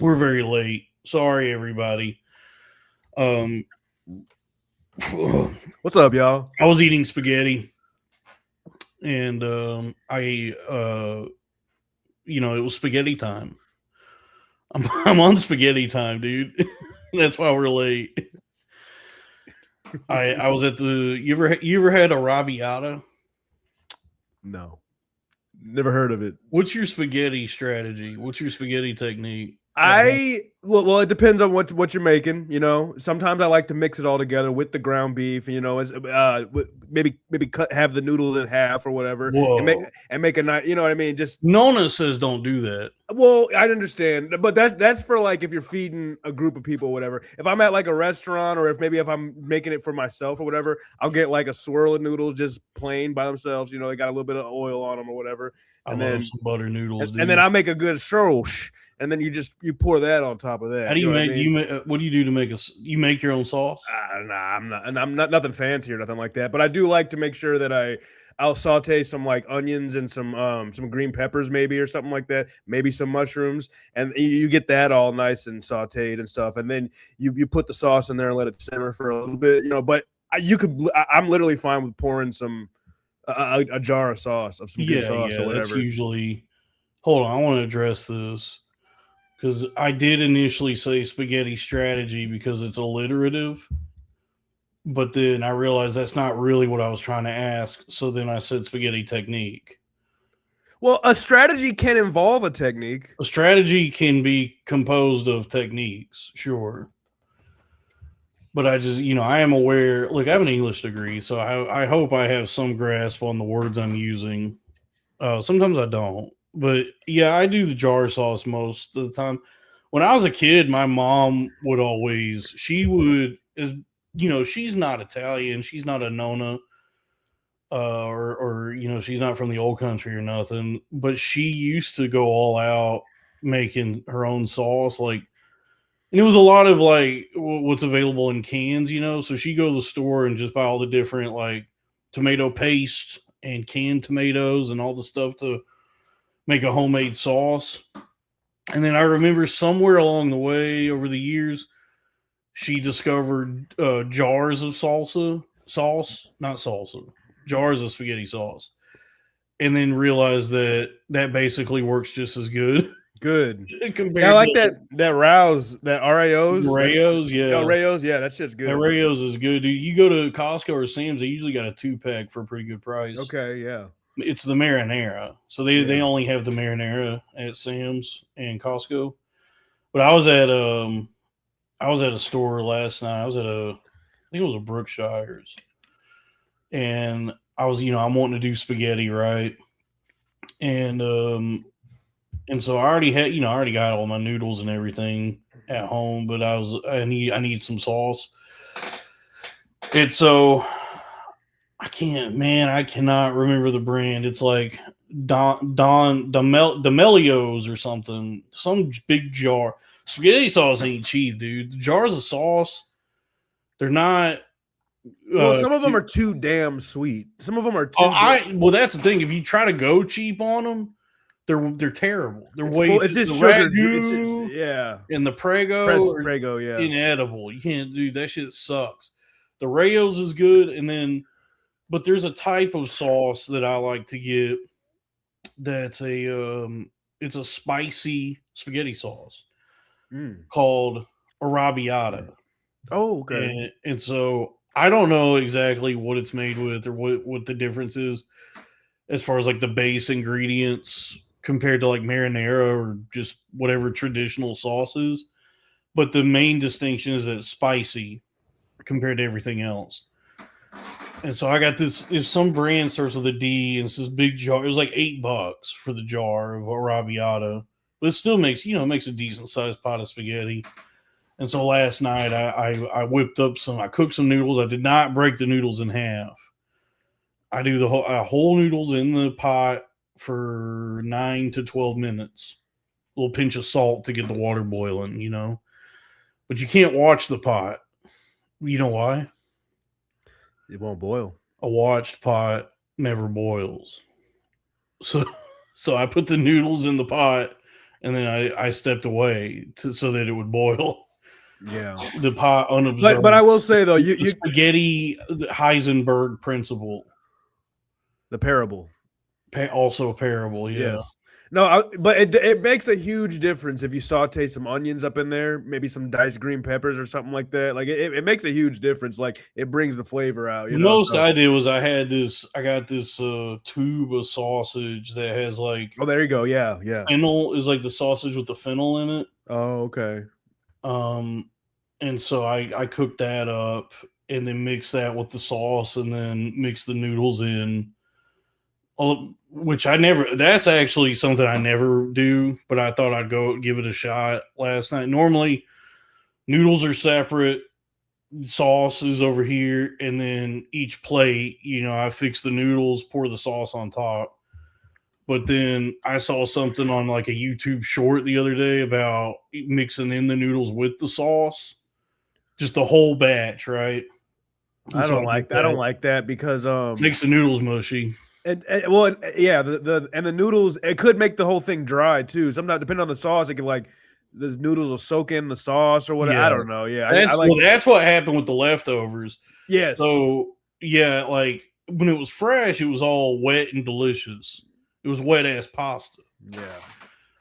We're very late. Sorry, everybody. Um, I What's up, y'all? was eating spaghetti, and it was spaghetti time. I'm on spaghetti time, dude. That's why we're late. I was at the. You ever had a arrabbiata? No, never heard of it. What's your spaghetti strategy? What's your spaghetti technique? Well, it depends on what you're making. Sometimes I like to mix it all together with the ground beef. Maybe have the noodles in half or whatever, and make Whoa. and make a nice. You know what I mean? Just Nona says don't do that. well, I understand, but that's for like if you're feeding a group of people or whatever. If I'm at like a restaurant, or if I'm making it for myself or whatever, I'll get like a swirl of noodles just plain by themselves. They got a little bit of oil on them or whatever, I and love then some butter noodles, and then dude. I'll make a good shrosh, and then you pour that on top of How that. do You you know what I make? Do mean? you what do you do to make us? You make your own sauce? Nah, I'm not nothing fancy or nothing like that. But I do like to make sure that I'll saute some like onions and some green peppers maybe or something like that. Maybe some mushrooms, and you get that all nice and sauteed and stuff. And then you put the sauce in there and let it simmer for a little bit. But I'm literally fine with pouring a jar of sauce of some good Yeah, sauce or yeah. That's whatever. usually. Hold on, I want to address this because I did initially say spaghetti strategy because it's alliterative, but then I realized that's not really what I was trying to ask. So then I said spaghetti technique. Well, a strategy can involve a technique. A strategy can be composed of techniques, sure. But I just, I am aware. Look, I have an English degree, so I hope I have some grasp on the words I'm using. Sometimes I don't, but yeah, I do the jar sauce most of the time. When I was a kid, my mom would always, she would, she's not Italian, she's not a Nona, or she's not from the old country or nothing, but she used to go all out making her own sauce, like, and it was a lot of like what's available in cans, So she go to the store and just buy all the different like tomato paste and canned tomatoes and all the stuff to make a homemade sauce. And then I remember somewhere along the way over the years, she discovered jars of not salsa, jars of spaghetti sauce, and then realized that that basically works just as good Good. Yeah, I compared like to that Rouse, that RAOs. That's Rayo's. Yeah, Rayo's. Yeah, that's just that good. Rayo's is good, dude. You go to Costco or Sam's, they usually got a 2-pack for a pretty good price. Okay, yeah, It's the marinara, so they yeah. only have the marinara at Sam's and Costco. But I was at a store last night. I think it was a Brookshire's, and I'm wanting to do spaghetti, right? And so I already got all my noodles and everything at home, but I need some sauce. And so I cannot remember the brand. It's like D'Amelio's or something. Some big jar. Spaghetti sauce ain't cheap, dude. The jars of sauce, they're not. Well, some of them Too, are too damn sweet. Some of them are oh, too damn. well, that's the thing. If you try to go cheap on them, they're terrible. They're It's way full. It's too. The just sugar. ragu Yeah. and the prego are Prego. Yeah. inedible. You can't do that. Shit sucks. The Rayo's is good, and then but there's a type of sauce that I like to get that's it's a spicy spaghetti sauce Mm. called arrabbiata. Oh, okay. And so I don't know exactly what it's made with or what the difference is as far as like the base ingredients compared to like marinara or just whatever traditional sauces. But the main distinction is that it's spicy compared to everything else. And so I got this. If some brand starts with a D and it's this big jar, it was like $8 for the jar of arrabbiata, but it still makes a decent sized pot of spaghetti. And so last night I whipped up I cooked some noodles. I did not break the noodles in half. I do the whole noodles in the pot for 9 to 12 minutes. A little pinch of salt to get the water boiling. But you can't watch the pot. You know why? It won't boil. A watched pot never boils. So so I put the noodles in the pot and then I stepped away so that it would boil. Yeah. The pot unobserved. But I will say though, the spaghetti Heisenberg principle. The parable. Also a parable, yeah. Yes. No, but it makes a huge difference if you saute some onions up in there, maybe some diced green peppers or something like that. Like it makes a huge difference. Like it brings the flavor out. The most I did was I got this tube of sausage that has like, oh, there you go. Yeah. Fennel is like the sausage with the fennel in it. Oh, okay. And so I cooked that up and then mix that with the sauce and then mix the noodles in. Which that's actually something I never do, but I thought I'd go give it a shot last night. Normally, noodles are separate, sauce is over here, and then each plate, I fix the noodles, pour the sauce on top. But then I saw something on like a YouTube short the other day about mixing in the noodles with the sauce, just the whole batch, right? I don't like that because makes the noodles mushy. The noodles, it could make the whole thing dry too. Sometimes depending on the sauce, it could like the noodles will soak in the sauce or whatever. Yeah. I don't know. Yeah, that's what happened with the leftovers. Yes. So yeah, like when it was fresh, it was all wet and delicious. It was wet ass pasta. Yeah.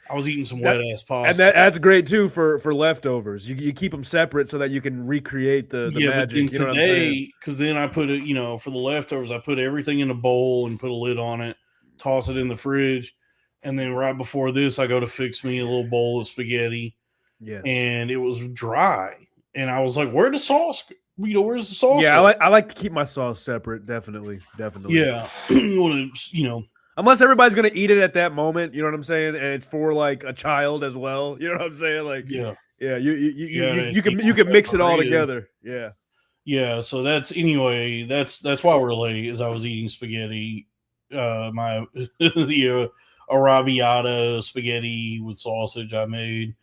I was eating some wet ass pasta, and that's great too for leftovers. You keep them separate so that you can recreate the magic. But then today, because then I put it, for the leftovers, I put everything in a bowl and put a lid on it, toss it in the fridge, and then right before this, I go to fix me a little bowl of spaghetti. Yes, and it was dry, and I was like, "Where's the sauce? Where's the sauce?" Yeah, I like to keep my sauce separate. Definitely. Yeah, you want to, Unless everybody's gonna eat it at that moment, you know what I'm saying, and it's for like a child as well. You know what I'm saying? Like, yeah. You can mix it all together. Yeah. So that's why we're late. Is I was eating spaghetti, my the arrabbiata spaghetti with sausage I made,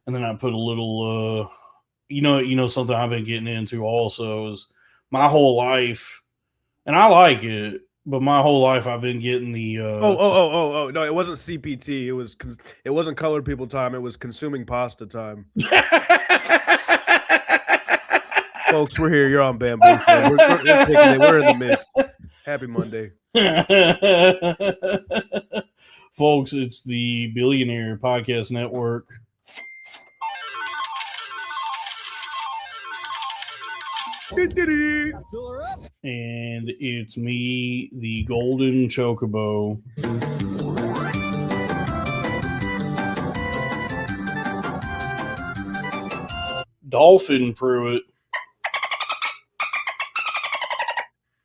and then I put a little, something I've been getting into also is my whole life, and I like it. But my whole life, I've been getting the. No, it wasn't CPT. It wasn't colored people time. It was consuming pasta time. Folks, we're here. You're on Bamboofed. We're in the mix. Happy Monday, folks. It's the Billionaire Podcast Network. And it's me, the Golden Chocobo. Dolphin Pruitt.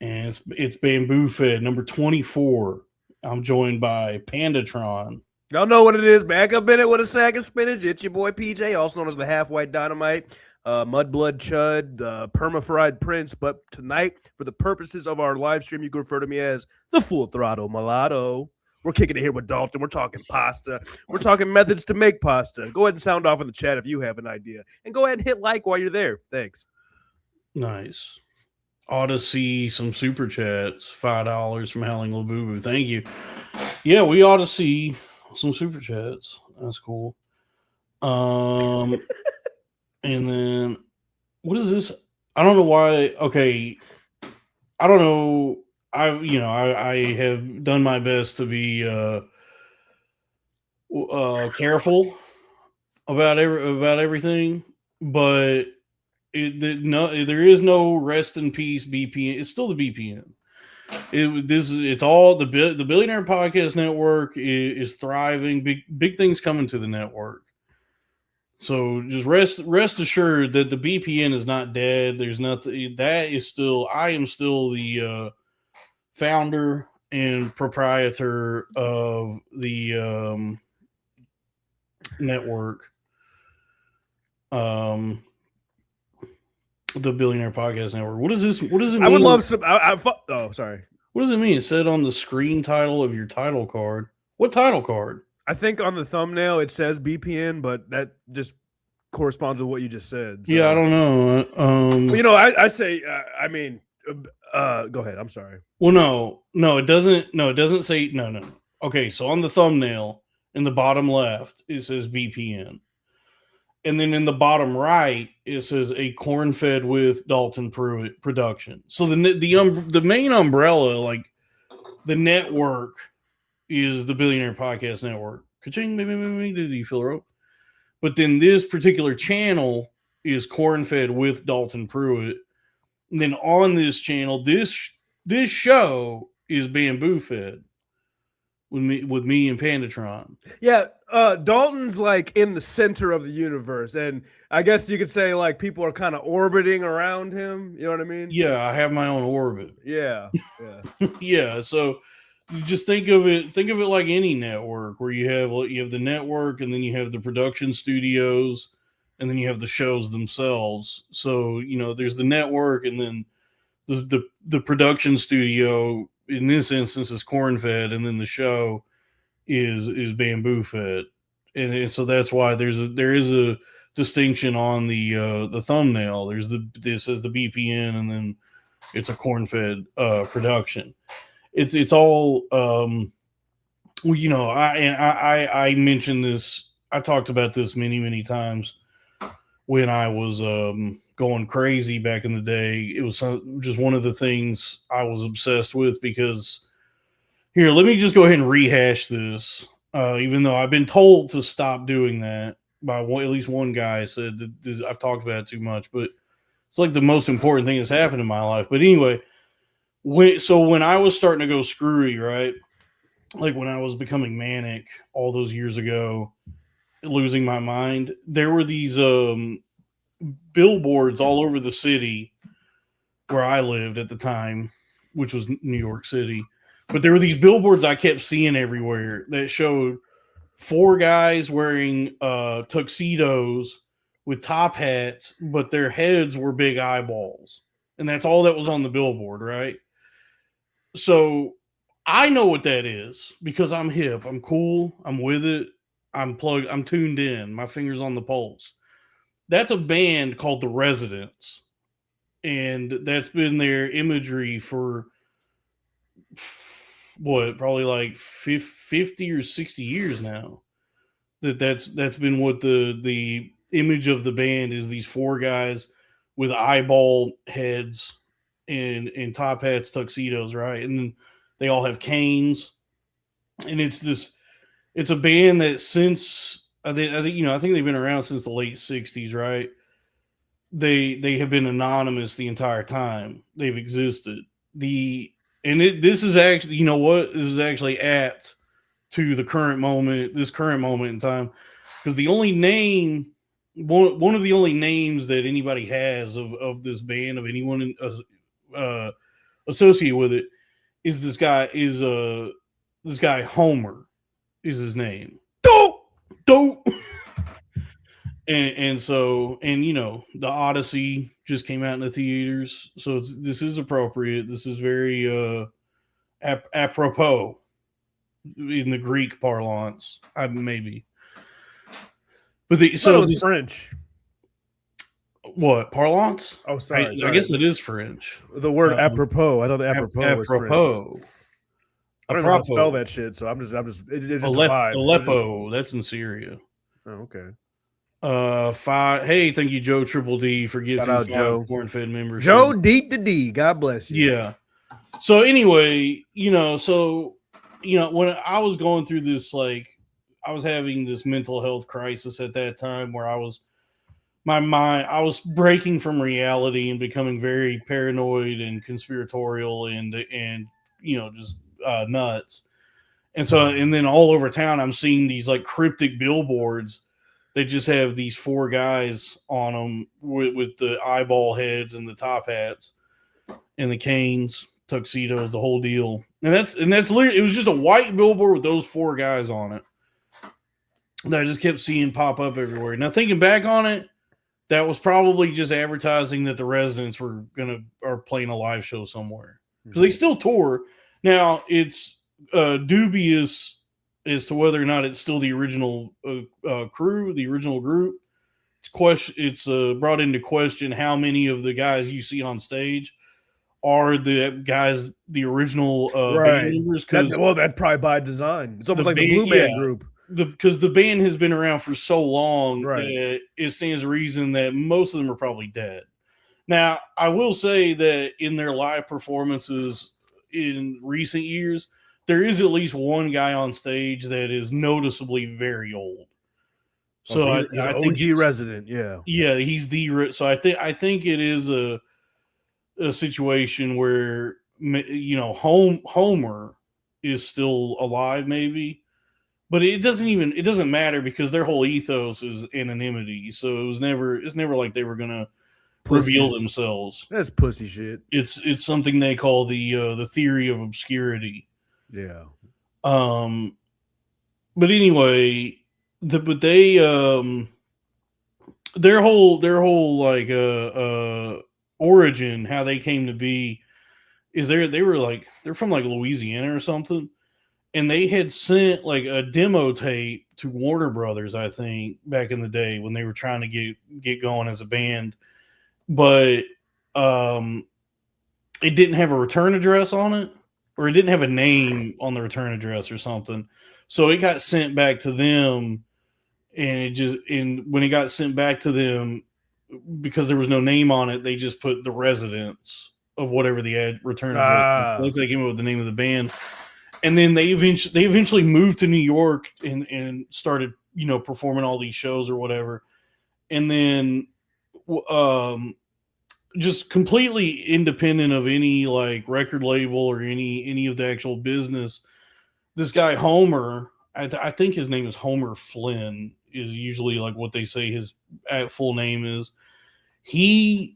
And it's Bamboofed, number 24. I'm joined by Pandatron. Y'all know what it is. Back up in it with a sack of spinach. It's your boy PJ, also known as the Half-White Dynamite. Mudblood Chud, Perma-Fried Prince, but tonight, for the purposes of our live stream, you can refer to me as the Full Throttle Mulatto. We're kicking it here with Dalton. We're talking pasta. We're talking methods to make pasta. Go ahead and sound off in the chat if you have an idea. And go ahead and hit like while you're there. Thanks. Nice. Ought to see some super chats. $5 from Howling Labubu. Thank you. Yeah, we ought to see some super chats. That's cool. And then, what is this? I don't know why. Okay, I don't know. I have done my best to be careful about everything, but there is no rest in peace BPN. It's still the BPN. It's all the Billionaire Podcast Network is thriving. Big things coming to the network. So just rest assured that the BPN is not dead. There's nothing that is still. I am still the founder and proprietor of the network. The Billionaire Podcast Network. What is this? What does it mean? I would love some. Sorry. What does it mean? It said on the screen title of your title card. What title card? I think on the thumbnail it says BPN, but that just corresponds with what you just said. So. Yeah, I don't know. I say. Go ahead. I'm sorry. Well, no, it doesn't. No, it doesn't say. No. Okay, so on the thumbnail In the bottom left, it says BPN. And then in the bottom right, it says a corn-fed with Dalton Pruitt production. So the main umbrella, like the network, is the Billionaire Podcast Network. Ka-ching, did you feel rope? But then this particular channel is corn-fed with Dalton Pruitt. And then on this channel, this show is Bamboo Fed with me and Pandatron. Yeah, Dalton's like in the center of the universe, and I guess you could say like people are kind of orbiting around him. You know what I mean? Yeah, I have my own orbit. Yeah. Yeah. So you just think of it like any network where you have the network, and then you have the production studios, and then you have the shows themselves. So there's the network, and then the production studio in this instance is corn fed, and then the show is bamboo fed, and so that's why there is a distinction on the thumbnail. This is the BPN, and then it's a corn fed production. It's all I mentioned this. I talked about this many times when I was going crazy back in the day. It was just one of the things I was obsessed with, because here, let me just go ahead and rehash this. Even though I've been told to stop doing that by at least one guy said that I've talked about it too much, but it's like the most important thing that's happened in my life. But anyway, when I was starting to go screwy, right? Like when I was becoming manic all those years ago, losing my mind, there were these billboards all over the city where I lived at the time, which was New York City. But there were these billboards I kept seeing everywhere that showed 4 guys wearing tuxedos with top hats, but their heads were big eyeballs. And that's all that was on the billboard, right? So I know what that is because I'm hip. I'm cool. I'm with it. I'm plugged. I'm tuned in. My finger's on the pulse. That's a band called The Residents. And that's been their imagery for probably like 50 or 60 years now. That's been what the image of the band is, these 4 guys with eyeball heads and top hats, tuxedos, right? And then they all have canes. And it's a band that since I think they've been around since the late 60s, right? They have been anonymous the entire time they've existed. This is actually, this is actually apt to this current moment in time, because the only name, one of the only names that anybody has of this band, of anyone associated with it, is this guy Homer is his name. Dope. And the Odyssey just came out in the theaters, so this is appropriate. This is very apropos in the Greek parlance, maybe. But it was French. What, parlance? Oh, sorry. I guess it is French. The word apropos. I thought the apropos was apropos. I don't know how to spell that shit, so I'm just it's just Aleppo. That's in Syria. Oh, okay. 5. Hey, thank you, Joe Triple D, for giving 5 corn-fed members. Joe D to D. God bless you. Yeah. So anyway, when I was going through this, like, I was having this mental health crisis at that time where I was breaking from reality and becoming very paranoid and conspiratorial and just nuts. And then all over town, I'm seeing these like cryptic billboards. They just have these 4 guys on them with the eyeball heads and the top hats and the canes, tuxedos, the whole deal. And that's literally, it was just a white billboard with those 4 guys on it that I just kept seeing pop up everywhere. Now, thinking back on it, that was probably just advertising that the Residents are playing a live show somewhere, because they still tour. Now, it's dubious as to whether or not it's still the original crew, the original group. It's brought into question how many of the guys you see on stage are the original band members. That's probably by design. It's almost like the Blue Man Group. because the band has been around for so long Right. that it stands to reason that most of them are probably dead. Now, I will say that in their live performances in recent years, there is at least one guy on stage that is noticeably very old. So He's I an think OG resident. Yeah. he's the so I think it is a situation where Homer is still alive, maybe, but it doesn't matter because their whole ethos is anonymity. So it's never like they were gonna reveal themselves. That's pussy shit. It's something they call the theory of obscurity. Yeah. But anyway, their whole like origin, how they came to be, is they're from like Louisiana or something, and they had sent like a demo tape to Warner Brothers, I think, back in the day when they were trying to get going as a band, but it didn't have a return address on it, or it didn't have a name on the return address or something. So it got sent back to them, and when it got sent back to them, because there was no name on it, they just put the residence of whatever the return address. Looks like came up with the name of the band, and then they eventually moved to New York and started performing all these shows or whatever, and then just completely independent of any like record label or any of the actual business. This guy Homer, I think his name is Homer Flynn, is usually like what they say his full name is. He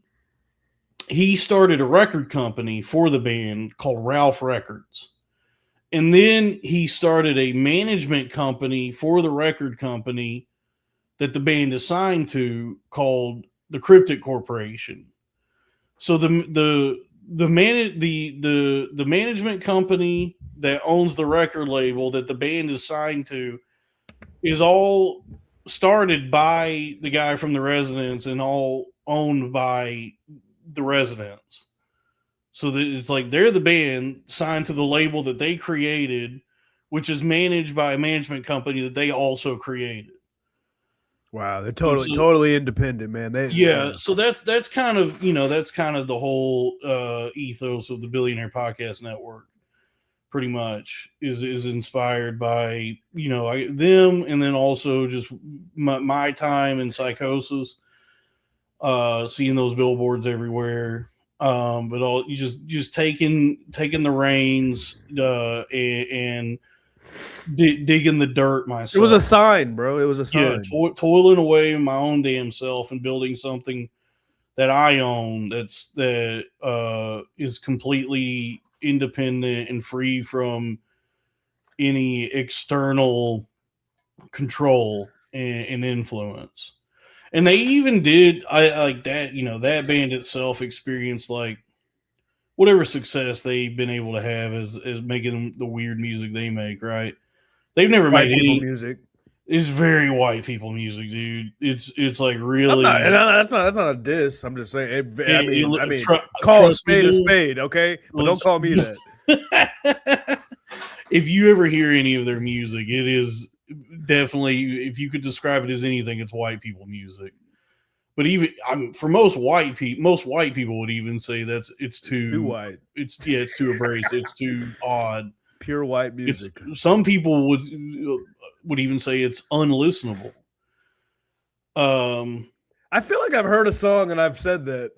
started a record company for the band called Ralph Records. And then he started a management company for the record company that the band is signed to called the Cryptic Corporation. So the management company that owns the record label that the band is signed to is all started by the guy from the Residents and all owned by the Residents. So that it's like they're the band signed to the label that they created, which is managed by a management company that they also created. Wow, they're totally independent, man. So that's kind of the whole ethos of the Billionaire Podcast Network. Pretty much is inspired by them, and then also just my time in Psychosis, seeing those billboards everywhere. But all you just taking the reins and digging the dirt myself. It was a sign, bro. It was a sign. Yeah, toiling away my own damn self and building something that I own that is completely independent and free from any external control and influence. And they even did like that, that band itself experienced like whatever success they've been able to have as making the weird music they make, right? They've never made any music. It's very white people music, dude. It's like really. That's not a diss. I'm just saying. Call a spade, okay? But don't call me that. If you ever hear any of their music, it is definitely, if you could describe it as anything, it's white people music. But even for most white people would even say it's too white. It's too abrasive. It's too odd. Pure white music. Some people would even say it's unlistenable. I feel like I've heard a song and I've said that.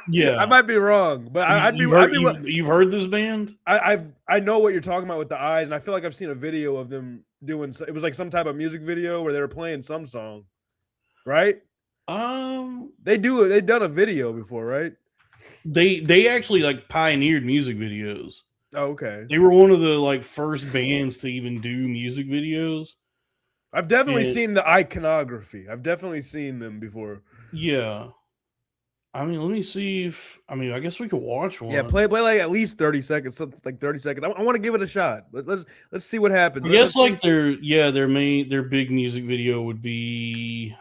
Yeah, I might be wrong, but you've heard this band. I know what you're talking about with the eyes, and I feel like I've seen a video of them doing. It was like some type of music video where they were playing some song, right? They've done a video before, right? They actually like pioneered music videos. Oh, okay. They were one of the like first bands to even do music videos. I've definitely seen the iconography. I've definitely seen them before. Yeah. I mean, let me see I guess we could watch one. Yeah, play like at least 30 seconds, something like 30 seconds. I want to give it a shot. Let's see what happens. I guess like their big music video would be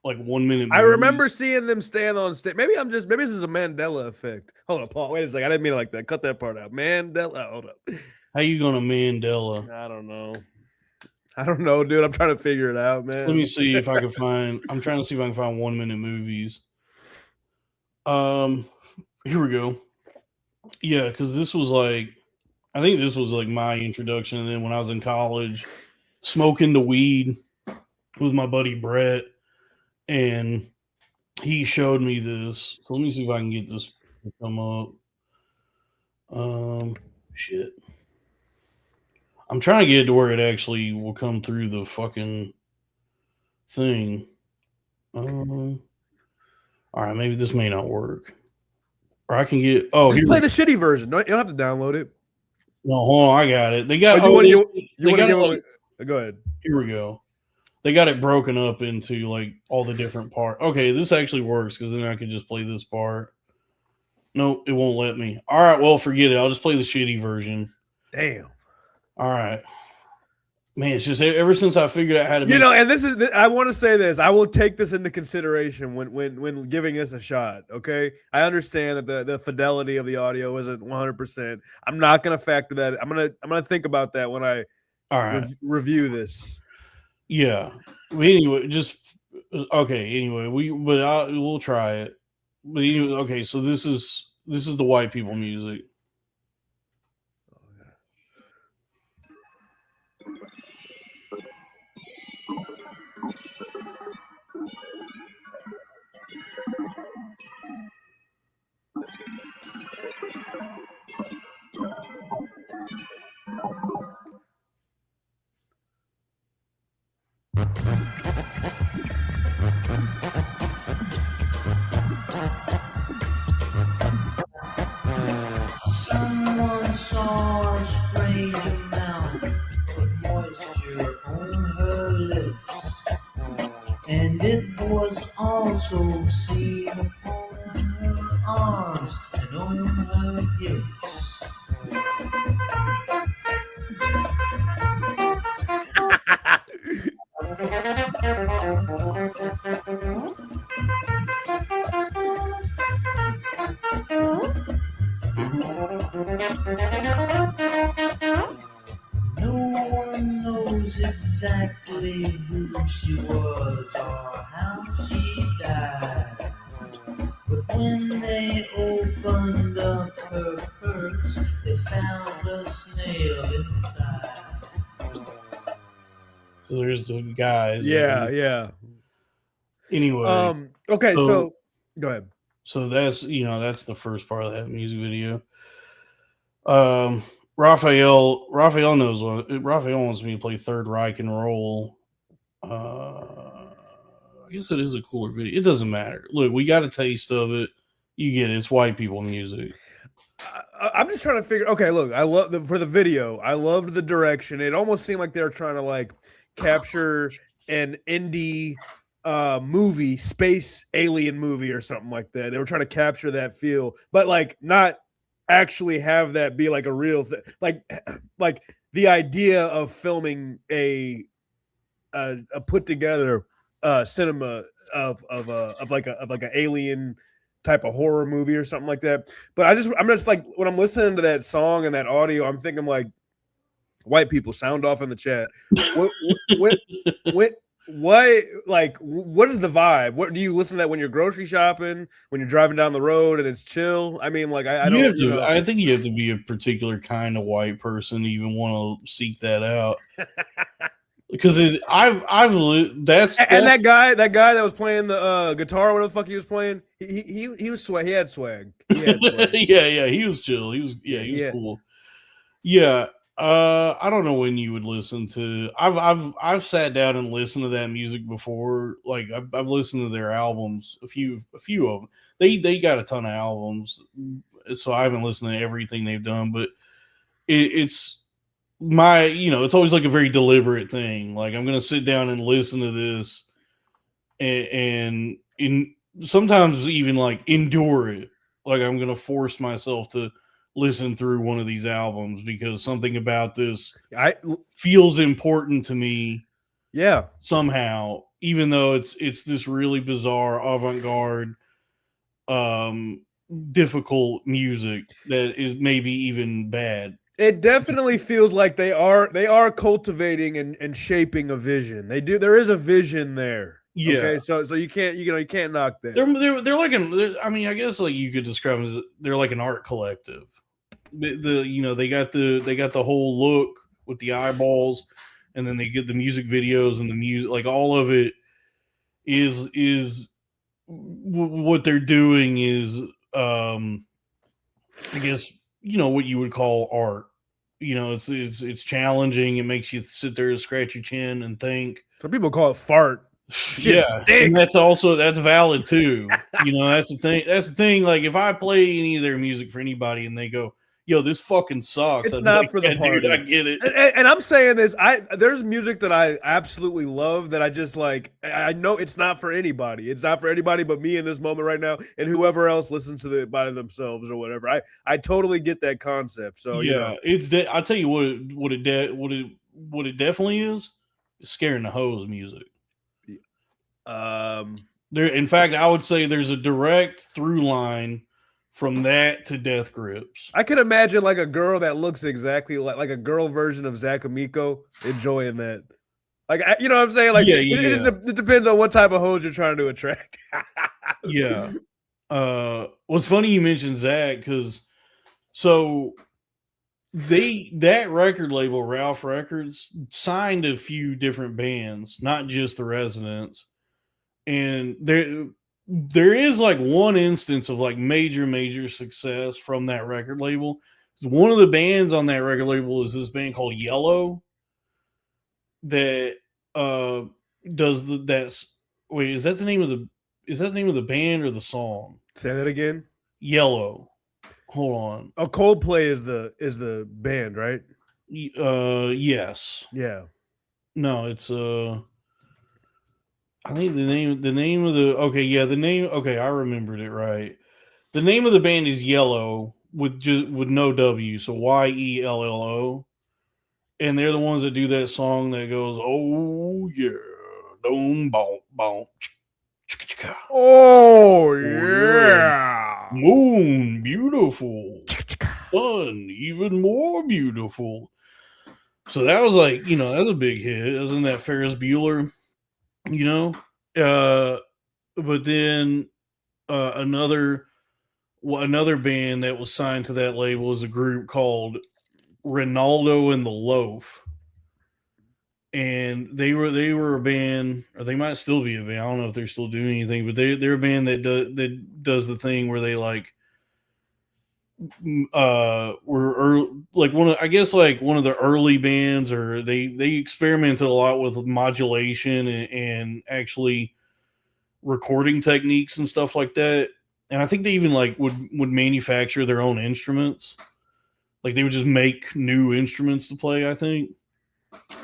like 1 minute. I remember seeing them stand on stage. Maybe this is a Mandela effect. Hold up, Paul. Wait a second. I didn't mean it like that. Cut that part out. Mandela. Hold up. How you gonna Mandela? I don't know. I don't know, dude. I'm trying to figure it out, man. Let me see if I can find. I'm trying to see if I can find 1 minute movies. Here we go. Yeah, because this was like, I think this was like my introduction. And then when I was in college, smoking the weed with my buddy Brett, and he showed me this. So let me see if I can get this to come up. Shit. I'm trying to get it to where it actually will come through the fucking thing. All right, maybe this may not work. Or I can get. Oh, Just here play we the shitty version. You don't have to download it. No, hold on, I got it. They got. Oh, you want they to got give it, like, it? Go ahead. here we go. They got it broken up into like all the different parts. Okay, this actually works because then I can just play this part. Nope, it won't let me. All right, well, forget it. I'll just play the shitty version. Damn. All right. Man, it's just ever since I figured out how to make and this is I want to say this. I will take this into consideration when giving this a shot. Okay, I understand that the fidelity of the audio isn't 100%. I'm not going to factor that. I'm gonna think about that when I all right. review this. Yeah. Anyway, just okay. Anyway, we'll try it. But anyway, okay. So this is the white people music. Someone saw a strange amount of moisture on her lips, and it was also seen upon her arms and on her hips. No one knows exactly who she was or how she died. But when they opened up her purse, they found a snail inside. So there's the guys. Yeah. Anyway. Okay, so go ahead. So that's that's the first part of that music video. Raphael knows what Raphael wants me to play Third Reich and Roll. I guess it is a cooler video. It doesn't matter. Look, we got a taste of it. You get it. It's white people music. I'm just trying to figure. Okay, look, I love for the video. I loved the direction. It almost seemed like they were trying to like capture an indie movie, space alien movie or something like that. They were trying to capture that feel, but like not actually have that be like a real thing. Like the idea of filming a put together cinema of like an alien type of horror movie or something like that. But I'm just like when I'm listening to that song and that audio, I'm thinking like white people sound off in the chat. What is the vibe? What do you listen to that when you're grocery shopping, when you're driving down the road and it's chill? I mean, like I don't know. I think you have to be a particular kind of white person to even want to seek that out. Because that's that guy that was playing the guitar, whatever the fuck he was playing, he was swag. He had swag. Yeah, he was chill. He was cool. Yeah, I don't know when you would listen to. I've sat down and listened to that music before. Like I've listened to their albums, a few of them. They got a ton of albums, so I haven't listened to everything they've done, but it's it's always like a very deliberate thing. Like I'm going to sit down and listen to this and sometimes even like endure it. Like I'm going to force myself to listen through one of these albums because something about this feels important to me. Yeah. Somehow, even though it's this really bizarre avant-garde, difficult music that is maybe even bad. It definitely feels like they are cultivating and shaping a vision. They do. There is a vision there. Yeah. Okay, so you can't knock that. They're like I mean, I guess like you could describe them as they're like an art collective. They got the whole look with the eyeballs, and then they get the music videos and the music, like all of it is what they're doing is I guess what you would call art. It's challenging. It makes you sit there and scratch your chin and think. Some people call it fart. Shit stinks. And that's valid too. That's the thing. That's the thing. Like if I play any of their music for anybody and they go, "Yo, this fucking sucks," it's not for the party. Dude, I get it. And I'm saying this. There's music that I absolutely love that I just like. I know it's not for anybody. It's not for anybody but me in this moment right now, and whoever else listens to it by themselves or whatever. I totally get that concept. So yeah, I'll tell you what it definitely is. It's scaring the hose music. In fact, I would say there's a direct through line from that to Death Grips. I can imagine like a girl that looks exactly like a girl version of Zach Amico enjoying that. Like, you know what I'm saying? Like, it depends on what type of hose you're trying to attract. Yeah. What's funny you mentioned Zach, because that record label, Ralph Records, signed a few different bands, not just the Residents. And there is like one instance of like major success from that record label. One of the bands on that record label is this band called Yellow that does that's wait, is that the name of the band or the song? Say that again. Yellow. Hold on. Oh, Coldplay is the band, right? Yes. Yeah. No, it's I think the name of the I remembered it right. The name of the band is Yellow with no W, so YELLO. And they're the ones that do that song that goes, "Oh yeah, boom boom boom." Oh yeah. Moon beautiful. Sun even more beautiful. So that was like, that was a big hit. It was in that Ferris Bueller. But then another band that was signed to that label is a group called Ronaldo and the Loaf, and they were a band, or they might still be a band. I don't know if they're still doing anything, but they're a band that does the thing where they like were like one of the early bands, or they experimented a lot with modulation and actually recording techniques and stuff like that. And I think they even like would manufacture their own instruments. Like they would just make new instruments to play, I think.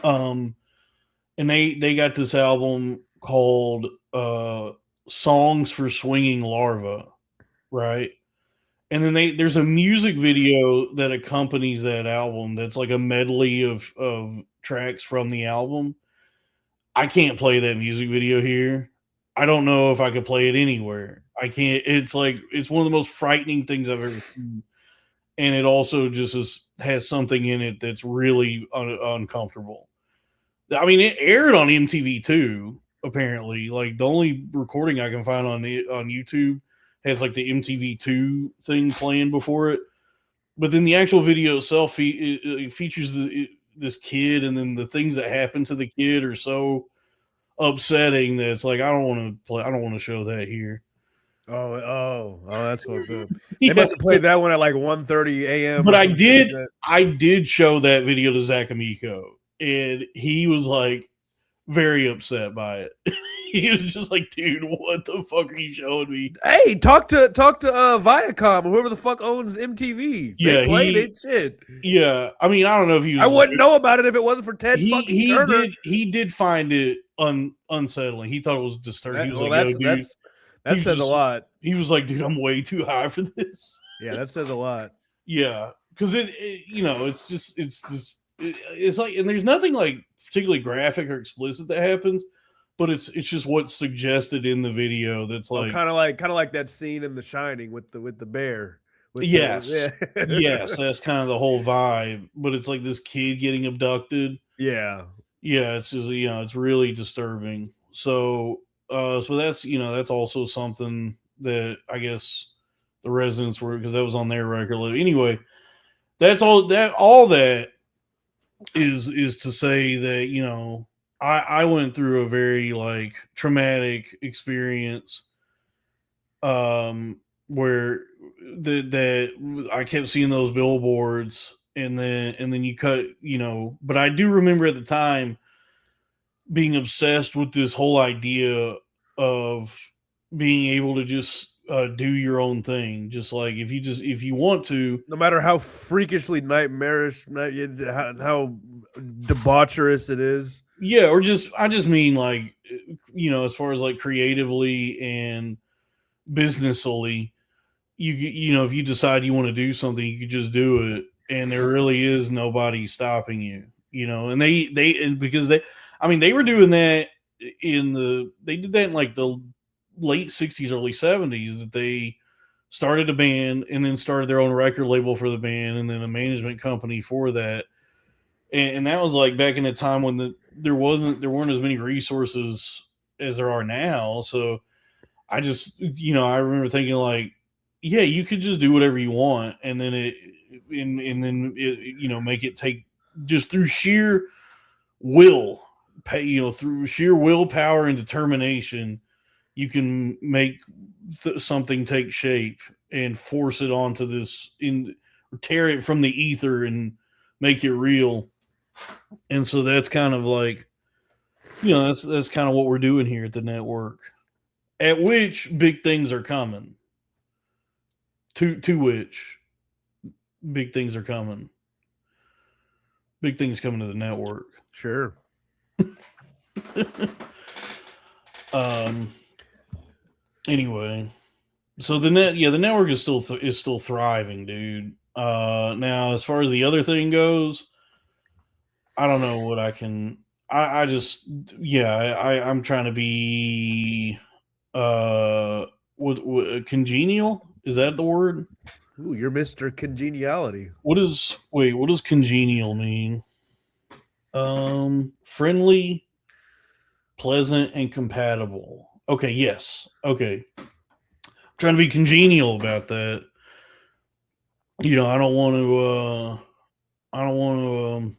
And they got this album called Songs for Swinging Larva, right? And then there's a music video that accompanies that album that's like a medley of tracks from the album. I can't play that music video here. I don't know if I could play it anywhere. I can't. It's one of the most frightening things I've ever seen. And it also just has something in it that's really uncomfortable. I mean, it aired on MTV too, apparently. Like the only recording I can find on YouTube has like the MTV2 thing playing before it. But then the actual video itself it features this kid, and then the things that happen to the kid are so upsetting that it's like, I don't want to show that here. Oh, that's what's up. They must have played that one at like 1:30 a.m. But I did show that video to Zach Amico, and he was like very upset by it. He was just like, dude, what the fuck are you showing me? Hey, talk to Viacom, whoever the fuck owns MTV. They played it, shit. Yeah, I mean, I don't know if he was. I wouldn't know about it if it wasn't for Ted fucking Turner. He did find it unsettling. He thought it was disturbing. That says a lot. He was like, dude, I'm way too high for this. Yeah, that says a lot. Yeah, because it's like, and there's nothing like particularly graphic or explicit that happens, but it's just what's suggested in the video. That's like kind of like that scene in The Shining with the bear Yes, yes, that's kind of the whole vibe. But it's like this kid getting abducted. Yeah. Yeah, it's just it's really disturbing. So, so that's also something that I guess the residents were, because that was on their record. Anyway, that's all that is to say that I went through a very like traumatic experience, where that I kept seeing those billboards, and then you cut, but I do remember at the time being obsessed with this whole idea of being able to just do your own thing. Just like if you want to, No matter how freakishly nightmarish, how debaucherous it is. yeah, or I just mean like, as far as like creatively and businessally, if you decide you want to do something, you could just do it, and there really is nobody stopping you. And because they were doing that they did that in like the late 60s, early 70s, that they started a band and then started their own record label for the band and then a management company for that. And that was like back in a time when there weren't as many resources as there are now. So I just, I remember thinking like, yeah, you could just do whatever you want. And then make it take just through sheer will, through sheer willpower and determination, you can make something take shape and force it onto tear it from the ether and make it real. And so that's kind of like, that's kind of what we're doing here at the network, at which big things are coming. To which big things are coming. Big things coming to the network. Sure. Anyway, so the network is still thriving, dude. Now as far as the other thing goes, I don't know what I can. I'm trying to be congenial. Is that the word? Ooh, you're Mr. Congeniality. What does congenial mean? Friendly, pleasant, and compatible. Okay, yes. Okay. I'm trying to be congenial about that. I don't want to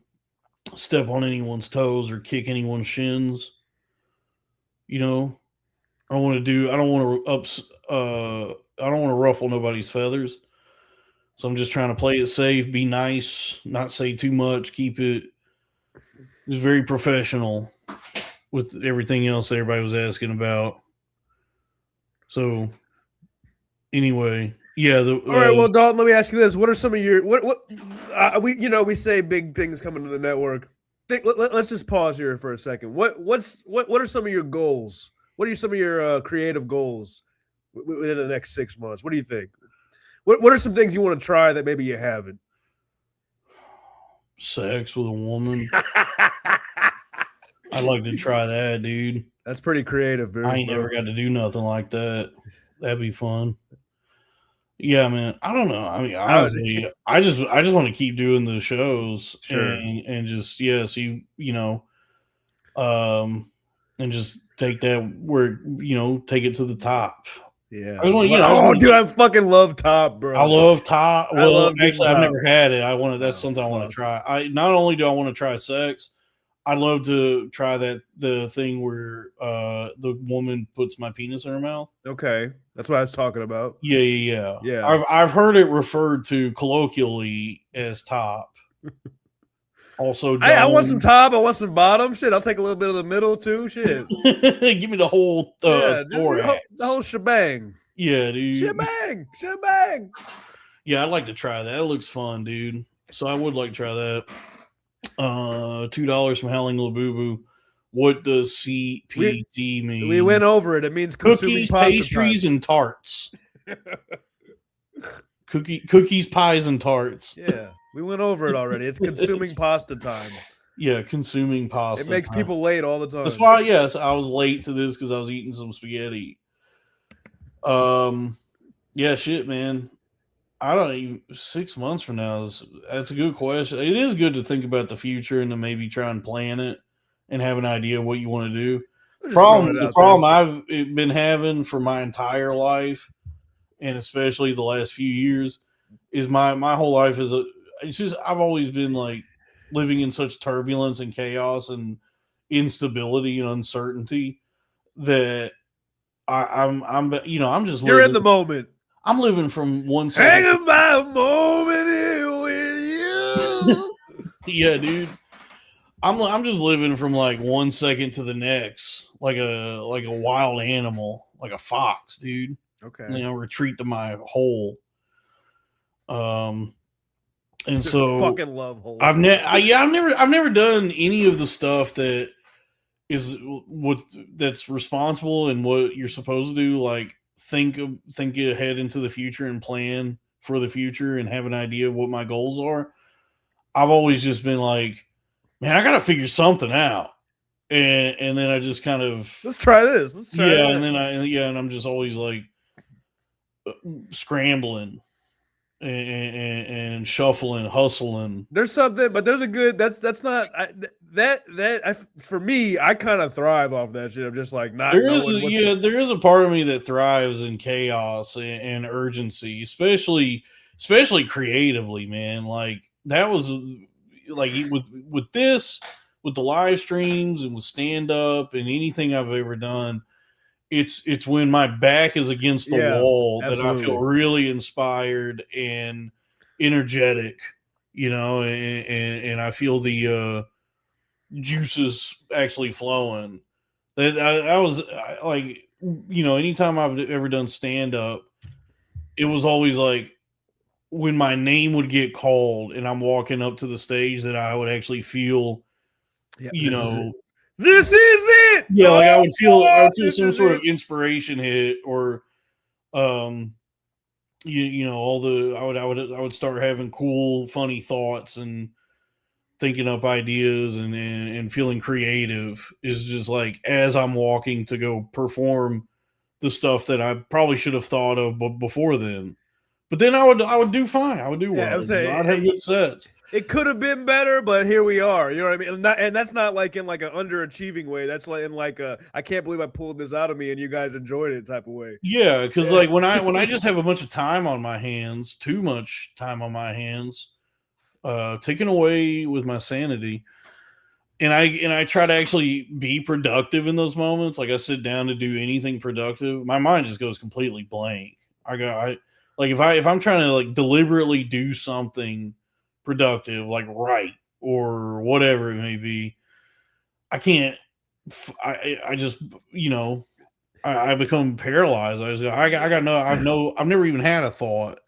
step on anyone's toes or kick anyone's shins. I don't want to ruffle nobody's feathers. So I'm just trying to play it safe, be nice, not say too much, keep it just very professional with everything else everybody was asking about. So anyway, yeah. All right, well, Dalton, let me ask you this: what are some of your we say big things coming to the network. Let's just pause here for a second. What are some of your goals? What are some of your creative goals within the next 6 months? What do you think? What are some things you want to try that maybe you haven't? Sex with a woman. I'd like to try that, dude. That's pretty creative, man. I ain't never got to do nothing like that. That'd be fun. Yeah, man. I don't know. I mean, honestly, I just want to keep doing the shows, sure, and just see, and just take that where take it to the top. Yeah. Dude, I fucking love Top, bro. I love Top. Well, actually, I've never had it. That's something I want to try. Not only do I want to try sex, I'd love to try the thing where the woman puts my penis in her mouth. Okay, that's what I was talking about. Yeah. I've heard it referred to colloquially as top. Also, I want some top. I want some bottom. Shit, I'll take a little bit of the middle too. Shit, give me the whole the whole shebang. Yeah, dude. Shebang. Yeah, I'd like to try that. That looks fun, dude. So I would like to try that. $2 from Howling Labubu. What does CPT mean? We went over it. It means cookies, pastries, and tarts. Cookies, pies, and tarts. Yeah, we went over it already. It's consuming pasta time. Yeah, consuming pasta. It makes people late all the time. That's why, yes, I was late to this because I was eating some spaghetti. Yeah, shit, man. I don't even 6 months from now that's a good question. It is good to think about the future and to maybe try and plan it and have an idea of what you want to do. Just throwing it The out problem there. I've been having for my entire life, and especially the last few years, is my whole life it's just I've always been like living in such turbulence and chaos and instability and uncertainty that I'm just You're in the living. moment. I'm living from one second. Hanging by a moment here with you. Yeah, dude. I'm just living from like one second to the next, like a wild animal, like a fox, dude. Okay. Retreat to my hole. And so fucking love hole. I've never done any of the stuff that is that's responsible and what you're supposed to do. Like think ahead into the future and plan for the future and have an idea of what my goals are. I've always just been like, man, I got to figure something out. And then I just kind of let's try this. Let's try yeah, that. and I'm just always like scrambling and shuffling, hustling. There's something, but there's a good. That's not for me. I kind of thrive off that shit. I'm just like not. There is a part of me that thrives in chaos and urgency, especially creatively, man. Like that was like with this, with the live streams and with stand up and anything I've ever done. It's when my back is against the wall absolutely. that I feel really inspired and energetic, and I feel the juices actually flowing. I was like, anytime I've ever done stand up, it was always like when my name would get called and I'm walking up to the stage that I would actually feel, this is it. Yeah, like I would feel some sort of inspiration hit, or I would start having cool, funny thoughts and thinking up ideas and feeling creative is just like as I'm walking to go perform the stuff that I probably should have thought of before then. But then I would do fine. I would do well. I'd have good sets. It could have been better, but here we are. You know what I mean? And that's not like in like an underachieving way. That's like in like a I can't believe I pulled this out of me and you guys enjoyed it type of way. Yeah, because like when I just have a bunch of time on my hands, too much time on my hands, taken away with my sanity, and I try to actually be productive in those moments. Like I sit down to do anything productive, my mind just goes completely blank. If I'm trying to like deliberately do something productive, like write or whatever it may be, I can't. I just I become paralyzed. I've never even had a thought,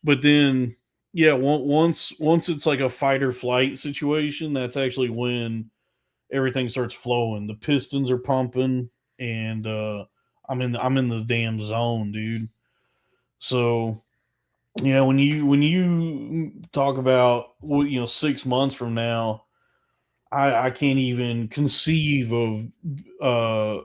but then once it's like a fight or flight situation, that's actually when everything starts flowing. The pistons are pumping, and I'm in the damn zone, dude. So, when you talk about 6 months from now, I can't even conceive of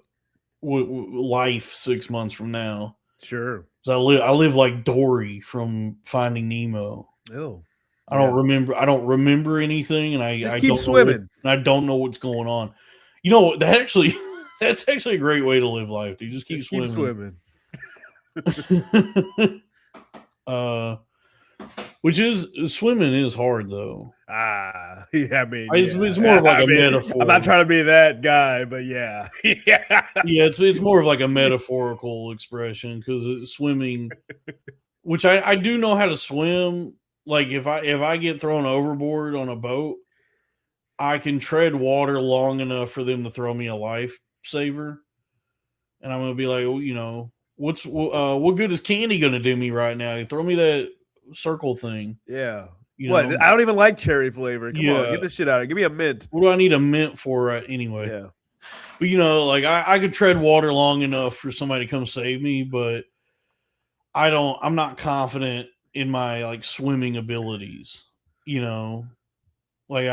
life 6 months from now. Sure, I live like Dory from Finding Nemo. Oh, I don't remember anything, and I keep swimming. I don't know what's going on. That's actually a great way to live life, dude. Just keep swimming. Which is swimming is hard though. Yeah, I mean, it's more of like a metaphor. I'm not trying to be that guy, but yeah. It's more of like a metaphorical expression because swimming, which I do know how to swim. Like if I get thrown overboard on a boat, I can tread water long enough for them to throw me a lifesaver, and I'm gonna be like, what good is candy gonna do me right now? You throw me that circle thing. Yeah. I don't even like cherry flavor. Come on, get this shit out of it. Give me a mint. What do I need a mint for anyway? Yeah. But like I could tread water long enough for somebody to come save me, but I'm not confident in my like swimming abilities. Like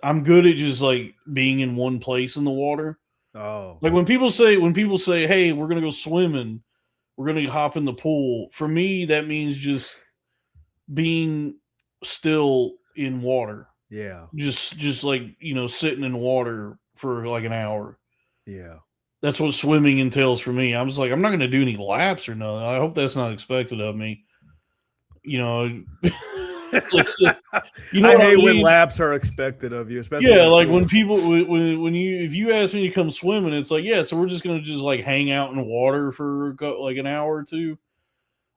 I'm good at just like being in one place in the water. Oh. Like when people say, hey, we're gonna go swimming, we're going to hop in the pool. For me, that means just being still in water. Yeah. Just like, sitting in water for like an hour. Yeah. That's what swimming entails for me. I'm just like, I'm not going to do any laps or nothing. I hope that's not expected of me. Let's, I hate when laps are expected of you, especially. Yeah, like when people, if you ask me to come swimming, it's like, yeah, so we're just going to just like hang out in water for like an hour or two.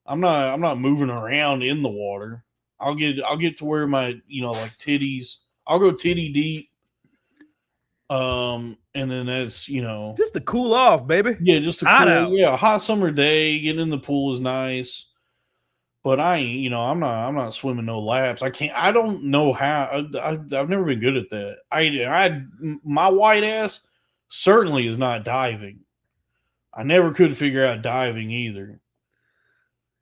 I'm not moving around in the water. I'll get to where my, like titties, I'll go titty deep. And then that's, just to cool off, baby. Yeah, just a hot summer day, getting in the pool is nice. But I ain't, I'm not swimming no laps. I don't know how. I've never been good at that. My white ass certainly is not diving. I never could figure out diving either.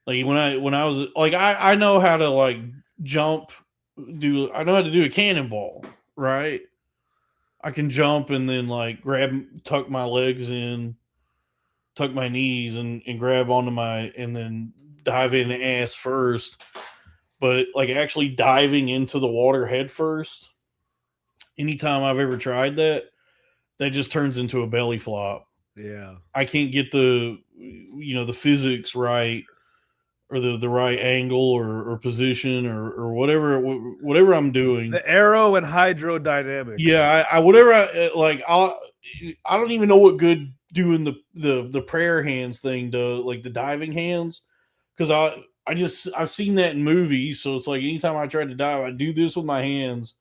Like when I was like, I know how to like jump, I know how to do a cannonball, right? I can jump and then like tuck my legs in, tuck my knees and grab onto and then dive in ass first. But like actually diving into the water head first, anytime I've ever tried that just turns into a belly flop. Yeah. I can't get the physics right, or the right angle or position or whatever I'm doing. The aero and hydrodynamics. Yeah, I don't even know what good doing the prayer hands thing does, like the diving hands, because I've seen that in movies. So it's like anytime I tried to dive, I do this with my hands,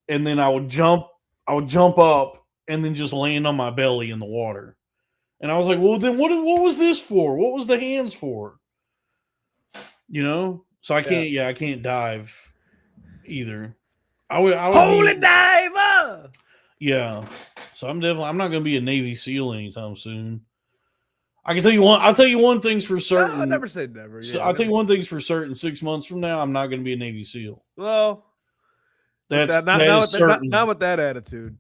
and then I would jump up and then just land on my belly in the water. And I was like, well, then what was this for? What was the hands for? So I can't dive either. Holy diver. Yeah. So I'm not going to be a Navy SEAL anytime soon. I'll tell you one thing's for certain. No, I never said never. Yeah, I'll tell you one thing's for certain. 6 months from now, I'm not going to be a Navy SEAL. Well, not with that attitude.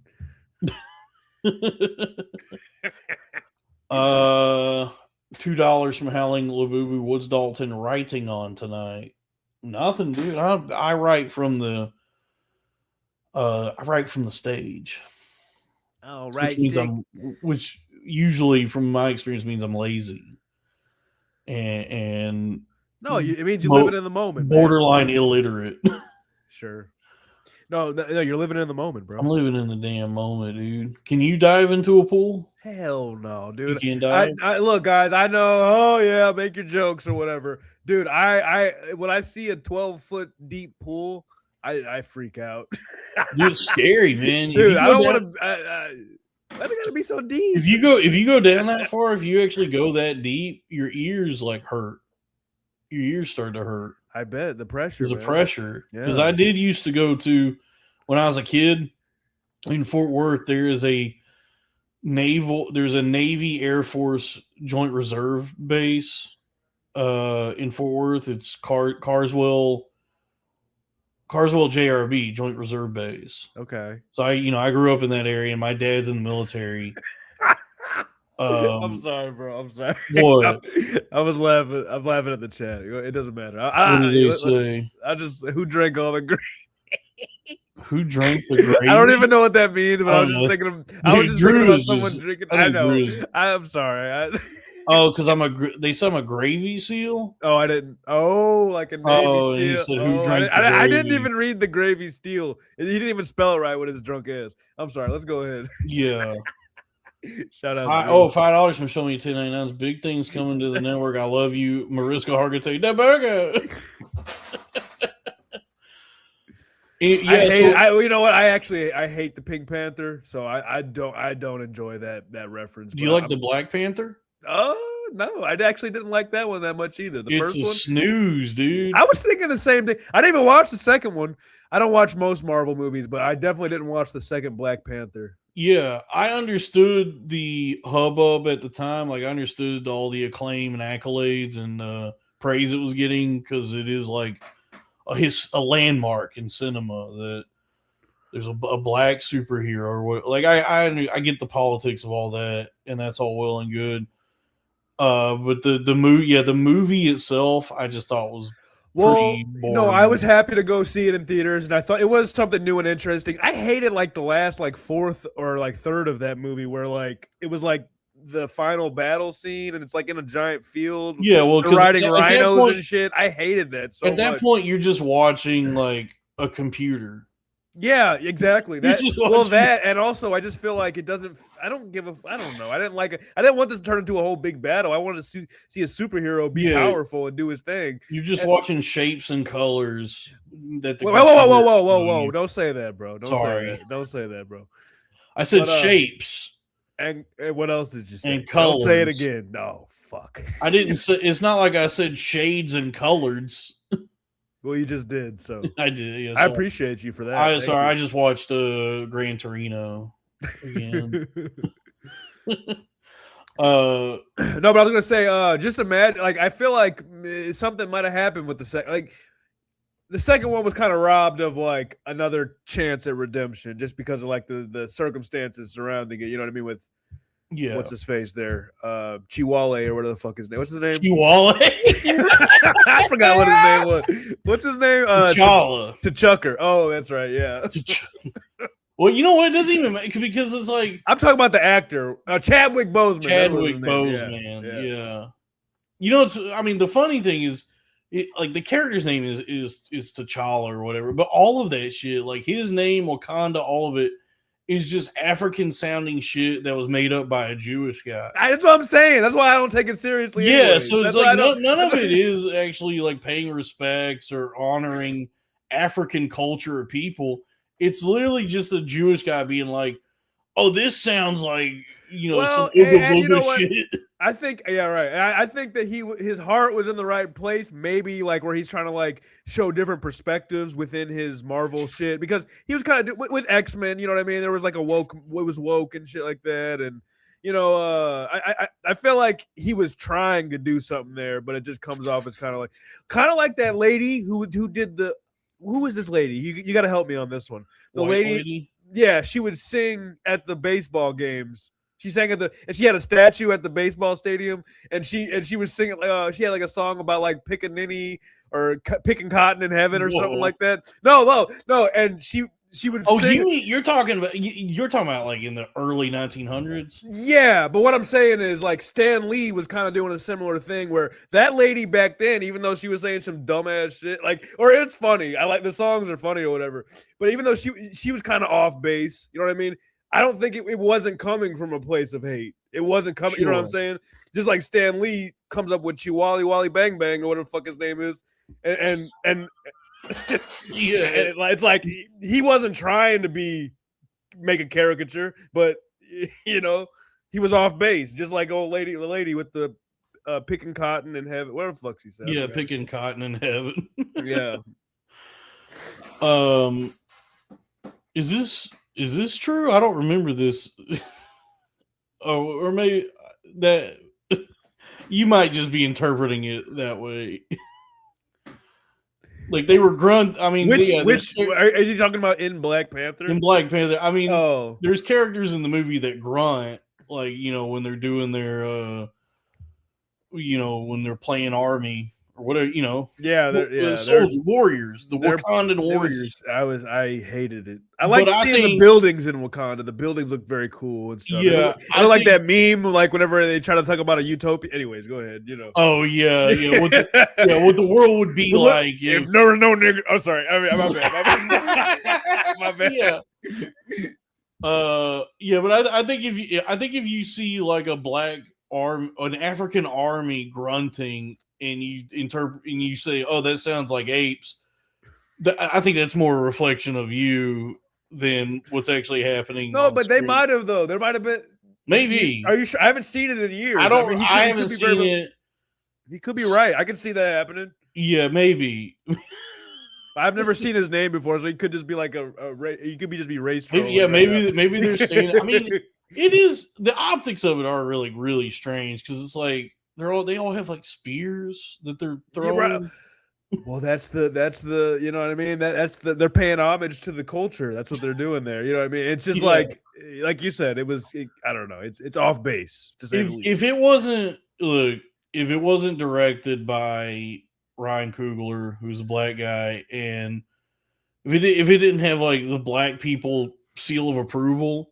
$2 from Howling Labubu. What's Dalton writing on tonight? Nothing, dude. I write from the stage. All right, which usually, from my experience, means I'm lazy. And no, it means you're living in the moment. Borderline illiterate. Sure. No, you're living in the moment, bro. I'm living in the damn moment, dude. Can you dive into a pool? Hell no, dude. You can't dive? Look, guys, I know. Oh yeah, make your jokes or whatever, dude. When I see a 12-foot deep pool, I freak out. Dude, it's scary, man. Dude, I don't want to. Why they gotta be so deep? If you go down that far, if you actually go that deep, your ears like hurt. Your ears start to hurt. I bet the pressure. There's a pressure. Because I did used to go to, when I was a kid in Fort Worth, there's a Navy Air Force Joint Reserve base in Fort Worth. It's Carswell JRB, Joint Reserve Base. Okay. So I grew up in that area, and my dad's in the military. I'm sorry, bro. I'm sorry. What? I was laughing. I'm laughing at the chat. It doesn't matter. What did they say? Who drank all the gravy? Who drank the gravy? I don't even know what that means, but I was just thinking about someone drinking. I know. I'm sorry. Because they said I'm a gravy seal. Oh, I didn't. Oh, like a Navy seal. He said who drank the gravy? I didn't even read the gravy steal. He didn't even spell it right with his drunk ass. I'm sorry. Let's go ahead. Yeah. Shout out. $5 from Show Me 1099s. Big things coming to the network. I love you, Mariska Hargitay. That burger. You know what? I hate the Pink Panther, so I don't enjoy that reference. Do you like the Black Panther? Oh no, I actually didn't like that one that much either. It's a snooze, dude. I was thinking the same thing. I didn't even watch the second one. I don't watch most Marvel movies, but I definitely didn't watch the second Black Panther. Yeah, I understood the hubbub at the time. Like, I understood all the acclaim and accolades and praise it was getting, because it is like a landmark in cinema that there's a black superhero or what. Like, I get the politics of all that, and that's all well and good. But the movie itself, I just thought was pretty boring. no, I was happy to go see it in theaters, and I thought it was something new and interesting. I hated like the last like fourth or like third of that movie where like it was like the final battle scene, and it's like in a giant field. Yeah, well, they're 'cause riding at that rhinos point- and shit. I hated that so At that much. point, you're just watching like a computer. Yeah, exactly. You're That just well, watching- that and also I just feel like it doesn't. I don't know. I didn't like it. I didn't want this to turn into a whole big battle. I wanted to see a superhero be Yeah. powerful and do his thing. You're just watching shapes and colors. That the Whoa! computer is Don't say that, bro. Sorry. Don't say that, bro. I said But, shapes. And what else did you say? And Don't say it colors. again. No, fuck. I didn't say. It's not like I said shades and colors. Well, you just did. So I did. Yeah, I sorry. appreciate you for that. Thank Sorry, you. I just watched Gran Torino again. No, but I was gonna say, just imagine. Like, I feel like something might have happened with the second. Like, the second one was kind of robbed of like another chance at redemption, just because of like the circumstances surrounding it. You know what I mean? With Yeah. what's his face there, Chihuahua or whatever the fuck his name. What's his name? Chihuahua. I forgot what his name was. What's his name? T'Challa. T'Chucker. Oh, that's right. Yeah. Well, you know what? It doesn't even make because it's like I'm talking about the actor, Chadwick Boseman. that was his Chadwick name. Boseman. Yeah. You know, I mean, the funny thing is, like the character's name is T'Challa or whatever, but all of that shit, like his name, Wakanda, all of it is just African sounding shit that was made up by a Jewish guy. That's what I'm saying. That's why I don't take it seriously. Yeah, anyways. so it's That's why I like don't- none of it is actually like paying respects or honoring African culture or people. It's literally just a Jewish guy being like, "Oh, this sounds like Well, some and you know what? shit." I think, yeah, right. I think that his heart was in the right place. Maybe like where he's trying to like show different perspectives within his Marvel shit, because he was kind of with X-Men. You know what I mean? There was like it was woke and shit like that, and I feel like he was trying to do something there, but it just comes off as kind of like that lady who did the. Who is this lady? You got to help me on this one. The White lady, yeah, she would sing at the baseball games. She sang and she had a statue at the baseball stadium, and she was singing. She had like a song about like pickaninny or picking cotton in heaven or something Whoa. like that. No, and she would Oh, sing. you're talking about like in the early 1900s. Yeah, but what I'm saying is like Stan Lee was kind of doing a similar thing where that lady back then, even though she was saying some dumbass shit, or it's funny. I like the songs are funny or whatever. But even though she was kind of off base, you know what I mean? I don't think it wasn't coming from a place of hate. It wasn't coming, you know what I'm Sure. saying? Just like Stan Lee comes up with Chihuahua Wally Bang Bang or whatever the fuck his name is. And Yeah, it's like he wasn't trying to make a caricature, but he was off base, just like the lady with the picking cotton in heaven. Whatever the fuck she said. yeah, picking cotton in heaven. Yeah. Is this true? I don't remember this. Oh, or maybe that you might just be interpreting it that way. Like they were grunt. I mean, Which there's- are you talking about in Black Panther? in Black Panther? I mean, Oh, there's characters in the movie that grunt, like when they're doing their, when they're playing army or whatever. yeah, The soldiers, warriors, the they're- Wakandan warriors. I hated it. I like But I seeing the think- buildings in Wakanda. The buildings look very cool and stuff. Yeah, I like that meme, like whenever they try to talk about a utopia. Anyways, go ahead. Oh yeah, yeah. What the world would be Look, like if there was no nigga. Oh, sorry. I mean, my bad. My bad. Yeah. Yeah, but I think if you see like a black an African army grunting and you interpret and you say, "Oh, that sounds like apes," I think that's more a reflection of you than what's actually happening. No, on but they screen. might have though. There might have been. Maybe. Are you sure? I haven't seen it in years. I don't. mean, he I could haven't be very seen much- it. He could be right. I can see that happening. Yeah, maybe. I've never seen his name before, so he could just be like he could just be race trolling. Yeah, right now. maybe they're staying. I mean, it is the optics of it are really really strange because it's like they all have like spears that they're throwing. right. Well, that's the you know what I mean. They're paying homage to the culture. That's what they're doing there. You know what I mean. It's just Yeah. like you said. I don't know. It's off base. To say the least. If it wasn't look, if it wasn't directed by Ryan Coogler, who's a black guy, and if it didn't have like the black people seal of approval,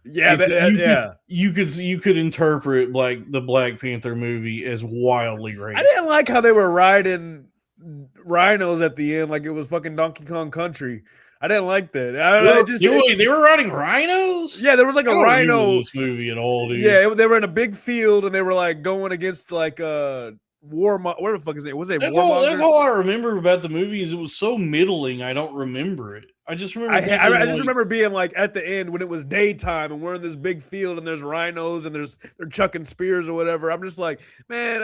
Yeah, yeah. you could interpret like the Black Panther movie as wildly racist. I didn't like how they were riding rhinos at the end like it was fucking Donkey Kong Country. I didn't like that. They were riding rhinos. Yeah, there was like a I don't rhino. remember this movie at all, dude. Yeah, they were in a big field and they were like going against like where the fuck is it? Was it That's Warmonger? that's all I remember about the movie is it was so middling. I don't remember it. I just remember. I just remember being like at the end when it was daytime and we're in this big field and there's rhinos and they're chucking spears or whatever. I'm just like, man,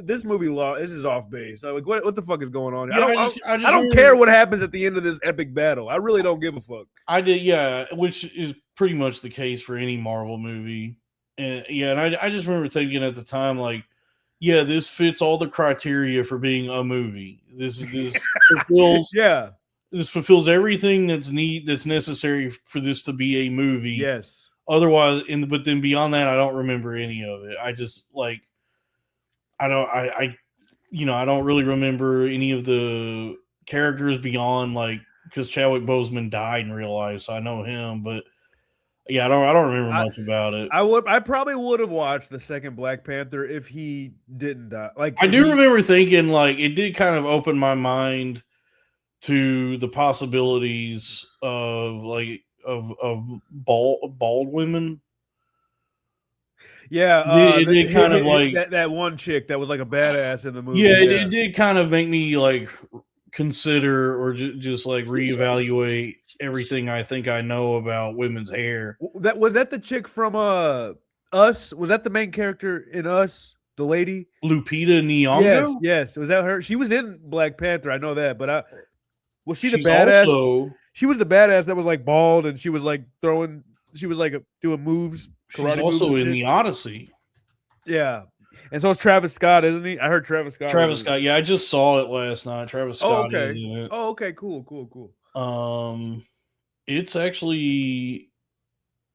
this movie this is off base. I'm like, what the fuck is going on here? Yeah, I don't care what happens at the end of this epic battle. I really don't give a fuck. I did, yeah, which is pretty much the case for any Marvel movie. And yeah, and I just remember thinking at the time, like, yeah, this fits all the criteria for being a movie. This fulfills this fulfills everything that's necessary for this to be a movie. Yes. Otherwise, but then beyond that, I don't remember any of it. I just like I don't really remember any of the characters beyond like because Chadwick Boseman died in real life, so I know him, but yeah, I don't remember much about it. I probably would have watched the second Black Panther if he didn't die. Like I do remember thinking like it did kind of open my mind to the possibilities of like of bald women. Yeah, it did kind of like that one chick that was like a badass in the movie. Yeah, it did kind of make me like consider or just like reevaluate everything I think I know about women's hair. Was that the chick from Us? Was that the main character in Us? The lady Lupita Nyong'o? Yes. Was that her? She was in Black Panther. I know that, but was she the badass? She was the badass that was like bald and she was like throwing. She was like doing moves. She's also in the Odyssey. Yeah. And so it's Travis Scott, isn't he? I heard Travis Scott. Travis Scott. Yeah, I just saw it last night. Travis Scott is in it. Oh, okay. Cool. It's actually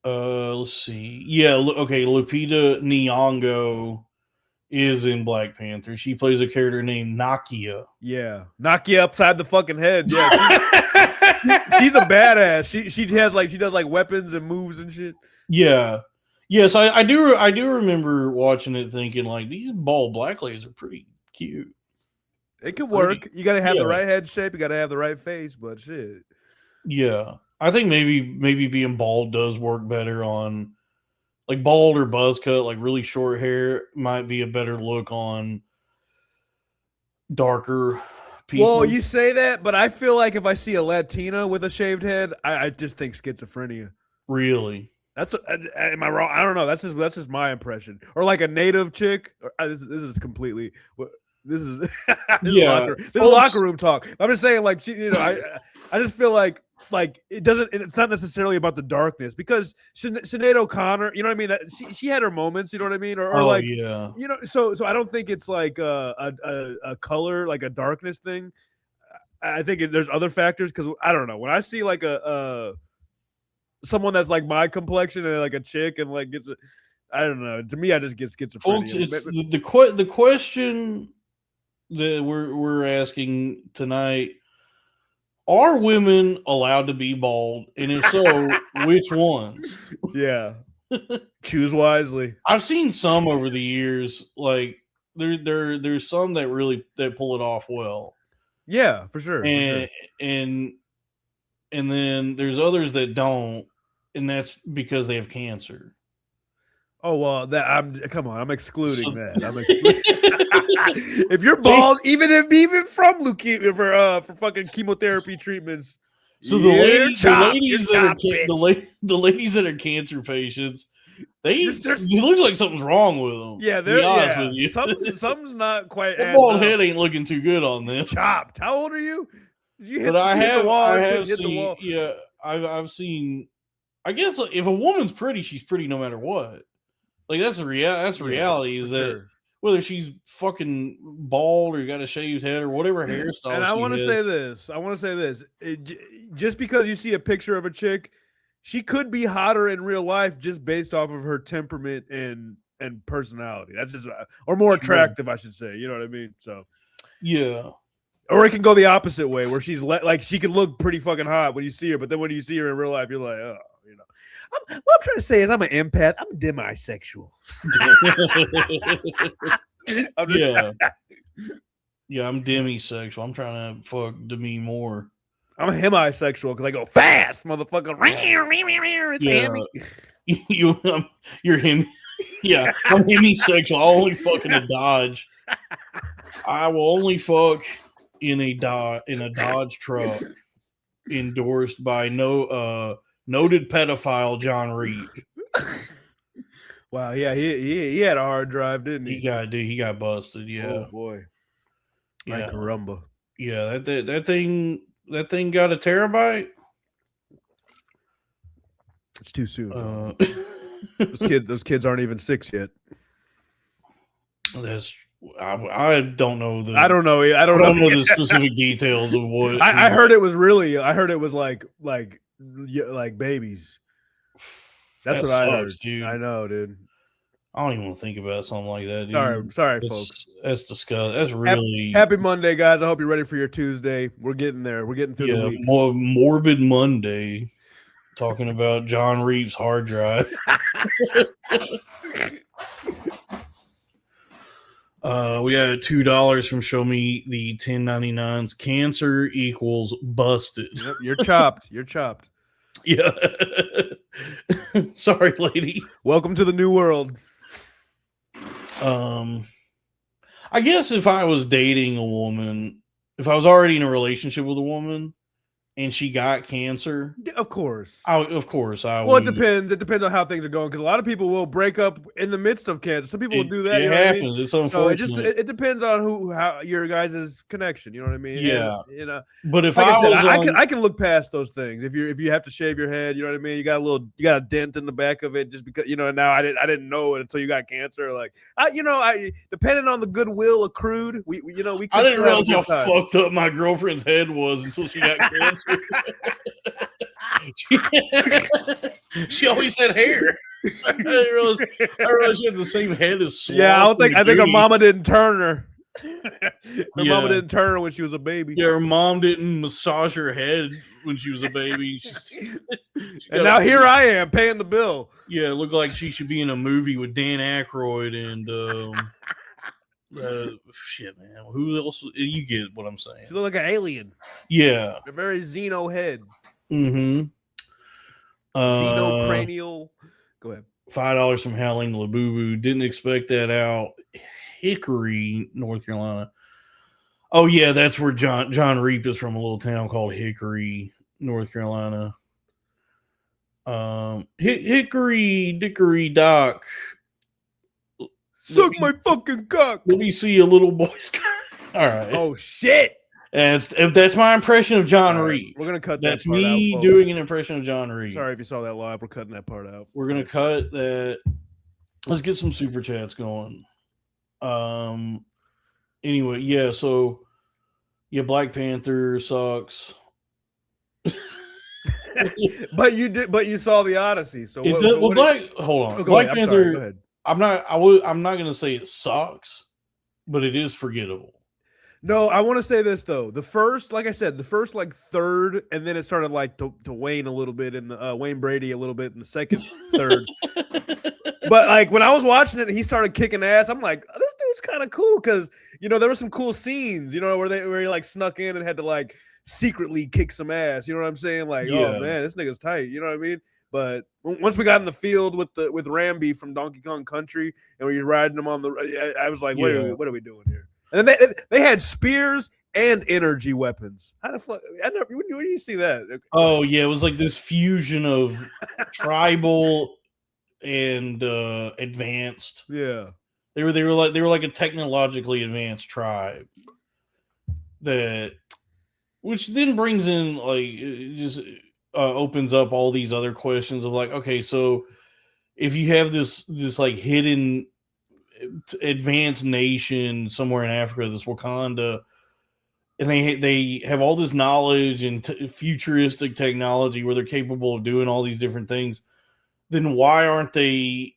let's see. Yeah, okay, Lupita Nyong'o is in Black Panther. She plays a character named Nakia. Yeah. Nakia upside the fucking head. Yeah. She's a badass. She does like weapons and moves and shit. Yeah. Yes, I do remember watching it thinking like these bald black ladies are pretty cute. It could work. You gotta have the right head shape, you gotta have the right face, but shit. Yeah. I think maybe being bald does work better on like bald or buzz cut, like really short hair might be a better look on darker people. Well, you say that, but I feel like if I see a Latina with a shaved head, I just think schizophrenia. Really? Am I wrong? I don't know. That's just my impression. Or like a native chick. This is completely. This is locker room talk. I'm just saying, like I just feel like it doesn't. It's not necessarily about the darkness because Sinead O'Connor. You know what I mean? That she had her moments. You know what I mean? So I don't think it's like a color, like a darkness thing. I think there's other factors because I don't know. When I see like someone that's like my complexion and like a chick and like gets I don't know. To me, I just get schizophrenia. Folks, it's the question that we're asking tonight: are women allowed to be bald? And if so, which ones? Yeah, choose wisely. I've seen some over the years. Like there's some that pull it off well. Yeah, for sure. And then there's others that don't. And that's because they have cancer. Oh well, come on. I'm excluding that. If you're bald, even from leukemia for fucking chemotherapy treatments. So the ladies that are cancer patients, it looks like something's wrong with them. Yeah, to be honest with you. Something's not quite. The bald head ain't looking too good on them. Chopped. How old are you? Did you hit the wall? Yeah, I've seen. I guess if a woman's pretty, she's pretty no matter what. Like that's the reality is that sure. Whether she's fucking bald or got a shaved head or whatever hairstyle. And I want to say this. Just because you see a picture of a chick, she could be hotter in real life just based off of her temperament and and personality. That's just or more attractive, I should say. You know what I mean? So yeah. Or it can go the opposite way, where she's like she can look pretty fucking hot when you see her, but then when you see her in real life, you're like, oh, you know. What I'm trying to say is I'm an empath. I'm demisexual. Yeah, I'm demisexual. I'm trying to fuck Demi Moore. I'm a hemisexual because I go fast, motherfucker. It's Yeah. You're him. Yeah, I'm hemisexual. I'll only fuck in a Dodge. I will only fuck in a Dodge truck endorsed by noted pedophile John Reed. Wow, yeah, he had a hard drive, didn't he? He got busted. Yeah. Oh boy. Yeah. Caramba. Yeah, that thing got a terabyte. It's too soon. Those kids aren't even 6 yet. I don't know I don't know the specific details of what I heard. It was like babies. That's what I heard, dude. I know, dude. I don't even want to think about something like that. Dude. Sorry, folks. That's disgusting. That's really happy Monday, guys. I hope you're ready for your Tuesday. We're getting there. We're getting through the week. Morbid Monday. Talking about John Reed's hard drive. We got $2 from Show Me the 1099s. Cancer equals busted. Yep, you're chopped. You're chopped. Yeah. Sorry, lady. Welcome to the new world. I guess if I was dating a woman, if I was already in a relationship with a woman and she got cancer, of course, I would. It depends. It depends on how things are going, because a lot of people will break up in the midst of cancer. Some people will do that. It happens. It's unfortunate. So it depends on how your guys' connection. You know what I mean? Yeah. And, but if like I was, I can look past those things. If you have to shave your head, you know what I mean. You got a dent in the back of it just because now I didn't know it until you got cancer. Like depending on the goodwill accrued, we I didn't realize how fucked up my girlfriend's head was until she got cancer. She always had hair. I didn't realize she had the same head as I think her mama didn't turn her. Mama didn't turn her when she was a baby. Yeah, her mom didn't massage her head when she was a baby. And now here I am paying the bill. Yeah, it looked like she should be in a movie with Dan Aykroyd and shit, man. Who else? You get what I'm saying. She looked like an alien. Yeah. A very xeno head. Mm-hmm. Xenocranial. Go ahead. $5 from Howling Labubu. Didn't expect that out. Hickory, North Carolina. Oh, yeah, that's where John Reap is from, a little town called Hickory, North Carolina. Hickory Dickory Dock. Suck my fucking cock. Let me see a little boy's cock. All right. Oh, shit. And that's my impression of John Reed. We're going to cut that's that part out. That's me doing an impression of John Reed. Sorry if you saw that live. We're cutting that part out. We're going to cut that. Let's get some super chats going. Anyway, yeah, so Black Panther sucks. But you saw the Odyssey. So hold on. Black Panther. Go ahead. I'm not going to say it sucks, but it is forgettable. No, I want to say this though. The first, like I said, third, and then it started like to wane a little bit in the Wayne Brady a little bit in the second third. But like when I was watching it and he started kicking ass, I'm like, oh, this dude's kind of cool, because there were some cool scenes, where he like snuck in and had to like secretly kick some ass. You know what I'm saying? Like, oh man, this nigga's tight. You know what I mean? But once we got in the field with Ramby from Donkey Kong Country and we were riding him on I was like, wait, what are we doing here? And then they had spears and energy weapons. How the fuck? Where do you see that? Oh yeah, it was like this fusion of tribal and advanced. Yeah, they were like a technologically advanced tribe. Which then brings in like it just opens up all these other questions of like, okay, so if you have this like hidden advanced nation somewhere in Africa, this Wakanda, and they have all this knowledge and futuristic technology where they're capable of doing all these different things, then why aren't they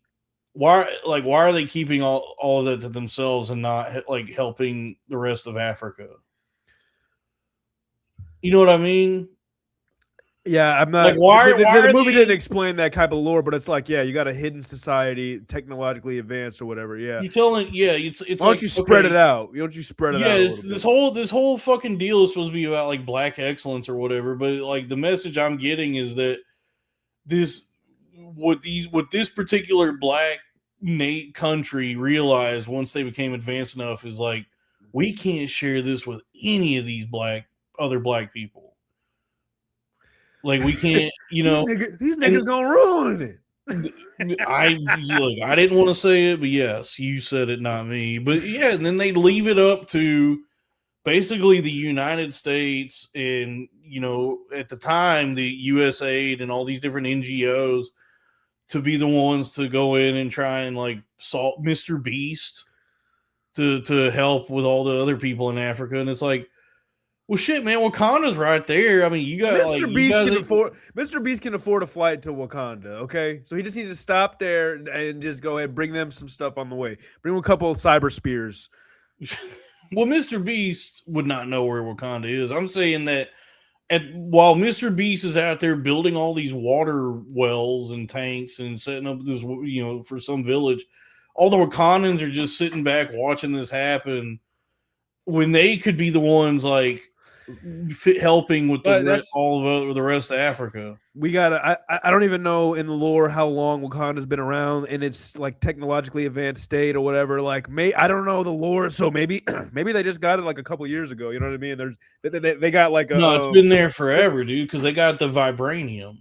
why are they keeping all of that to themselves and not like helping the rest of Africa? You know what I mean? Yeah, I'm Like not. why The are movie they? didn't explain that type of lore, but it's like, yeah, you got a hidden society, technologically advanced or whatever. Yeah. You telling? Yeah, it's Why don't like you spread okay, it out? Why don't you spread it yeah, out a this little this bit? whole fucking deal is supposed to be about like black excellence or whatever. But like the message I'm getting is that this what this particular black country realized once they became advanced enough is like we can't share this with any of these other black people. Like we can't, you know. These And niggas gonna ruin it. I look, I didn't want to say it, but yes, you said it, not me. But yeah, and then they leave it up to basically the United States and at the time the USAID and all these different NGOs to be the ones to go in and try and like salt Mr. Beast to help with all the other people in Africa. And it's like, well, shit, man, Wakanda's right there. I mean, you got Mr. Beast can afford a flight to Wakanda. Okay, so he just needs to stop there and just go ahead, bring them some stuff on the way. Bring him a couple of cyber spears. Well, Mr. Beast would not know where Wakanda is. I'm saying that while Mr. Beast is out there building all these water wells and tanks and setting up this, for some village, all the Wakandans are just sitting back watching this happen when they could be the ones like helping with all of the rest of Africa. We gotta. I don't even know in the lore how long Wakanda's been around in its like technologically advanced state or whatever. Like, I don't know the lore, so maybe they just got it like a couple years ago. You know what I mean? They got like it's been there forever, dude. Because they got the vibranium.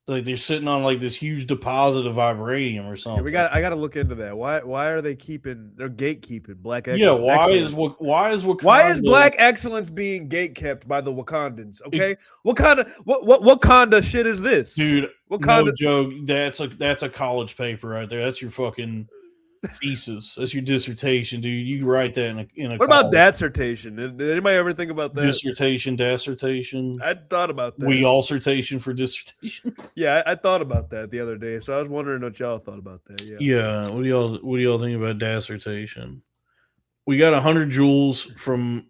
Like they're sitting on like this huge deposit of vibranium or something. Yeah, I gotta look into that. Why are they keeping? They're gatekeeping black excellence. Yeah, why is black excellence being gatekept by the Wakandans? Okay, Wakanda. What Wakanda shit is this, dude? Wakanda, no joke. That's a college paper right there. That's your fucking thesis. That's your dissertation, dude. You write that in a. What about dissertation? Did anybody ever think about that? Dissertation. I thought about that. We all citation for dissertation. Yeah, I thought about that the other day. So I was wondering what y'all thought about that. Yeah. Yeah. What do y'all think about dissertation? We got 100 joules from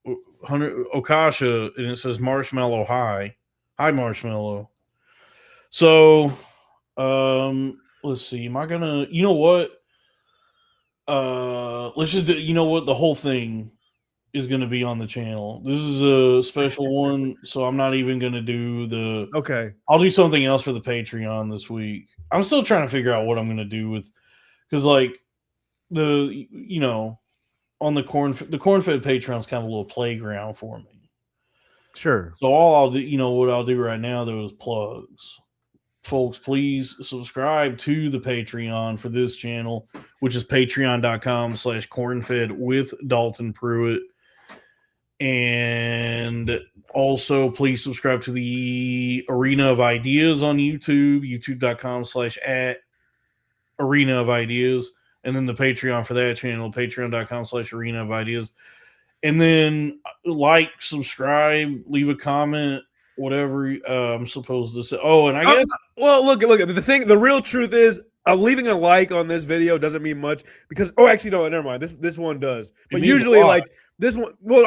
100 Okasha, and it says Marshmallow High. Hi, Marshmallow. So, let's see. Am I gonna? You know what? Let's just do, the whole thing is going to be on the channel. This is a special one, so I'm not even going to do okay. I'll do something else for the Patreon this week. I'm still trying to figure out what I'm going to do because like on the corn-fed Patreon is kind of a little playground for me. Sure. So all I'll do, what I'll do right now, though, is plugs. Folks, please subscribe to the Patreon for this channel, which is patreon.com/cornfed with Dalton Pruitt. And also, please subscribe to the Arena of Ideas on YouTube, youtube.com/@Arena of Ideas. And then the Patreon for that channel, patreon.com/Arena of Ideas. And then subscribe, leave a comment, whatever I'm supposed to say. Oh, and I guess. Well, look. The real truth is, leaving a like on this video doesn't mean much because. Oh, actually, no, never mind. This one does. But usually, like this one. Well,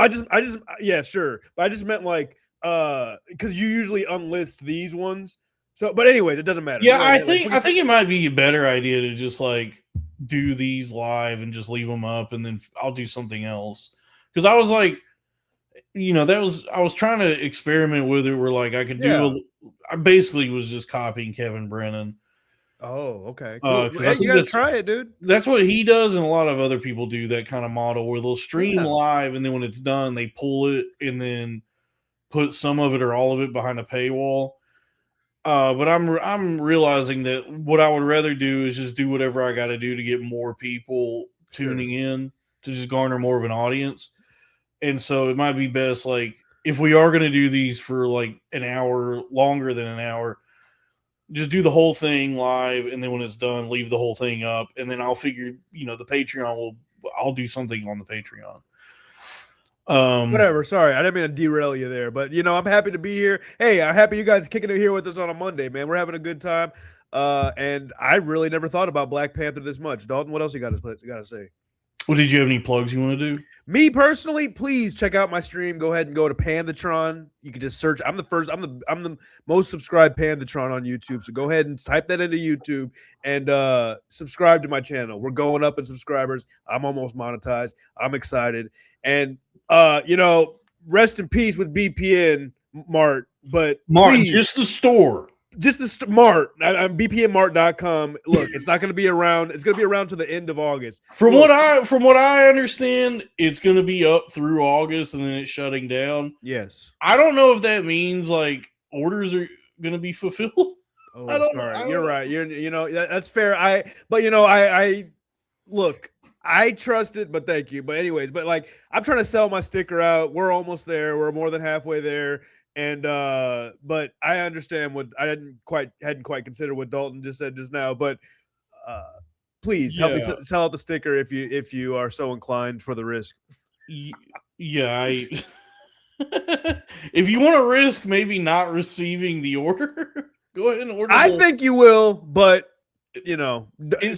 yeah, sure. But I just meant like, because you usually unlist these ones. So, but anyway, it doesn't matter. Yeah, I think it might be a better idea to just like do these live and just leave them up, and then I'll do something else. Because I was like, I was trying to experiment with it where like I could do. I basically was just copying Kevin Brennan. Oh, okay. Cool. You gotta try it, dude. That's what he does, and a lot of other people do that kind of model where they'll stream live, and then when it's done, they pull it and then put some of it or all of it behind a paywall. But I'm realizing that what I would rather do is just do whatever I got to do to get more people tuning in to just garner more of an audience. And so it might be best, like, if we are going to do these for like an hour, longer than an hour, just do the whole thing live. And then when it's done, leave the whole thing up. And then I'll figure, the Patreon I'll do something on the Patreon. Whatever. Sorry, I didn't mean to derail you there, but I'm happy to be here. Hey, I'm happy you guys kicking it here with us on a Monday, man. We're having a good time. And I really never thought about Black Panther this much. Dalton, what else you got to say? Well, did you have any plugs you want to do? Me personally, please check out my stream. Go ahead and go to Pandatron. You can just search. I'm the most subscribed Pandatron on YouTube. So go ahead and type that into YouTube and subscribe to my channel. We're going up in subscribers. I'm almost monetized. I'm excited. And rest in peace with BPN Mart. But Martin, just the store. Just the Mart. I'm bpnmart.com. Look, it's not going to be around. It's going to be around to the end of August. From what I understand, it's going to be up through August and then it's shutting down. Yes. I don't know if that means like orders are going to be fulfilled. Oh, sorry. You're right. That's fair. I look. I trust it, but thank you. But anyways, I'm trying to sell my sticker out. We're almost there. We're more than halfway there. And but I understand what I hadn't quite considered what Dalton just said just now. But please help me sell out the sticker if you are so inclined for the risk. Yeah, if you want to risk maybe not receiving the order, go ahead and order. I think you will, but it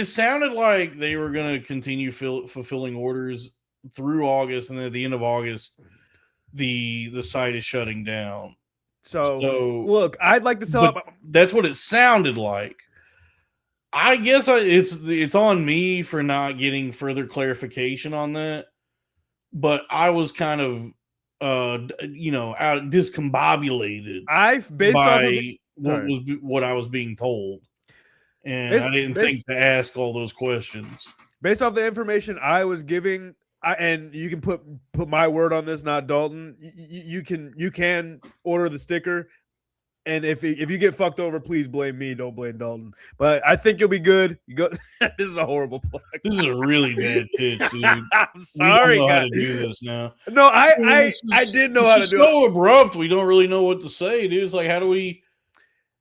sounded like they were going to continue fulfilling orders through August, and then at the end of August, the site is shutting down. So look, I'd like to sell up. That's what it sounded like. I guess it's on me for not getting further clarification on that. But I was kind of out discombobulated by what I was being told. And I didn't think to ask all those questions. Based off the information I was giving, and you can put my word on this, not Dalton. You can order the sticker, and if you get fucked over, please blame me. Don't blame Dalton. But I think you'll be good. You go. This is a horrible plug. This is a really bad pitch, dude. I'm sorry, we don't know guys. how to do this now. No, I did know how to do it. It's so abrupt. We don't really know what to say, dude. It's like, how do we,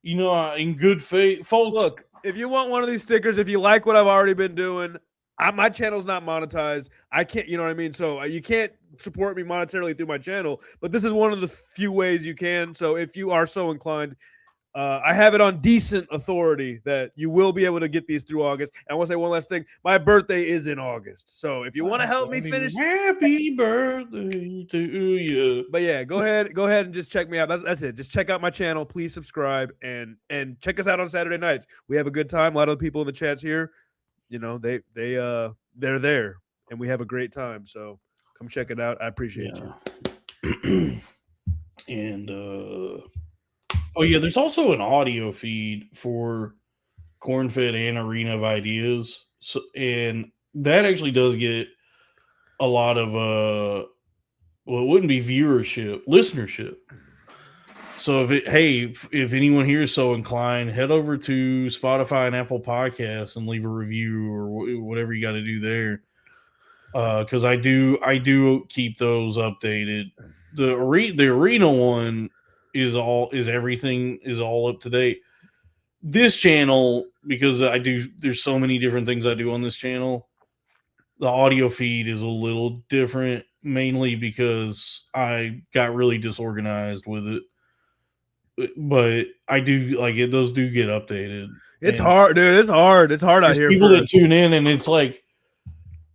in good faith, folks? Look, if you want one of these stickers, if you like what I've already been doing. My channel's not monetized. I can't, you know what I mean? So you can't support me monetarily through my channel, but this is one of the few ways you can. So if you are so inclined, I have it on decent authority that you will be able to get these through August. And I want to say one last thing. My birthday is in August. So if you want to help me finish. Happy birthday to you. But yeah, go ahead and just check me out. That's it. Just check out my channel. Please subscribe and check us out on Saturday nights. We have a good time. A lot of the people in the chats here. They're there and we have a great time. So come check it out. I appreciate you. And there's also an audio feed for Corn-Fed and Arena of Ideas. So, and that actually does get a lot of it wouldn't be viewership, listenership. So if anyone here is so inclined, head over to Spotify and Apple Podcasts and leave a review or whatever you got to do there. Because I do keep those updated. The arena one is all up to date. This channel, because there's so many different things I do on this channel. The audio feed is a little different, mainly because I got really disorganized with it. But I do like it. Those do get updated. It's hard, dude. It's hard. It's hard out here. People that tune in, and it's like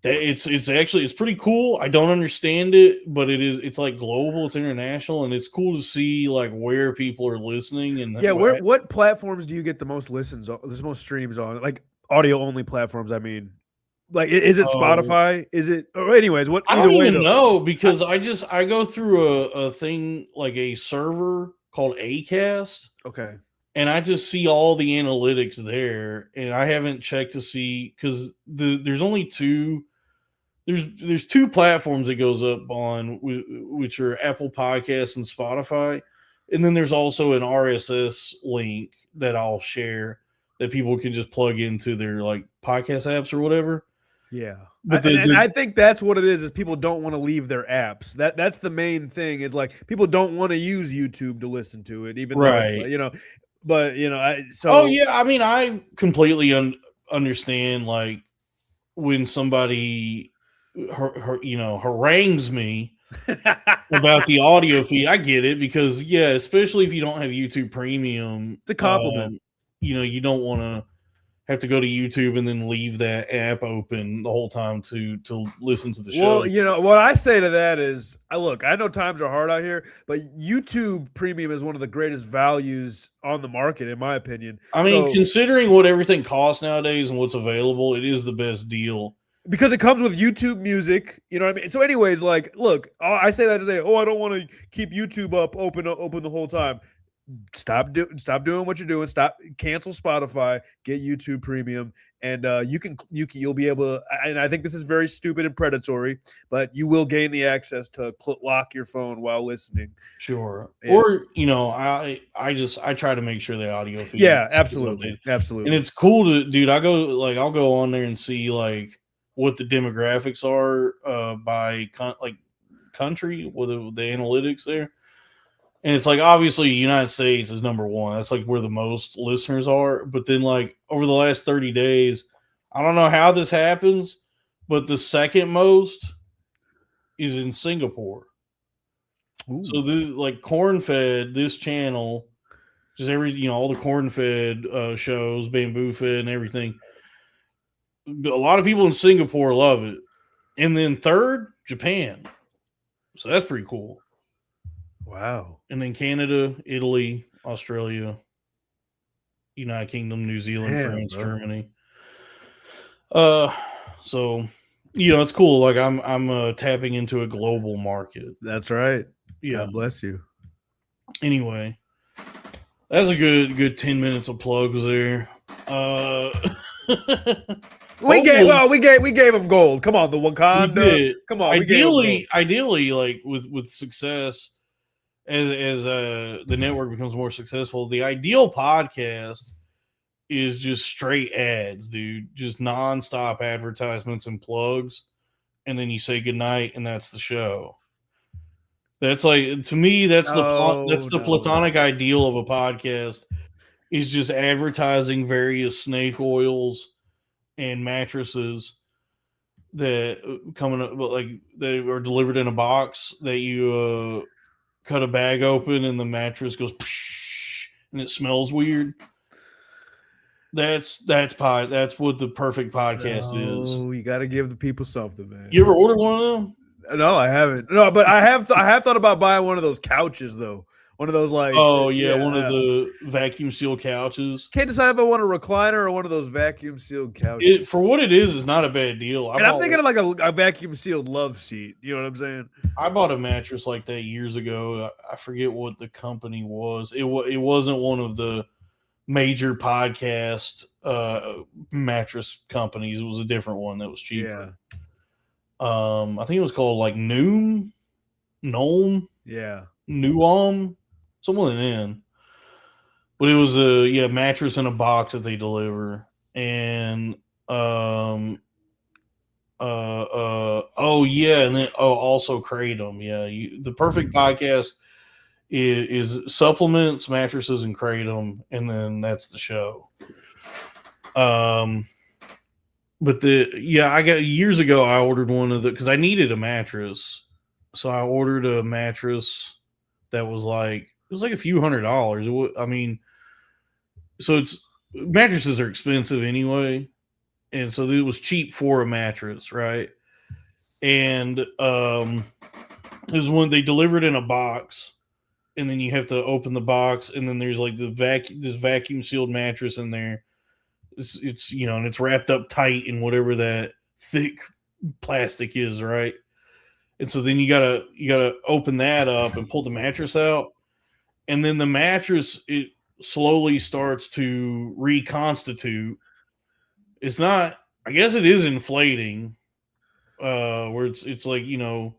it's pretty cool. I don't understand it, but it's like global. It's international, and it's cool to see like where people are listening. And what platforms do you get the most listens on? There's most streams on, like audio only platforms. I mean, like is it Spotify? Is it? Or anyways, what? I don't even know because I go through a thing like a server called Acast. Okay. And I just see all the analytics there, and I haven't checked to see because there's only two. There's two platforms it goes up on, which are Apple Podcasts and Spotify, and then there's also an RSS link that I'll share that people can just plug into their like podcast apps or whatever. Yeah, but I think that's what it is people don't want to leave their apps. That's the main thing. Is like people don't want to use YouTube to listen to it, even right. Though, But I mean, I completely understand like when somebody harangues me about the audio feed. I get it because especially if you don't have YouTube Premium, it's a compliment. you don't want to have to go to YouTube and then leave that app open the whole time to listen to the show. Well, what I say to that is, I know times are hard out here, but YouTube Premium is one of the greatest values on the market, in my opinion. I mean, considering what everything costs nowadays and what's available, it is the best deal. Because it comes with YouTube Music, you know what I mean? So anyways, like, look, I say that today. I don't want to keep YouTube open the whole time. Stop doing what you're doing. Cancel Spotify, get YouTube Premium, and you'll be able to. And I think this is very stupid and predatory, but you will gain the access to lock your phone while listening. Sure. Yeah. Or I try to make sure the audio feed. Yeah, absolutely. And it's cool dude. I'll go on there and see like what the demographics are by country with the analytics there. And it's like, obviously, United States is number one. That's like where the most listeners are. But then, like, over the last 30 days, I don't know how this happens, but the second most is in Singapore. Ooh. So, Corn-Fed, this channel, just all the Corn-Fed shows, Bamboofed and everything. A lot of people in Singapore love it. And then third, Japan. So, that's pretty cool. Wow. And then Canada, Italy, Australia, United Kingdom, New Zealand, France, Germany. So it's cool. Like I'm tapping into a global market. That's right. Yeah. God bless you. Anyway, that's a good 10 minutes of plugs there. We gave him gold. Come on, the Wakanda. Come on. Ideally, like with success. As the network becomes more successful, the ideal podcast is just straight ads, dude. Just nonstop advertisements and plugs, and then you say goodnight, and that's the show. That's like, to me, that's the platonic ideal of a podcast, is just advertising various snake oils and mattresses that that are delivered in a box that you cut a bag open and the mattress goes and it smells weird. That's what the perfect podcast is. Oh, you got to give the people something, man. You ever ordered one of them? No, I haven't. No, but I have thought about buying one of those couches though. One of those one of the vacuum sealed couches. Can't decide if I want a recliner or one of those vacuum sealed couches. For what it is not a bad deal. I'm thinking of like a vacuum sealed love seat. You know what I'm saying? I bought a mattress like that years ago. I forget what the company was. It wasn't one of the major podcast mattress companies. It was a different one that was cheaper. Yeah. I think it was called like Nome. Yeah. Nuom. Someone in. But it was a mattress in a box that they deliver. And and then also Kratom. Yeah, the perfect podcast is supplements, mattresses, and Kratom, and then that's the show. But I got years ago I ordered one of because I needed a mattress. So I ordered a mattress that was like a few $100s. So mattresses are expensive anyway. And so it was cheap for a mattress, right? And it was when they delivered in a box, and then you have to open the box, and then there's like this vacuum sealed mattress in there. It's and it's wrapped up tight in whatever that thick plastic is, right? And so then you gotta open that up and pull the mattress out, and then the mattress it slowly starts to reconstitute. It's not. I guess it is inflating, where it's like it's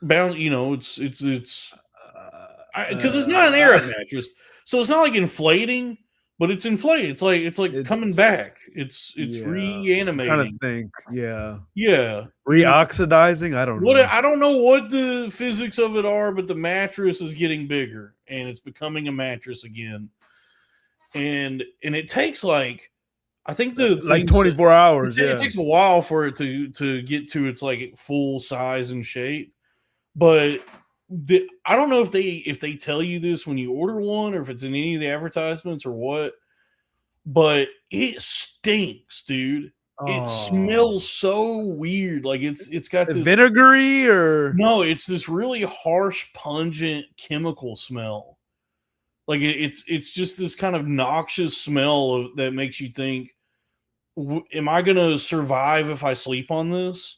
bound. Because it's not an air mattress, so it's not like inflating. But it's inflated. It's like coming back. It's reanimating. I'm trying to think. Yeah. Reoxidizing. I don't know. I don't know what the physics of it are, but the mattress is getting bigger and it's becoming a mattress again. And it takes I think 24 hours. It takes a while for it to get to its like full size and shape. But I don't know if they tell you this when you order one or if it's in any of the advertisements or what, but it stinks, dude. It smells so weird. Like it's got this vinegary or no, it's this really harsh, pungent chemical smell. Like it's just this kind of noxious smell that makes you think, am I gonna survive if I sleep on this?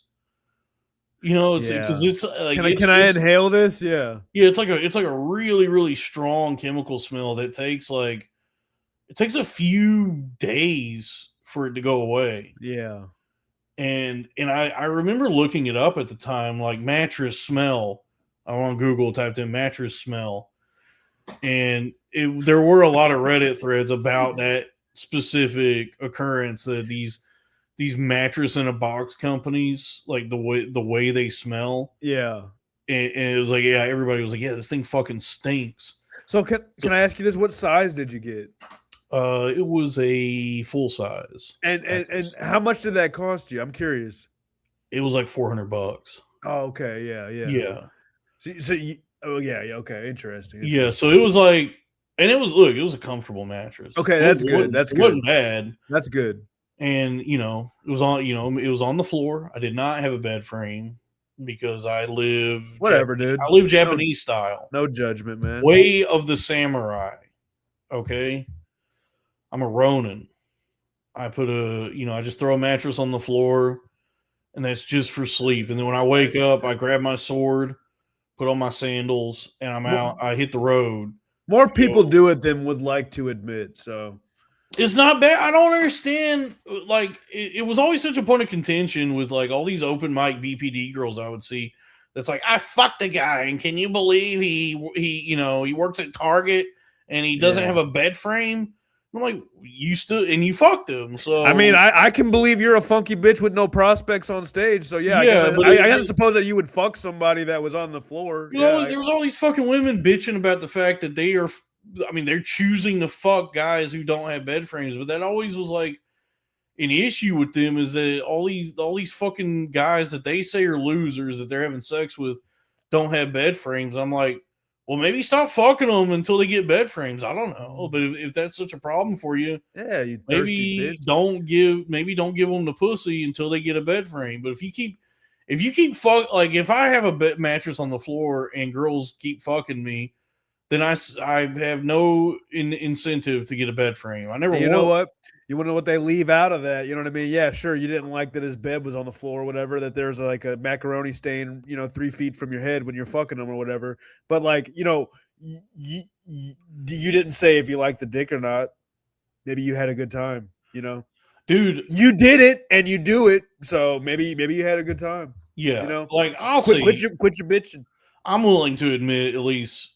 You know, it's because it's like can I inhale this? Yeah, it's like a really really strong chemical smell that takes it takes a few days for it to go away. Yeah, and I remember looking it up at the time, like mattress smell. I on Google typed in mattress smell, and there were a lot of Reddit threads about that specific occurrence that these mattress in a box companies, like the way they smell. Yeah. And it was like, yeah, everybody was like, yeah, this thing fucking stinks. So can I ask you this? What size did you get? It was a full size. And how much did that cost you? I'm curious. It was like $400. Oh, okay. Yeah. So you, okay, interesting. Yeah, so it was like, and it was a comfortable mattress. Okay, that's good. It wasn't bad. That's good. And it was on the floor. I did not have a bed frame because I live dude. I live Japanese style. No judgment, man. Way of the samurai. Okay. I'm a Ronin. I put I just throw a mattress on the floor and that's just for sleep. And then when I wake up, I grab my sword, put on my sandals, and I'm out. I hit the road. More people do it than would like to admit. So it's not bad. I don't understand. Like it was always such a point of contention with like all these open mic BPD girls I would see. That's like, I fucked a guy, and can you believe he works at Target and he doesn't have a bed frame? I'm like, you fucked him. So I mean, I can believe you're a funky bitch with no prospects on stage. So yeah, I guess suppose that you would fuck somebody that was on the floor. There was all these fucking women bitching about the fact that they're choosing to fuck guys who don't have bed frames, but that always was like an issue with them, is that all these fucking guys that they say are losers that they're having sex with don't have bed frames. I'm like, well, maybe stop fucking them until they get bed frames. I don't know, but if that's such a problem for you, you maybe bitch. don't give them the pussy until they get a bed frame. But if you keep if I have a mattress on the floor and girls keep fucking me, then I have no incentive to get a bed frame. I never. You know what? You want to know what they leave out of that? You know what I mean? Yeah, sure. You didn't like that his bed was on the floor or whatever, that there's like a macaroni stain, 3 feet from your head when you're fucking them or whatever. But like, you didn't say if you liked the dick or not. Maybe you had a good time, Dude, you did it and you do it. So maybe you had a good time. Yeah. Like I'll quit your bitching. I'm willing to admit, at least,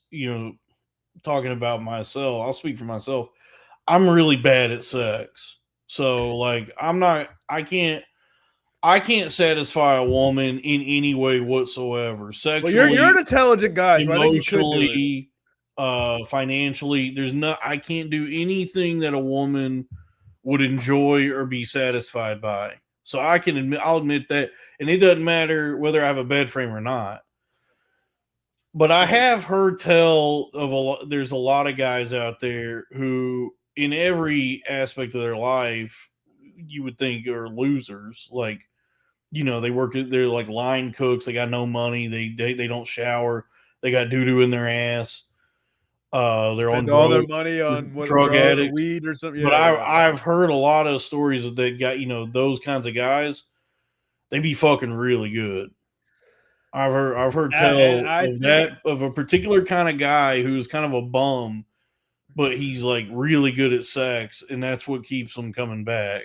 talking about myself, I'll speak for myself. I'm really bad at sex. So like I can't satisfy a woman in any way whatsoever. Sexually, well, you're an intelligent guy, so emotionally, financially. I can't do anything that a woman would enjoy or be satisfied by. So I'll admit that, and it doesn't matter whether I have a bed frame or not. But I have heard tell of there's a lot of guys out there who, in every aspect of their life, you would think are losers. Like, they're like line cooks. They got no money. They don't shower. They got doo-doo in their ass. They're on all their money on drug addicts, weed or something. But I've heard a lot of stories that they got, those kinds of guys, they be fucking really good. I've heard tell of a particular kind of guy who's kind of a bum, but he's like really good at sex, and that's what keeps them coming back.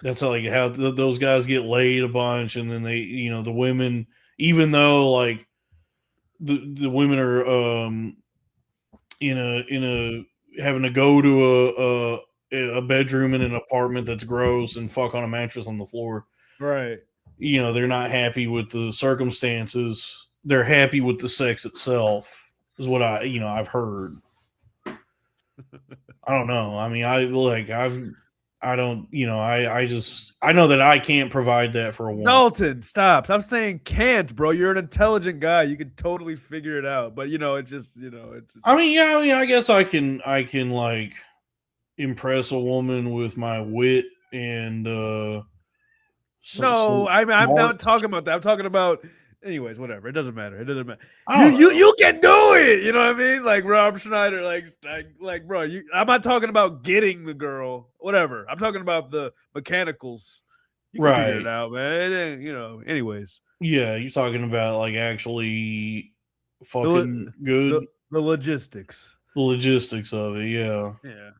That's how those guys get laid a bunch, and then they, the women, even though like the women are in a having to go to a bedroom in an apartment that's gross and fuck on a mattress on the floor, right? They're not happy with the circumstances. They're happy with the sex itself, is what I've heard. I don't know. I mean, I don't, I know that I can't provide that for a woman. Dalton, stop. Stop saying can't, bro. You're an intelligent guy. You could totally figure it out. But it's just, it's I guess I can like impress a woman with my wit and I'm not smarts. talking about that. I'm talking about anyways, whatever. It doesn't matter. It doesn't matter. I don't You can do it. You know what I mean? Like Rob Schneider, like bro, I'm not talking about getting the girl, whatever. I'm talking about the mechanicals. You can figure it out, man. It ain't, anyways. Yeah, you're talking about like actually fucking good. The logistics. The logistics of it, yeah. Yeah.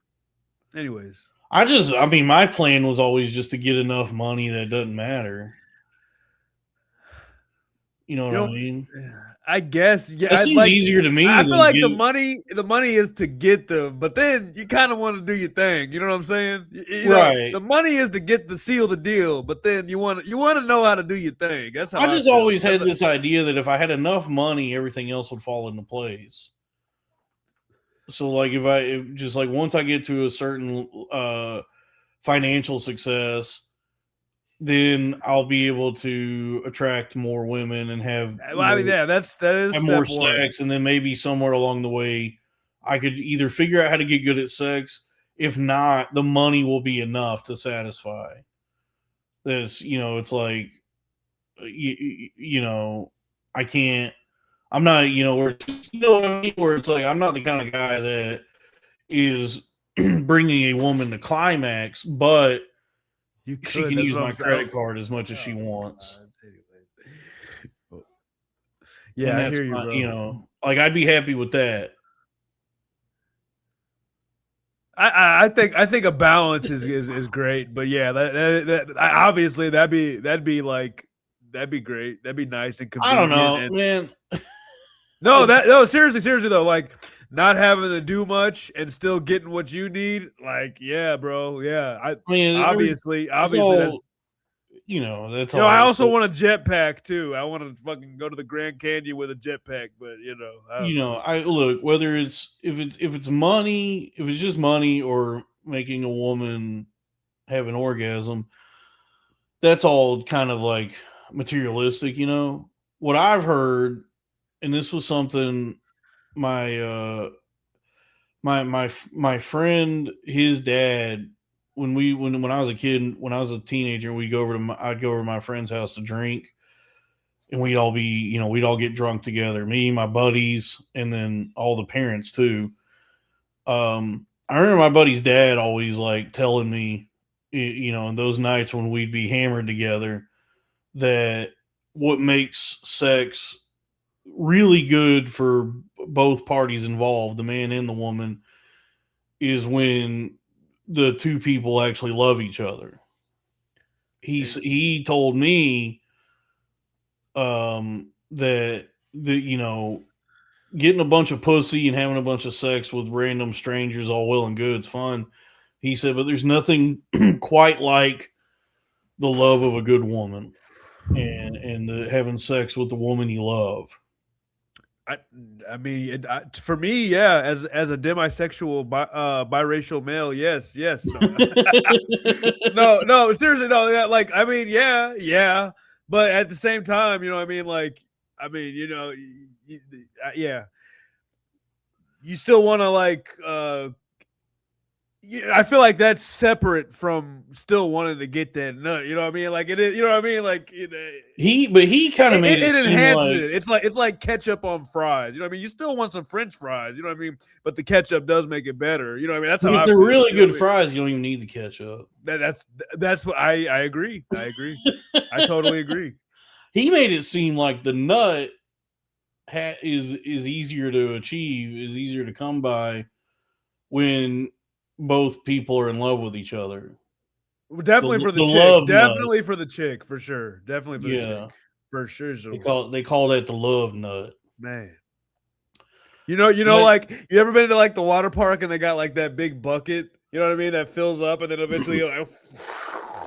Anyways. My plan was always just to get enough money that doesn't matter. You know what I mean? I guess, yeah. It seems easier to me. I feel like the money is to get them, but then you kind of want to do your thing. You know what I'm saying? Right. The money is to get the seal the deal, but then you want to know how to do your thing. That's how I just always had this idea that if I had enough money, everything else would fall into place. So like once I get to a certain financial success, then I'll be able to attract more women and have have more sex, and then maybe somewhere along the way I could either figure out how to get good at sex. If not, the money will be enough to satisfy. This, it's like I can't. I'm not, where what I mean? Where it's like I'm not the kind of guy that is bringing a woman to climax, but she can use my credit card as much as she wants. Yeah, I hear you, bro. Like I'd be happy with that. I think a balance is great, but yeah, that obviously that'd be great. That'd be nice and convenient. I don't know, man. No, seriously though, like not having to do much and still getting what you need, like, yeah, bro, yeah. Obviously, that's that's all. I also want a jetpack too. I want to fucking go to the Grand Canyon with a jetpack, but I look, whether if it's money, if it's just money or making a woman have an orgasm, that's all kind of like materialistic, What I've heard, and this was something my friend, his dad, when I was a kid, when I was a teenager, I'd go over to my friend's house to drink, and we'd all get drunk together, me, my buddies, and then all the parents too. I remember my buddy's dad always like telling me, in those nights when we'd be hammered together, that what makes sex really good for both parties involved, the man and the woman, is when the two people actually love each other. He told me that getting a bunch of pussy and having a bunch of sex with random strangers, all well and good, it's fun. He said, but there's nothing quite like the love of a good woman and having sex with the woman you love. I mean, for me, yeah, as a demisexual biracial male, yes. No, seriously, no. Yeah, like, I mean, yeah, but at the same time, you still want to like. I feel like that's separate from still wanting to get that nut. You know what I mean? Like it is. You know what I mean? Like he kind of made it enhances it. It's like ketchup on fries. You know what I mean? You still want some French fries. You know what I mean? But the ketchup does make it better. You know what I mean? That's how if they're really good fries, you don't even need the ketchup. That's what I agree. I totally agree. He made it seem like the nut is easier to achieve, is easier to come by when both people are in love with each other. Definitely for the chick. Definitely for the chick, for sure. Definitely for the chick. For sure. They call that the love nut. Man. Like, you ever been to like the water park and they got like that big bucket, you know what I mean, that fills up and then eventually yeah.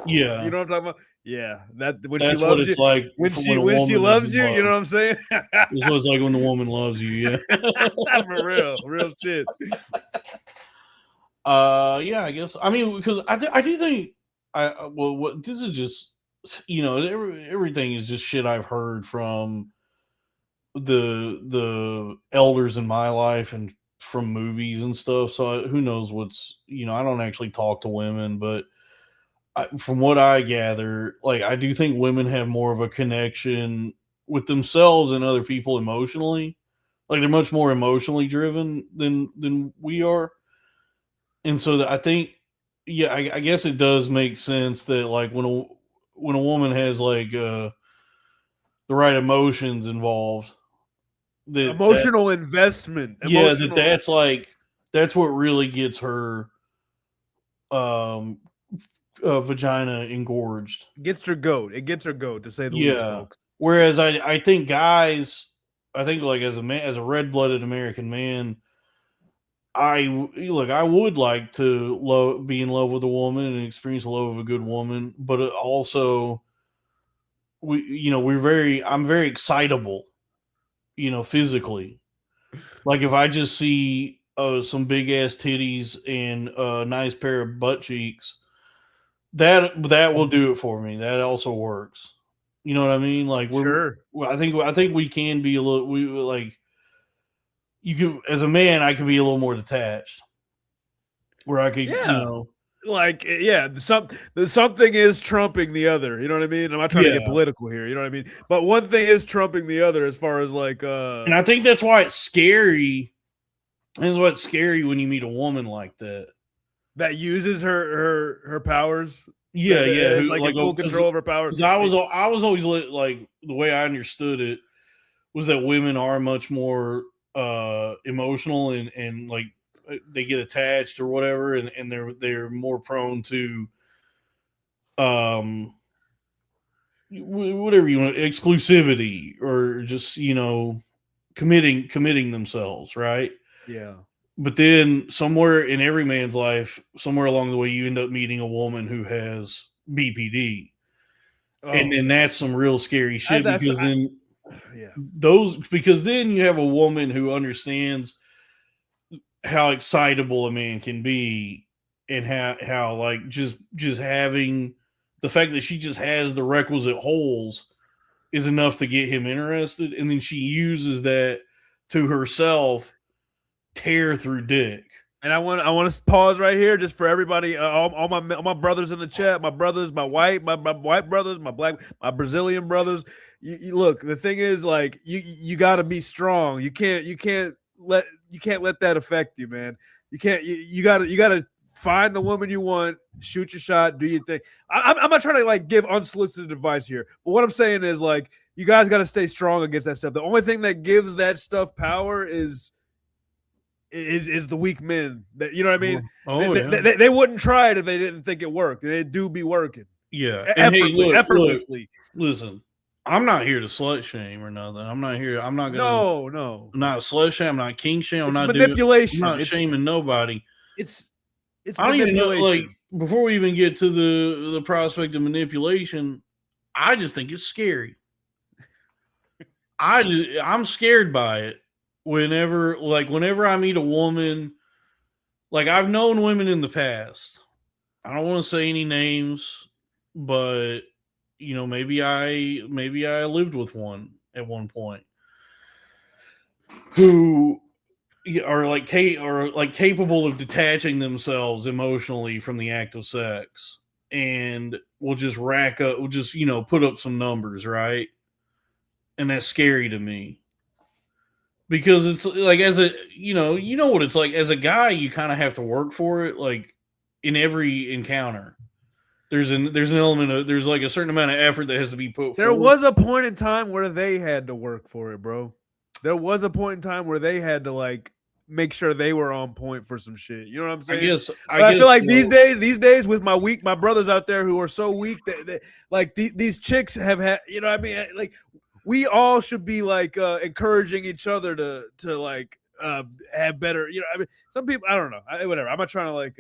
You know what I'm talking about? Yeah. That's what it's like when she loves you, you know what I'm saying? That's what it's like when the woman loves you, yeah. For real shit. Yeah, I guess. I mean, because I do think well, what this is just everything is just shit I've heard from the elders in my life and from movies and stuff. So who knows what's I don't actually talk to women, but from what I gather, like I do think women have more of a connection with themselves and other people emotionally. Like they're much more emotionally driven than we are, and so I think, yeah, I guess it does make sense that like when a woman has like the right emotions involved, that Emotional investment. yeah, Emotional that's what really gets her um vagina engorged. gets her goat. It gets her goat, to say the least, Yeah. folks. Whereas I think guys, I think like as a man, as a red blooded American man, I would like to be in love with a woman and experience the love of a good woman, but also I'm very excitable, physically. Like if I just see some big ass titties and a nice pair of butt cheeks, that will do it for me. That also works. You know what I mean? Like Sure. I think we can be a little we like you could as a man I could be a little more detached where I could Yeah. Like, yeah, something is trumping the other. You know what I mean? I'm not trying to get Yeah. political here. You know what I mean? But one thing is trumping the other as far as like And I think that's why it's scary. That's why it's scary when you meet a woman like that. that uses her powers. Yeah, That yeah. it's like in full control of her powers. Because I was always like the way I understood it was that women are much more emotional and like they get attached or whatever, and they're more prone to um whatever you want, exclusivity, or just committing themselves, right? Yeah. But then somewhere in every man's life, somewhere along the way, you end up meeting a woman who has BPD, and Oh, then that's some real scary shit because then yeah. because then you have a woman who understands how excitable a man can be, and how like just having the fact that she just has the requisite holes is enough to get him interested, and then she uses that to herself tear through dick. And I want to pause right here just for everybody, all my brothers in the chat, my brothers, my white brothers, my black, my Brazilian brothers. Look, the thing is, like, you got to be strong. You can't let that affect you, man. You got to find the woman you want, shoot your shot, do your thing. I'm not trying to like give unsolicited advice here, but what I'm saying is like you guys got to stay strong against that stuff. The only thing that gives that stuff power is the weak men. That, you know what I mean? They wouldn't try it if they didn't think it worked. They do be working. Yeah, Effortlessly. Listen, I'm not here to slut shame or nothing. I'm not here. I'm not gonna. No. I'm not slut shame. I'm not king shame. I'm It's not manipulation. I'm not shaming nobody. It's I don't even know. manipulation. Like before we even get to the prospect of manipulation, I just think it's scary. I'm scared by it. Whenever I meet a woman, like I've known women in the past. I don't want to say any names, but maybe I lived with one at one point who are like capable of detaching themselves emotionally from the act of sex, and will just put up some numbers, right? And that's scary to me. Because it's like as a what it's like as a guy, you kind of have to work for it. Like in every encounter, there's an element of there's like a certain amount of effort that has to be put. There forward. was a point in time where they had to work for it, bro. There was a point in time where they had to like make sure they were on point for some shit. You know what I'm saying? I feel like these days with my brothers out there who are so weak that like these chicks have had, you know what I mean? Like we all should be like encouraging each other to like have better, you know. I mean, some people, I don't know, whatever. I'm not trying to like.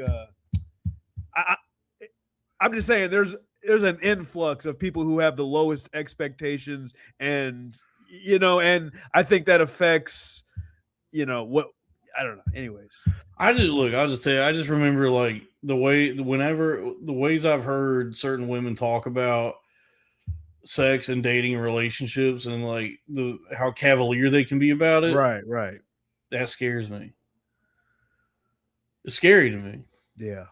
I'm just saying there's an influx of people who have the lowest expectations, and and I think that affects what I don't know. Anyways, I'll just tell you, I just remember like the ways I've heard certain women talk about sex and dating and relationships and like how cavalier they can be about it. right. That scares me. It's scary to me. Yeah.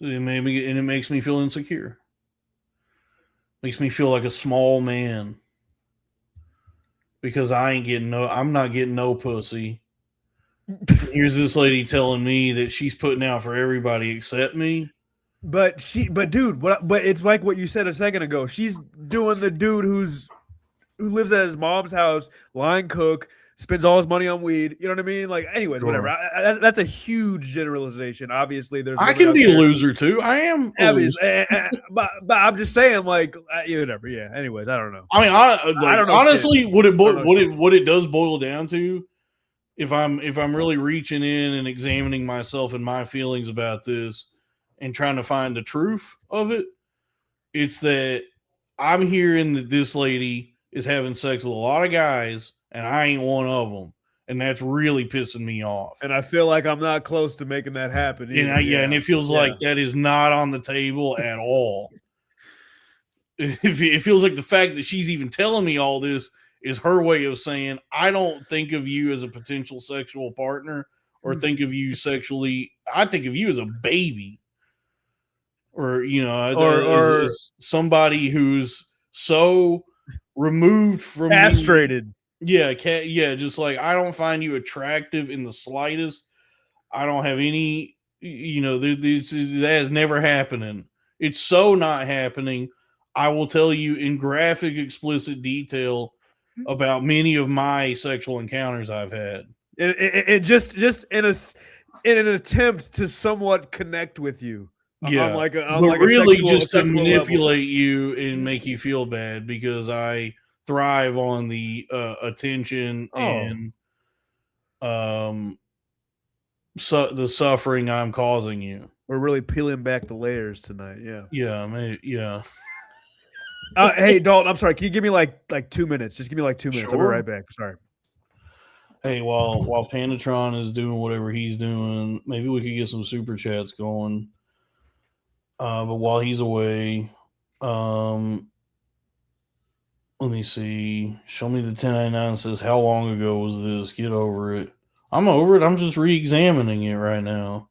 It makes me feel insecure. Makes me feel like a small man because I'm not getting no pussy. Here's this lady telling me that she's putting out for everybody except me. But dude, but it's like what you said a second ago. She's doing the dude who lives at his mom's house, line cook, spends all his money on weed. You know what I mean? Like, anyways, Sure. whatever. That's a huge generalization. Obviously, there's I can be a loser too. I am. But I'm just saying, like, whatever. Yeah. Anyways, I don't know. I mean, I don't know. Honestly, what it does boil down to, if I'm really reaching in and examining myself and my feelings about this and trying to find the truth of it, it's that I'm hearing that this lady is having sex with a lot of guys and I ain't one of them. And that's really pissing me off. And I feel like I'm not close to making that happen. And it feels like that is not on the table at all. It feels like the fact that she's even telling me all this is her way of saying, I don't think of you as a potential sexual partner or think of you sexually. I think of you as a baby. Or, or as somebody who's so removed from castrated. Yeah, just like I don't find you attractive in the slightest. I don't have any, that is never happening. It's so not happening. I will tell you in graphic, explicit detail about many of my sexual encounters I've had. It just in an attempt to somewhat connect with you. Yeah, just to manipulate you and make you feel bad because I thrive on the attention and the suffering I'm causing you. We're really peeling back the layers tonight. Yeah. Hey, Dalton, I'm sorry. Can you give me like 2 minutes? Just give me like 2 minutes. Sure. I'll be right back. Sorry. Hey, while Pandatron is doing whatever he's doing, maybe we could get some super chats going. But while he's away, let me see. Show me the 1099 says, how long ago was this? Get over it. I'm over it. I'm just re-examining it right now.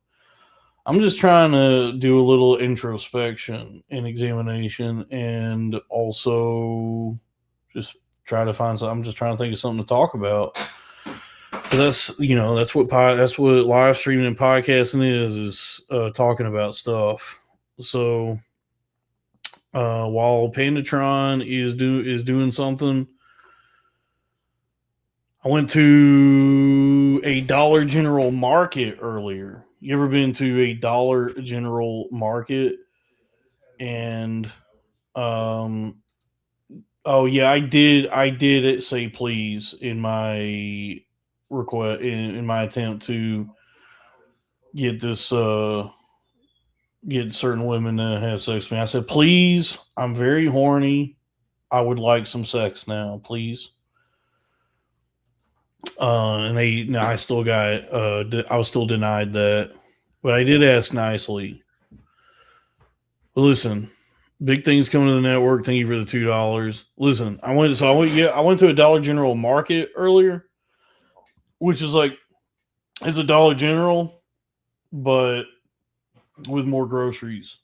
I'm just trying to do a little introspection and examination and also just try to find something. I'm just trying to think of something to talk about. But that's what live streaming and podcasting is talking about stuff. So while Pandatron is doing something, I went to a Dollar General Market earlier. You ever been to a Dollar General Market? And oh yeah, I did say please in my request in my attempt to get this get certain women to have sex with me. I said, please, I'm very horny. I would like some sex now, please. And I still got, I was still denied that, but I did ask nicely. But listen, big things coming to the network. Thank you for the $2. Listen, I went to a Dollar General Market earlier, which is like, it's a Dollar General, but with more groceries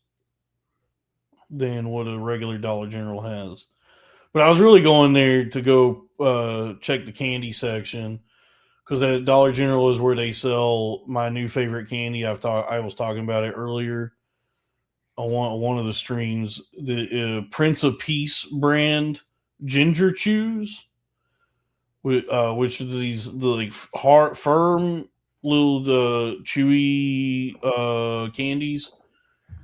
than what a regular Dollar General has. But I was really going there to go check the candy section because at Dollar General is where they sell my new favorite candy. I was talking about it earlier on one of the streams. The Prince of Peace brand ginger chews, which are the hard, firm little chewy candies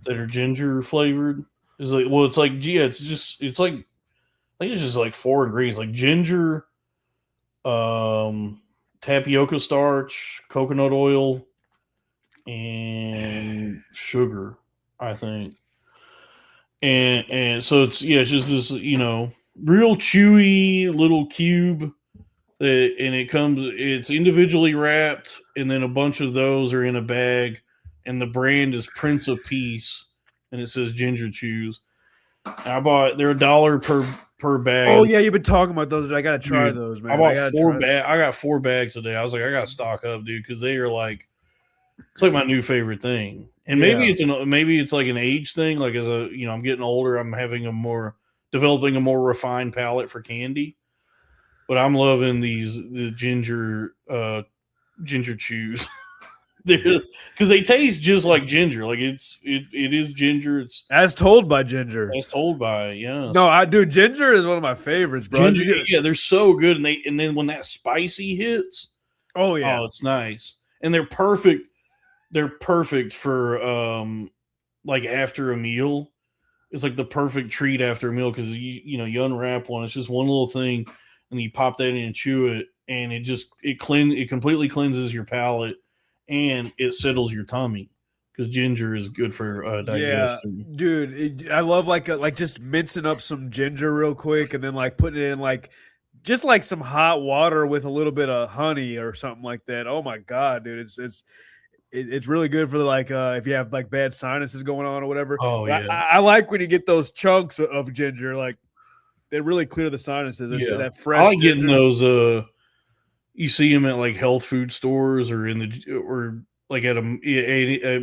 that are ginger flavored. It's like, well, it's like, yeah, it's just like 4 ingredients, like ginger, tapioca starch, coconut oil, and sugar, I think. And so it's just this, real chewy little cube And it's individually wrapped, and then a bunch of those are in a bag, and the brand is Prince of Peace, and it says ginger chews. And they're $1 per bag. Oh yeah, you've been talking about those. I gotta try Dude, those, man. I bought 4 bags. I got 4 bags today. I was like, I gotta stock up, dude, because they are like, it's like my new favorite thing. And maybe it's like an age thing. Like I'm getting older, I'm developing a more refined palate for candy. But I'm loving the ginger chews. Because they taste just like ginger. Like it is ginger. It's as told by ginger. As told by, yes. No, ginger is one of my favorites, bro. Ginger, yeah, they're so good. And then when that spicy hits, oh yeah, it's nice. And they're perfect. They're perfect for like after a meal. It's like the perfect treat after a meal because you unwrap one. It's just one little thing, and you pop that in and chew it, and it completely cleanses your palate, and it settles your tummy because ginger is good for digestion. Yeah, dude, I love like just mincing up some ginger real quick, and then like putting it in like just like some hot water with a little bit of honey or something like that. Oh my god, dude, it's really good for like if you have like bad sinuses going on or whatever. Oh yeah, I like when you get those chunks of ginger, like they really clear the sinuses. Yeah, that fresh. I like getting those. You see them at like health food stores or like at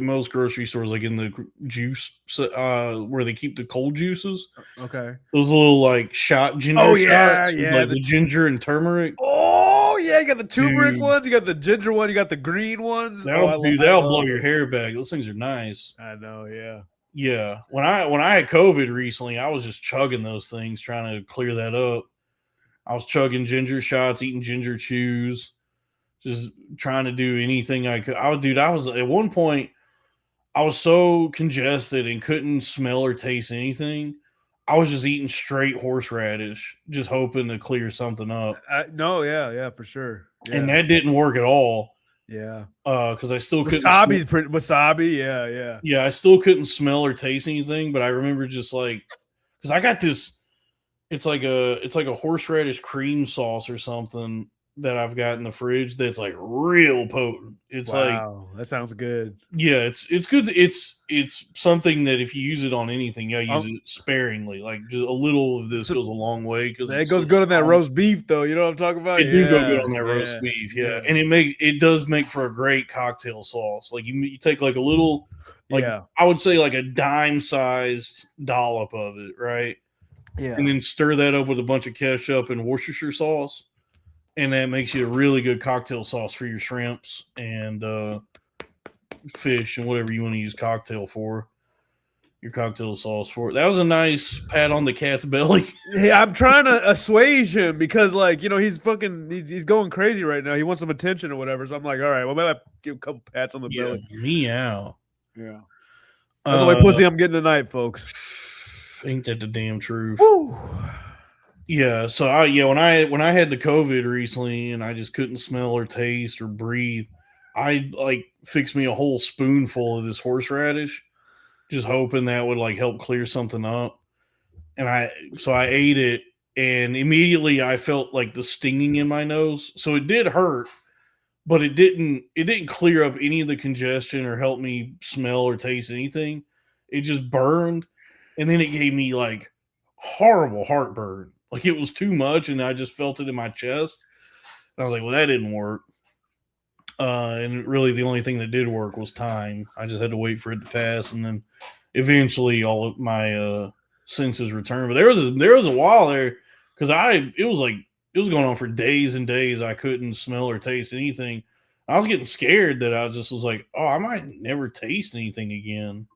most grocery stores, like in the juice where they keep the cold juices. Okay, those little like shot ginger. Oh shots with, like the ginger and turmeric. Oh yeah, you got the turmeric ones, you got the ginger one, you got the green ones. That'll blow your hair back. Those things are nice. I know, yeah. Yeah. When I had COVID recently, I was just chugging those things, trying to clear that up. I was chugging ginger shots, eating ginger chews, just trying to do anything I could. I was at one point, I was so congested and couldn't smell or taste anything. I was just eating straight horseradish, just hoping to clear something up. Yeah, for sure. Yeah. And that didn't work at all. Yeah. Because I still couldn't. Wasabi, yeah. Yeah, I still couldn't smell or taste anything, but I remember just like, because I got this, it's like a horseradish cream sauce or something that I've got in the fridge that's like real potent. It's that sounds good. Yeah, it's good. It's something that if you use it on anything, you use it sparingly. Like just a little of this goes a long way because it goes good on that roast beef, though. You know what I'm talking about? It do go good on that roast beef, yeah. And it does make for a great cocktail sauce. Like you take like a little, I would say like a dime-sized dollop of it, right? Yeah, and then stir that up with a bunch of ketchup and Worcestershire sauce. And that makes you a really good cocktail sauce for your shrimps and fish and whatever you want to use cocktail for. Your cocktail sauce for it. That was a nice pat on the cat's belly. Yeah, I'm trying to assuage him because, like, he's going crazy right now. He wants some attention or whatever. So I'm like, all right, well, maybe I give a couple pats on the belly. Meow. Yeah. That's the only pussy I'm getting tonight, folks. Ain't that the damn truth? Woo. Yeah, so when I had the COVID recently and I just couldn't smell or taste or breathe, I like fixed me a whole spoonful of this horseradish, just hoping that would like help clear something up. And I ate it, and immediately I felt like the stinging in my nose. So it did hurt, but it didn't clear up any of the congestion or help me smell or taste anything. It just burned, and then it gave me like horrible heartburn. Like it was too much, and I just felt it in my chest. And I was like, well, that didn't work. And really the only thing that did work was time. I just had to wait for it to pass, and then eventually all of my senses returned. But there was a while there because it was going on for days and days. I couldn't smell or taste anything. I was getting scared that I just was like, oh, I might never taste anything again.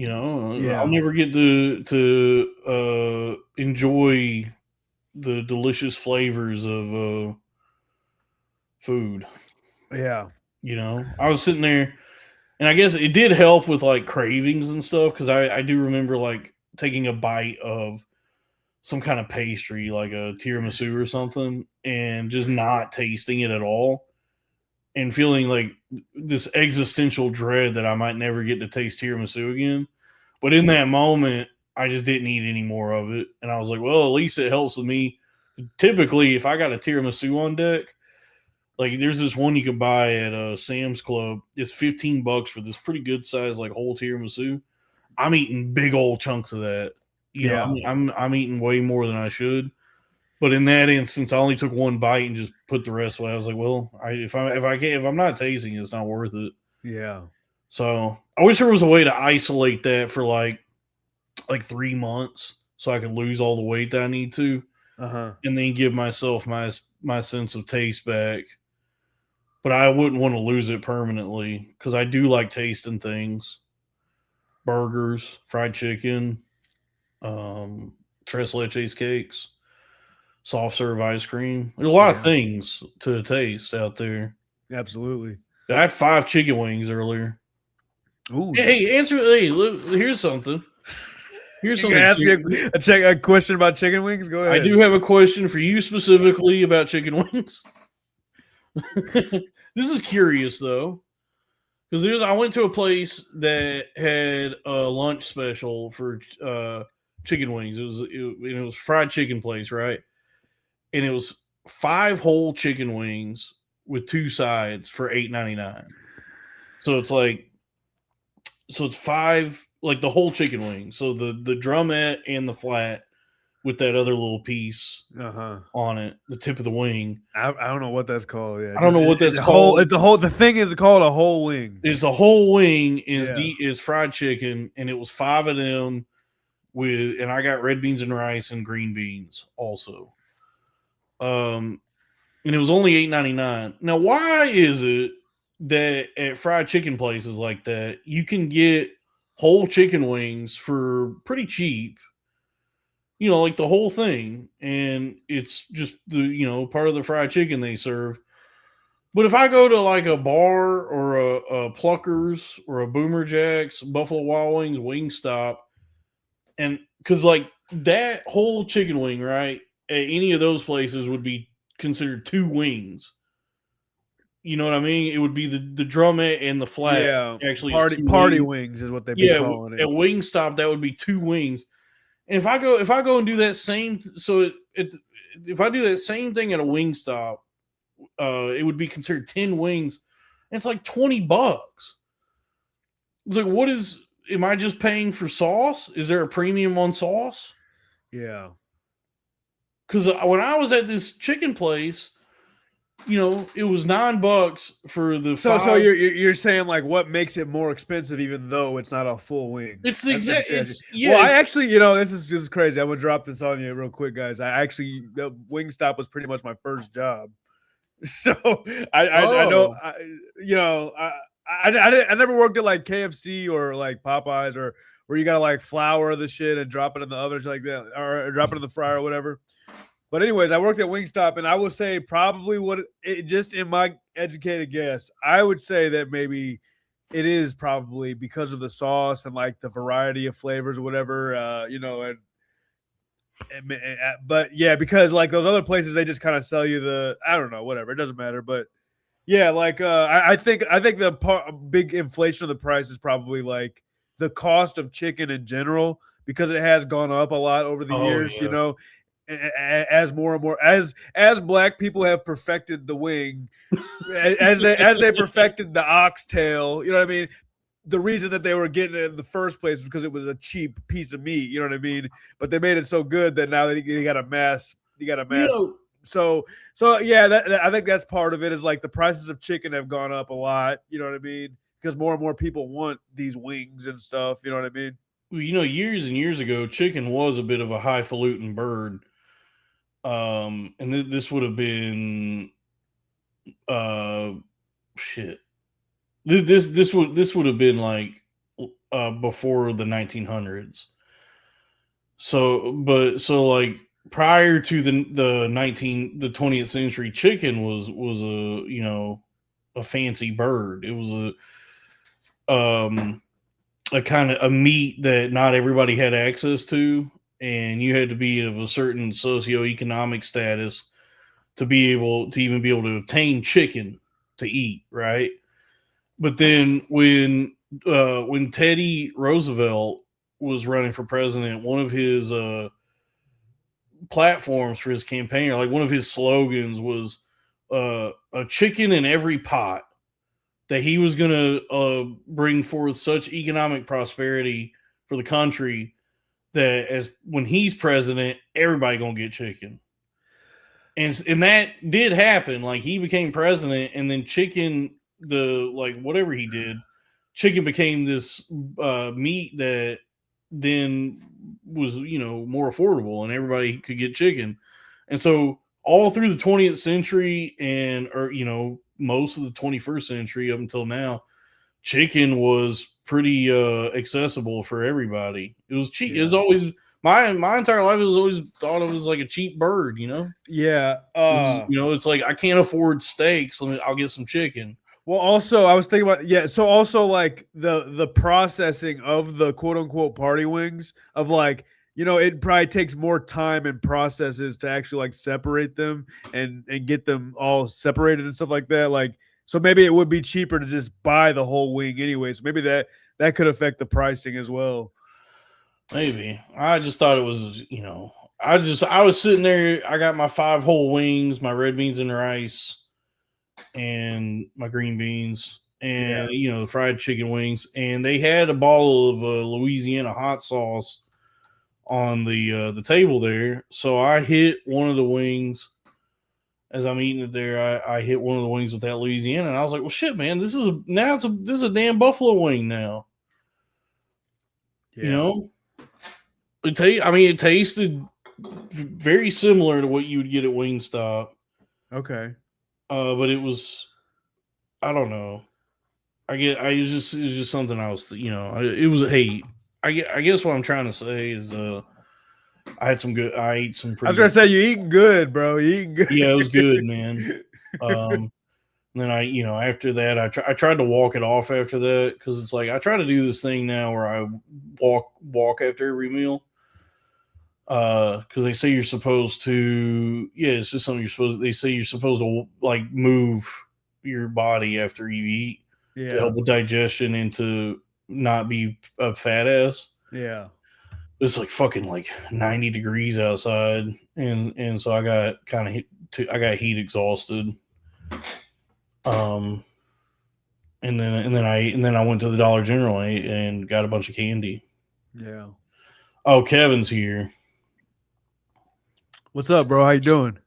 I'll never get to enjoy the delicious flavors of food. Yeah. I was sitting there, and I guess it did help with like cravings and stuff because I do remember like taking a bite of some kind of pastry, like a tiramisu or something, and just not tasting it at all and feeling like this existential dread that I might never get to taste tiramisu again. But in that moment, I just didn't eat any more of it. And I was like, well, at least it helps with me Typically, if I got a tiramisu on deck, like there's this one you can buy at Sam's Club. It's $15 for this pretty good size like whole tiramisu. I'm eating big old chunks of that. You know, I'm eating way more than I should. But in that instance, I only took one bite and just put the rest away. I was like, well, if I'm not tasting it, it's not worth it. Yeah. So I wish there was a way to isolate that for like 3 months so I could lose all the weight that I need to, and then give myself my sense of taste back. But I wouldn't want to lose it permanently because I do like tasting things. Burgers, fried chicken, tres leches cakes, soft serve ice cream. There's a lot of things to taste out there. Absolutely. I had 5 chicken wings earlier. Ooh. Hey, answer. Hey, look, here's something. Here's something. Ask me a question about chicken wings. Go ahead. I do have a question for you specifically about chicken wings. This is curious though, because I went to a place that had a lunch special for chicken wings. It was fried chicken place, right? And it was 5 whole chicken wings with 2 sides for $8.99. So it's 5, like the whole chicken wing. So the drumette and the flat with that other little piece on it, the tip of the wing. I don't know what that's called. Yeah, I don't know what that's called. The thing is called a whole wing. It's a whole wing is fried chicken, and it was 5 of them and I got red beans and rice and green beans also. And it was only $8.99. Now, why is it that at fried chicken places like that you can get whole chicken wings for pretty cheap? You know, like the whole thing, and it's just the part of the fried chicken they serve. But if I go to like a bar or a Pluckers or a Boomer Jacks, Buffalo Wild Wings, Wingstop, and because like that whole chicken wing, right, at any of those places would be considered 2 wings. You know what I mean? It would be the drumette and the flat. Yeah, actually, party wings is what they've been calling it. At Wingstop, that would be 2 wings. And if I go and do that same, if I do that same thing at a Wingstop, it would be considered 10 wings. And it's like $20. It's like, am I just paying for sauce? Is there a premium on sauce? Yeah. Because when I was at this chicken place, it was $9 for the. So you're saying like what makes it more expensive, even though it's not a full wing? It's the exact. Well, I actually, this is crazy. I'm gonna drop this on you real quick, guys. Wingstop was pretty much my first job, so I know, I never worked at like KFC or like Popeyes or where you gotta like flour the shit and drop it in the oven like that, or drop it in the fryer or whatever. But anyways, I worked at Wingstop, and I would say probably just in my educated guess, I would say that maybe it is probably because of the sauce and like the variety of flavors or whatever, but yeah, because like those other places, they just kind of sell you I don't know, whatever, it doesn't matter. But yeah, like I think the big inflation of the price is probably like the cost of chicken in general, because it has gone up a lot over the years, as more and more as Black people have perfected the wing, as they perfected the oxtail, you know what I mean? The reason that they were getting it in the first place was because it was a cheap piece of meat, you know what I mean? But they made it so good that now they got a mass. So yeah, I think that's part of it, is like the prices of chicken have gone up a lot, you know what I mean? Because more and more people want these wings and stuff, you know what I mean? Years and years ago, chicken was a bit of a highfalutin bird. And this would have been This would have been like before the 1900s. So like prior to the 20th century, chicken was a fancy bird. It was a kind of a meat that not everybody had access to, and you had to be of a certain socioeconomic status to even be able to obtain chicken to eat, right? But then when Teddy Roosevelt was running for president, one of his platforms for his campaign, like one of his slogans was a chicken in every pot, that he was going to bring forth such economic prosperity for the country that as when he's president, everybody going to get chicken. And that did happen. Like, he became president, and then chicken, whatever he did, chicken became this meat that then was, more affordable, and everybody could get chicken. And so all through the 20th century or most of the 21st century up until now, chicken was pretty accessible for everybody. It was cheap. Yeah. It was always my entire life. It was always thought it was like a cheap bird, Yeah. It's like, I can't afford steaks. I'll get some chicken. Well, also I was thinking about so also like the processing of the quote unquote party wings of like, it probably takes more time and processes to actually like separate them and get them all separated and stuff like that. Like, so maybe it would be cheaper to just buy the whole wing anyway. So maybe that could affect the pricing as well. Maybe. I just thought it was, I was sitting there. I got my 5 whole wings, my red beans and rice, and my green beans, and the fried chicken wings. And they had a bottle of Louisiana hot sauce on the table there. So I hit one of the wings as I'm eating it there. I hit one of the wings with that Louisiana, and I was like, well, shit, man, this is a damn buffalo wing now. Yeah. It tasted very similar to what you would get at Wingstop. Okay. But it was, I don't know. It was just something I was, it was, hey, I guess what I'm trying to say is, I ate some pretty. I was gonna say, you eating good, bro. You eating good. Yeah, it was good, man. And then after that, I tried to walk it off after that, because it's like, I try to do this thing now where I walk after every meal. Because they say you're supposed to, it's just something they say you're supposed to like move your body after you eat to help with digestion and to not be a fat ass. Yeah. It's like fucking like 90 degrees outside, and so I got I got heat exhausted. And then I went to the Dollar General and got a bunch of candy. Yeah. Oh, Kevin's here. What's up, bro? How you doing?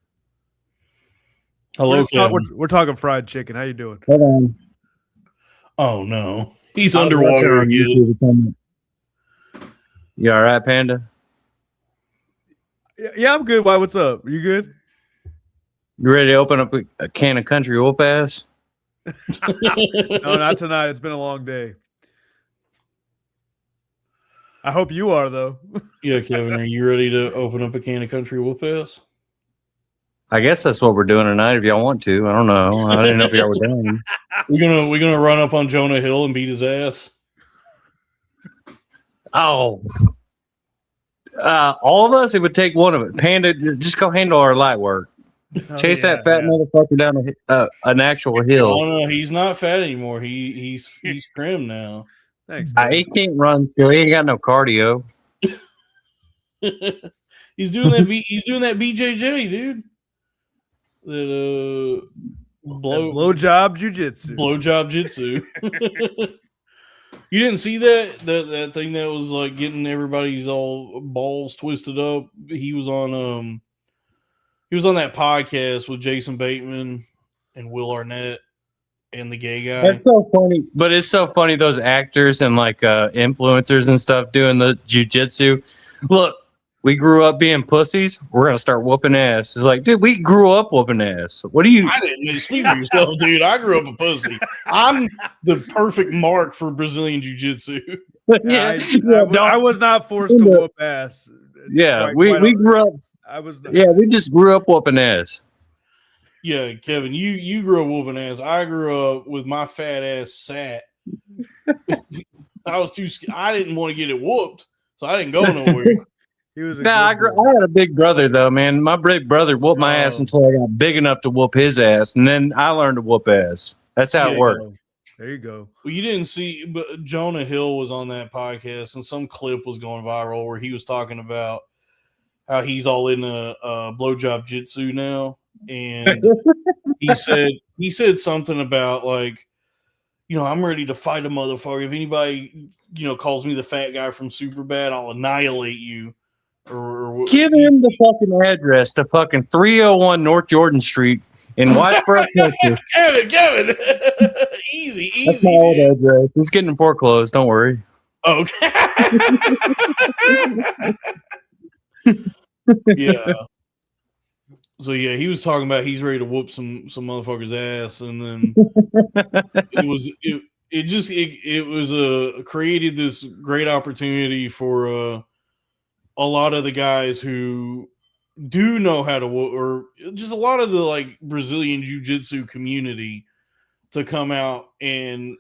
Hello, Kevin. We're talking fried chicken. How you doing? Hold on. Oh no, he's underwater again. You all right, Panda? Yeah, I'm good. Why? What's up? You good? You ready to open up a can of country whoop ass? No, not tonight. It's been a long day. I hope you are, though. Yeah, Kevin, are you ready to open up a can of country whoop ass? I guess that's what we're doing tonight. If y'all want to, I don't know. I didn't know if y'all were done. We're gonna run up on Jonah Hill and beat his ass. Oh, all of us. It would take one of it. Panda, just go handle our light work. Chase that fat motherfucker down an actual hill. Oh no, he's not fat anymore. He's trim now. Thanks. He can't run still. He ain't got no cardio. He's doing that BJJ, dude. That blowjob jujitsu. Blowjob jitsu. You didn't see that thing that was like getting everybody's all balls twisted up? He was on that podcast with Jason Bateman and Will Arnett and the gay guy. That's so funny, but it's so funny, those actors and like influencers and stuff doing the jujitsu. Look, we grew up being pussies. We're gonna start whooping ass. It's like, dude, we grew up whooping ass. What do you? I didn't speak for yourself, dude. I grew up a pussy. I'm the perfect mark for Brazilian jiu-jitsu. I was not forced to whoop ass. Yeah, we grew up. We just grew up whooping ass. Yeah, Kevin, you grew up whooping ass. I grew up with my fat ass sat. I was too. I didn't want to get it whooped, so I didn't go nowhere. I had a big brother though, man. My big brother whooped my ass until I got big enough to whoop his ass, and then I learned to whoop ass. That's how it worked. There you go. Well, you didn't see, but Jonah Hill was on that podcast, and some clip was going viral where he was talking about how he's all in a blowjob jitsu now, and he said something about like, I'm ready to fight a motherfucker. If anybody calls me the fat guy from Superbad, I'll annihilate you. Or Give him the fucking address to fucking 301 North Jordan Street in Whitesboro, Texas. Kevin, easy. That's my old address. It's getting foreclosed. Don't worry. Okay. Yeah. So yeah, he was talking about he's ready to whoop some motherfucker's ass, and then it was created this great opportunity for a lot of the guys who do know how to whoop, or just a lot of the like Brazilian jiu-jitsu community to come out and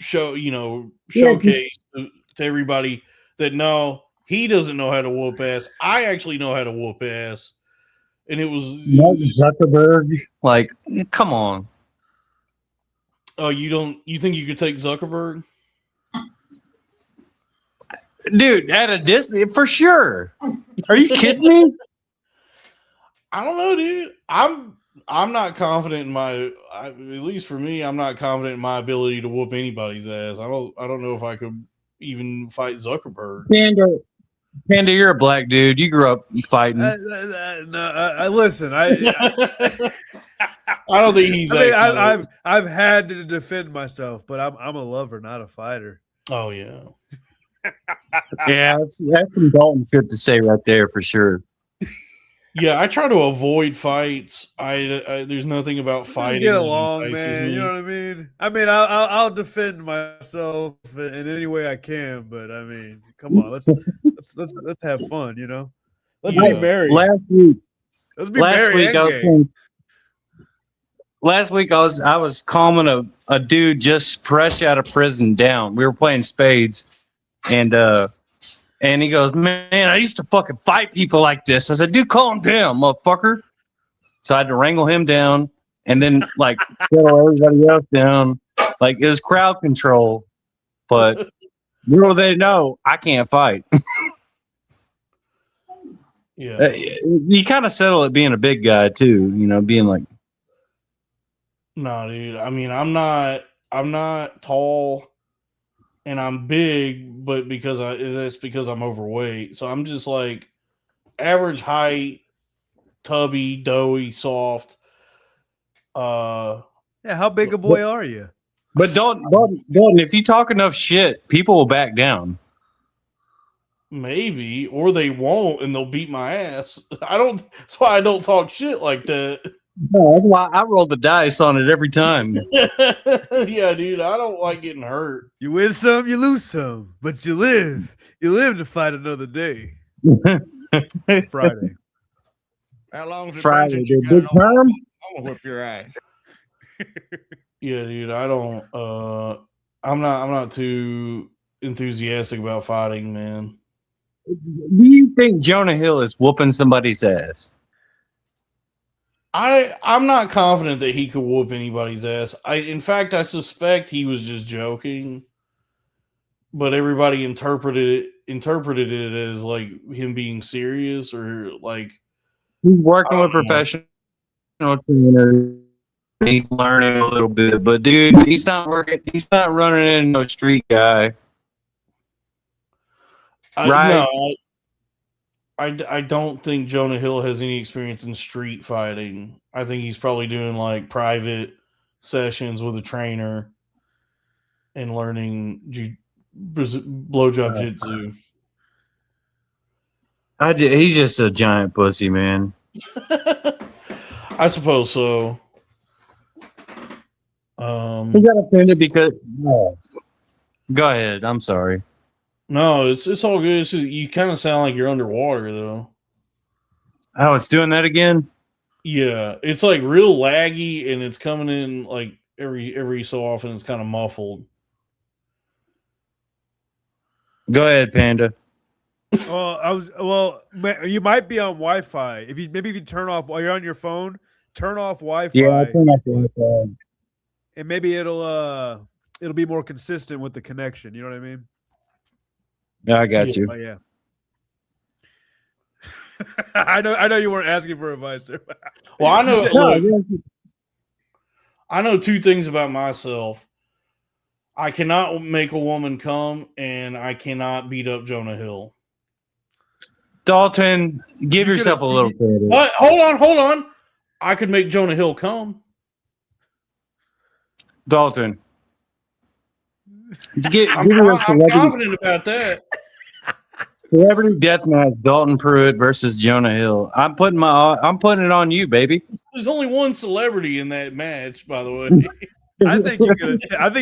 showcase to everybody that no, he doesn't know how to whoop ass. I actually know how to whoop ass. And it was Zuckerberg. Like, come on. Oh, you think you could take Zuckerberg? Dude, at a distance, for sure. Are you kidding me? I don't know, dude. I'm not confident in at least for me, I'm not confident in my ability to whoop anybody's ass. I don't know if I could even fight Zuckerberg. Panda, you're a black dude. You grew up fighting. Listen. I don't think he's. I've had to defend myself, but I'm a lover, not a fighter. Oh yeah. Yeah, that's some Dalton shit to say right there for sure. Yeah, I try to avoid fights. There's nothing about fighting. Get along, man. You know what I mean? I'll defend myself in any way I can, but I mean, come on, let's have fun. Let's be married. Last week I was calming a dude just fresh out of prison down. We were playing spades, and he goes, man, I used to fucking fight people like this. I said, dude, calm down, motherfucker. So I had to wrangle him down and then like settle everybody else down. Like it was crowd control. But they know I can't fight. Yeah. You kind of settle at being a big guy too, being like. No, dude. I mean, I'm not tall. And I'm big, but that's because I'm overweight. So I'm just like average height, tubby, doughy, soft. How big a boy are you? But don't. If you talk enough shit, people will back down. Maybe, or they won't, and they'll beat my ass. That's why I don't talk shit like that. No, that's why I roll the dice on it every time. Yeah, dude, I don't like getting hurt. You win some, you lose some, but you live to fight another day. Friday. How long is it? Friday, dude. Big term? I'm gonna whip your ass. Yeah, dude, I don't. I'm not too enthusiastic about fighting, man. Do you think Jonah Hill is whooping somebody's ass? I'm not confident that he could whoop anybody's ass. In fact, I suspect he was just joking, but everybody interpreted it as like him being serious or like he's working with professional trainers. He's learning a little bit, but dude, he's not working. He's not running into no street guy. Right? No, I don't think Jonah Hill has any experience in street fighting. I think he's probably doing like private sessions with a trainer and learning blowjob jitsu. He's just a giant pussy, man. I suppose so. He got offended because. Oh. Go ahead. I'm sorry. No, it's all good. It's just, you kind of sound like you're underwater, though. Oh, it's doing that again? Yeah, it's like real laggy, and it's coming in like every so often. It's kind of muffled. Go ahead, Panda. You might be on Wi-Fi. If you turn off while you're on your phone, turn off Wi-Fi. Yeah, I turn off Wi-Fi. And maybe it'll be more consistent with the connection. You know what I mean? Yeah, I got you. Yeah. I know you weren't asking for advice there. Well, I know. No, Look, I know two things about myself. I cannot make a woman come, and I cannot beat up Jonah Hill. Dalton, give yourself a little credit. What? Hold on. I could make Jonah Hill come. Dalton. I'm confident about that. Celebrity deathmatch: Dalton Pruitt versus Jonah Hill. I'm putting it on you, baby. There's only one celebrity in that match, by the way. I think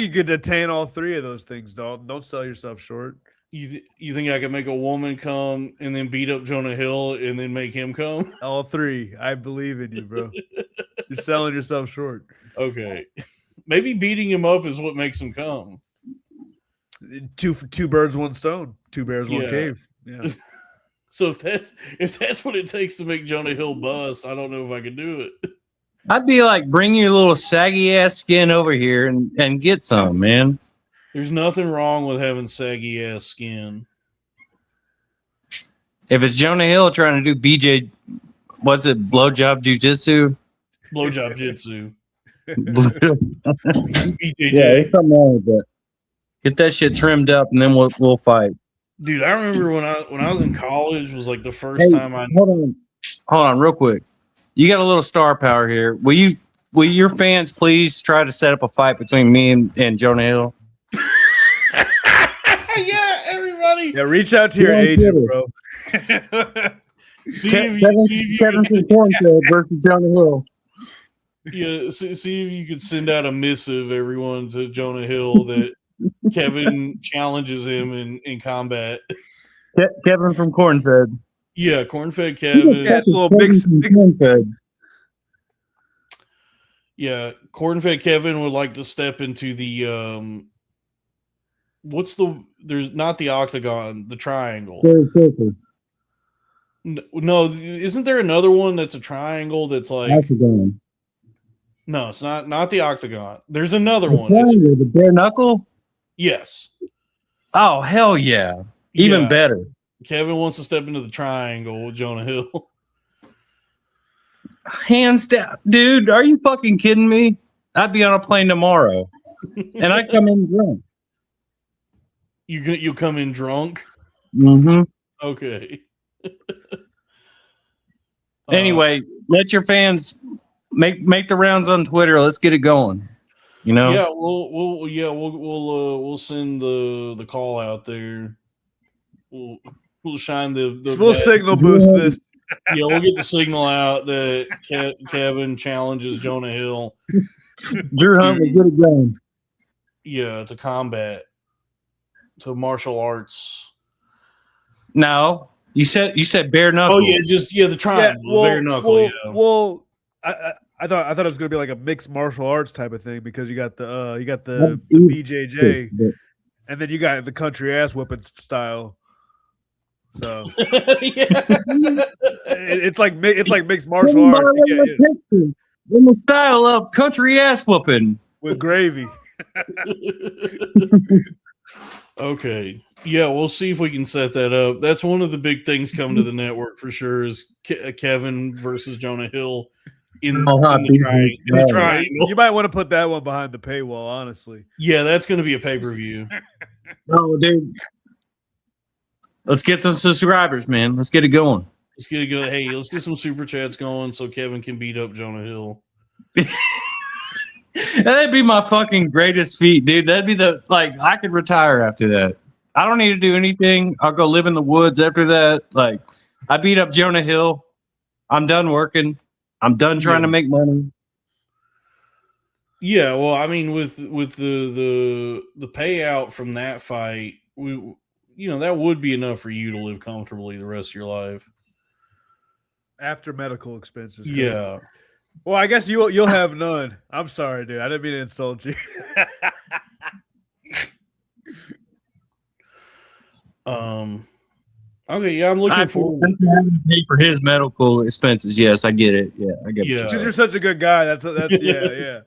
you could attain all three of those things, Dalton. Don't sell yourself short. You think I could make a woman come and then beat up Jonah Hill and then make him come? All three. I believe in you, bro. You're selling yourself short. Okay. Maybe beating him up is what makes him come. Two birds, one stone. Two bears, one cave. Yeah. So if that's what it takes to make Jonah Hill bust, I don't know if I can do it. I'd be like, bring your little saggy ass skin over here and get some, man. There's nothing wrong with having saggy ass skin. If it's Jonah Hill trying to do BJ, what's it, blowjob jujitsu? Blowjob jitsu. BJJ. BJJ. Yeah, there's something wrong with that. Get that shit trimmed up, and then we'll fight. Dude, I remember when I was in college was like the first time I. Hold on, real quick. You got a little star power here. Will your fans please try to set up a fight between me and Jonah Hill? Yeah, everybody. Yeah, reach out to your agent, bro. Kevin from Cornfield versus Jonah Hill. Yeah, see if you could send out a missive, everyone, to Jonah Hill that Kevin challenges him in combat. Kevin from Cornfed. Yeah, Cornfed Kevin. Yeah, it's a little big. Cornfed. Yeah, Cornfed Kevin would like to step into the there's not the octagon, the triangle. No, isn't there another one that's a triangle that's like Octagon. No, it's not the octagon. There's another one. The bare knuckle? Yes. Oh, hell yeah. Even better. Kevin wants to step into the triangle with Jonah Hill. Hands down. Dude, are you fucking kidding me? I'd be on a plane tomorrow. And I come in drunk. You come in drunk? Mm-hmm. Okay. Anyway, let your fans make the rounds on Twitter. Let's get it going. You know? Yeah, we'll send the call out there. We'll shine the we'll signal boost this. Yeah, we'll get the signal out that Kevin challenges Jonah Hill. Drew Huntley, get it going. Yeah, to combat, to martial arts. No, you said bare knuckle. Oh yeah, the triangle, bare knuckle. Well, I thought it was gonna be like a mixed martial arts type of thing because you got the BJJ, and then you got the country ass whipping style. So it's like mixed martial arts. In the style of country ass whooping with gravy. Okay. Yeah, we'll see if we can set that up. That's one of the big things coming to the network for sure is Kevin versus Jonah Hill in the triangle. You might want to put that one behind the paywall, honestly. Yeah, that's going to be a pay-per-view. Oh, dude. Let's get some subscribers, man. Let's get it going. Let's get it going. Hey, let's get some super chats going so Kevin can beat up Jonah Hill. That'd be my fucking greatest feat, dude. That'd be I could retire after that. I don't need to do anything. I'll go live in the woods after that. Like, I beat up Jonah Hill. I'm done working. I'm done trying to make money. Yeah, well, I mean, with the payout from that fight, that would be enough for you to live comfortably the rest of your life after medical expenses. Yeah. Well, I guess you'll have none. I'm sorry, dude. I didn't mean to insult you. Okay, yeah, I'm looking forward to pay for his medical expenses. Yes, I get it. Yeah, I get it. Because you're such a good guy. That's yeah.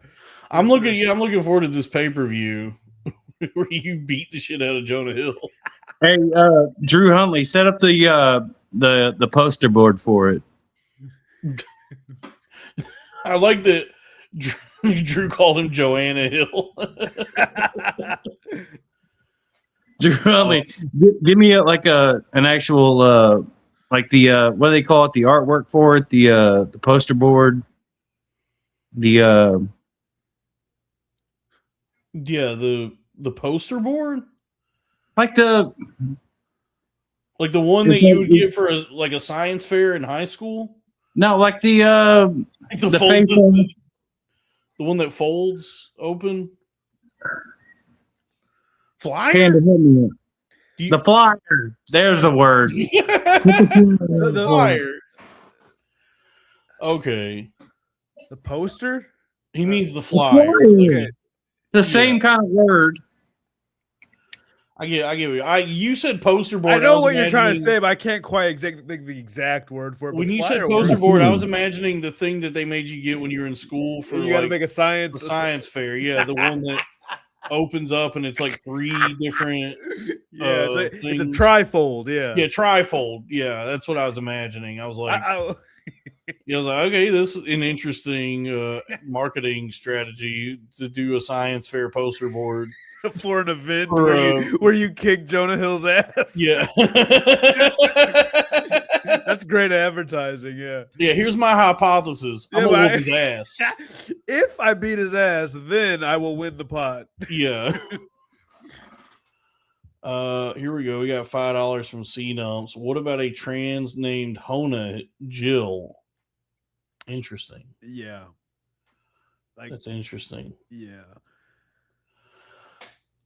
I'm looking forward to this pay-per-view where you beat the shit out of Jonah Hill. Hey, Drew Huntley, set up the the poster board for it. I like that Drew called him Joanna Hill. Drew, I mean, give me an actual like the what do they call it? The artwork for it, the poster board, the Yeah, the poster board, like the like the one that you would get for a science fair in high school. no, like the Like the fold- face one. the one that folds open. Flyer. Can't help me. Do you- The flyer. There's a word. the flyer. Okay, The poster? he means the flyer. Okay. The same kind of word. I get you. You said poster board. I know was what you're trying to imagining- say, but I can't quite think the exact word for it. When but you said flyer poster works. board, I was imagining the thing that they made you get when you were in school for You got to like, make a science. the science fair. Yeah, the one that opens up and it's like 3 different. Yeah, it's a things. trifold. Yeah. Yeah, trifold. Yeah, that's what I was imagining. I was like, I- I was like, okay, this is an interesting marketing strategy to do a science fair poster board. for an event For, where you kick Jonah Hill's ass. Yeah. That's great advertising. Yeah. Yeah, here's my hypothesis. I'm Yeah, gonna but whoop his ass. If I beat his ass, then I will win the pot. Yeah. Here we go. We got $5 from C Dumps. What about a trans named Hona Jill? Interesting. Yeah. Like, That's interesting. yeah.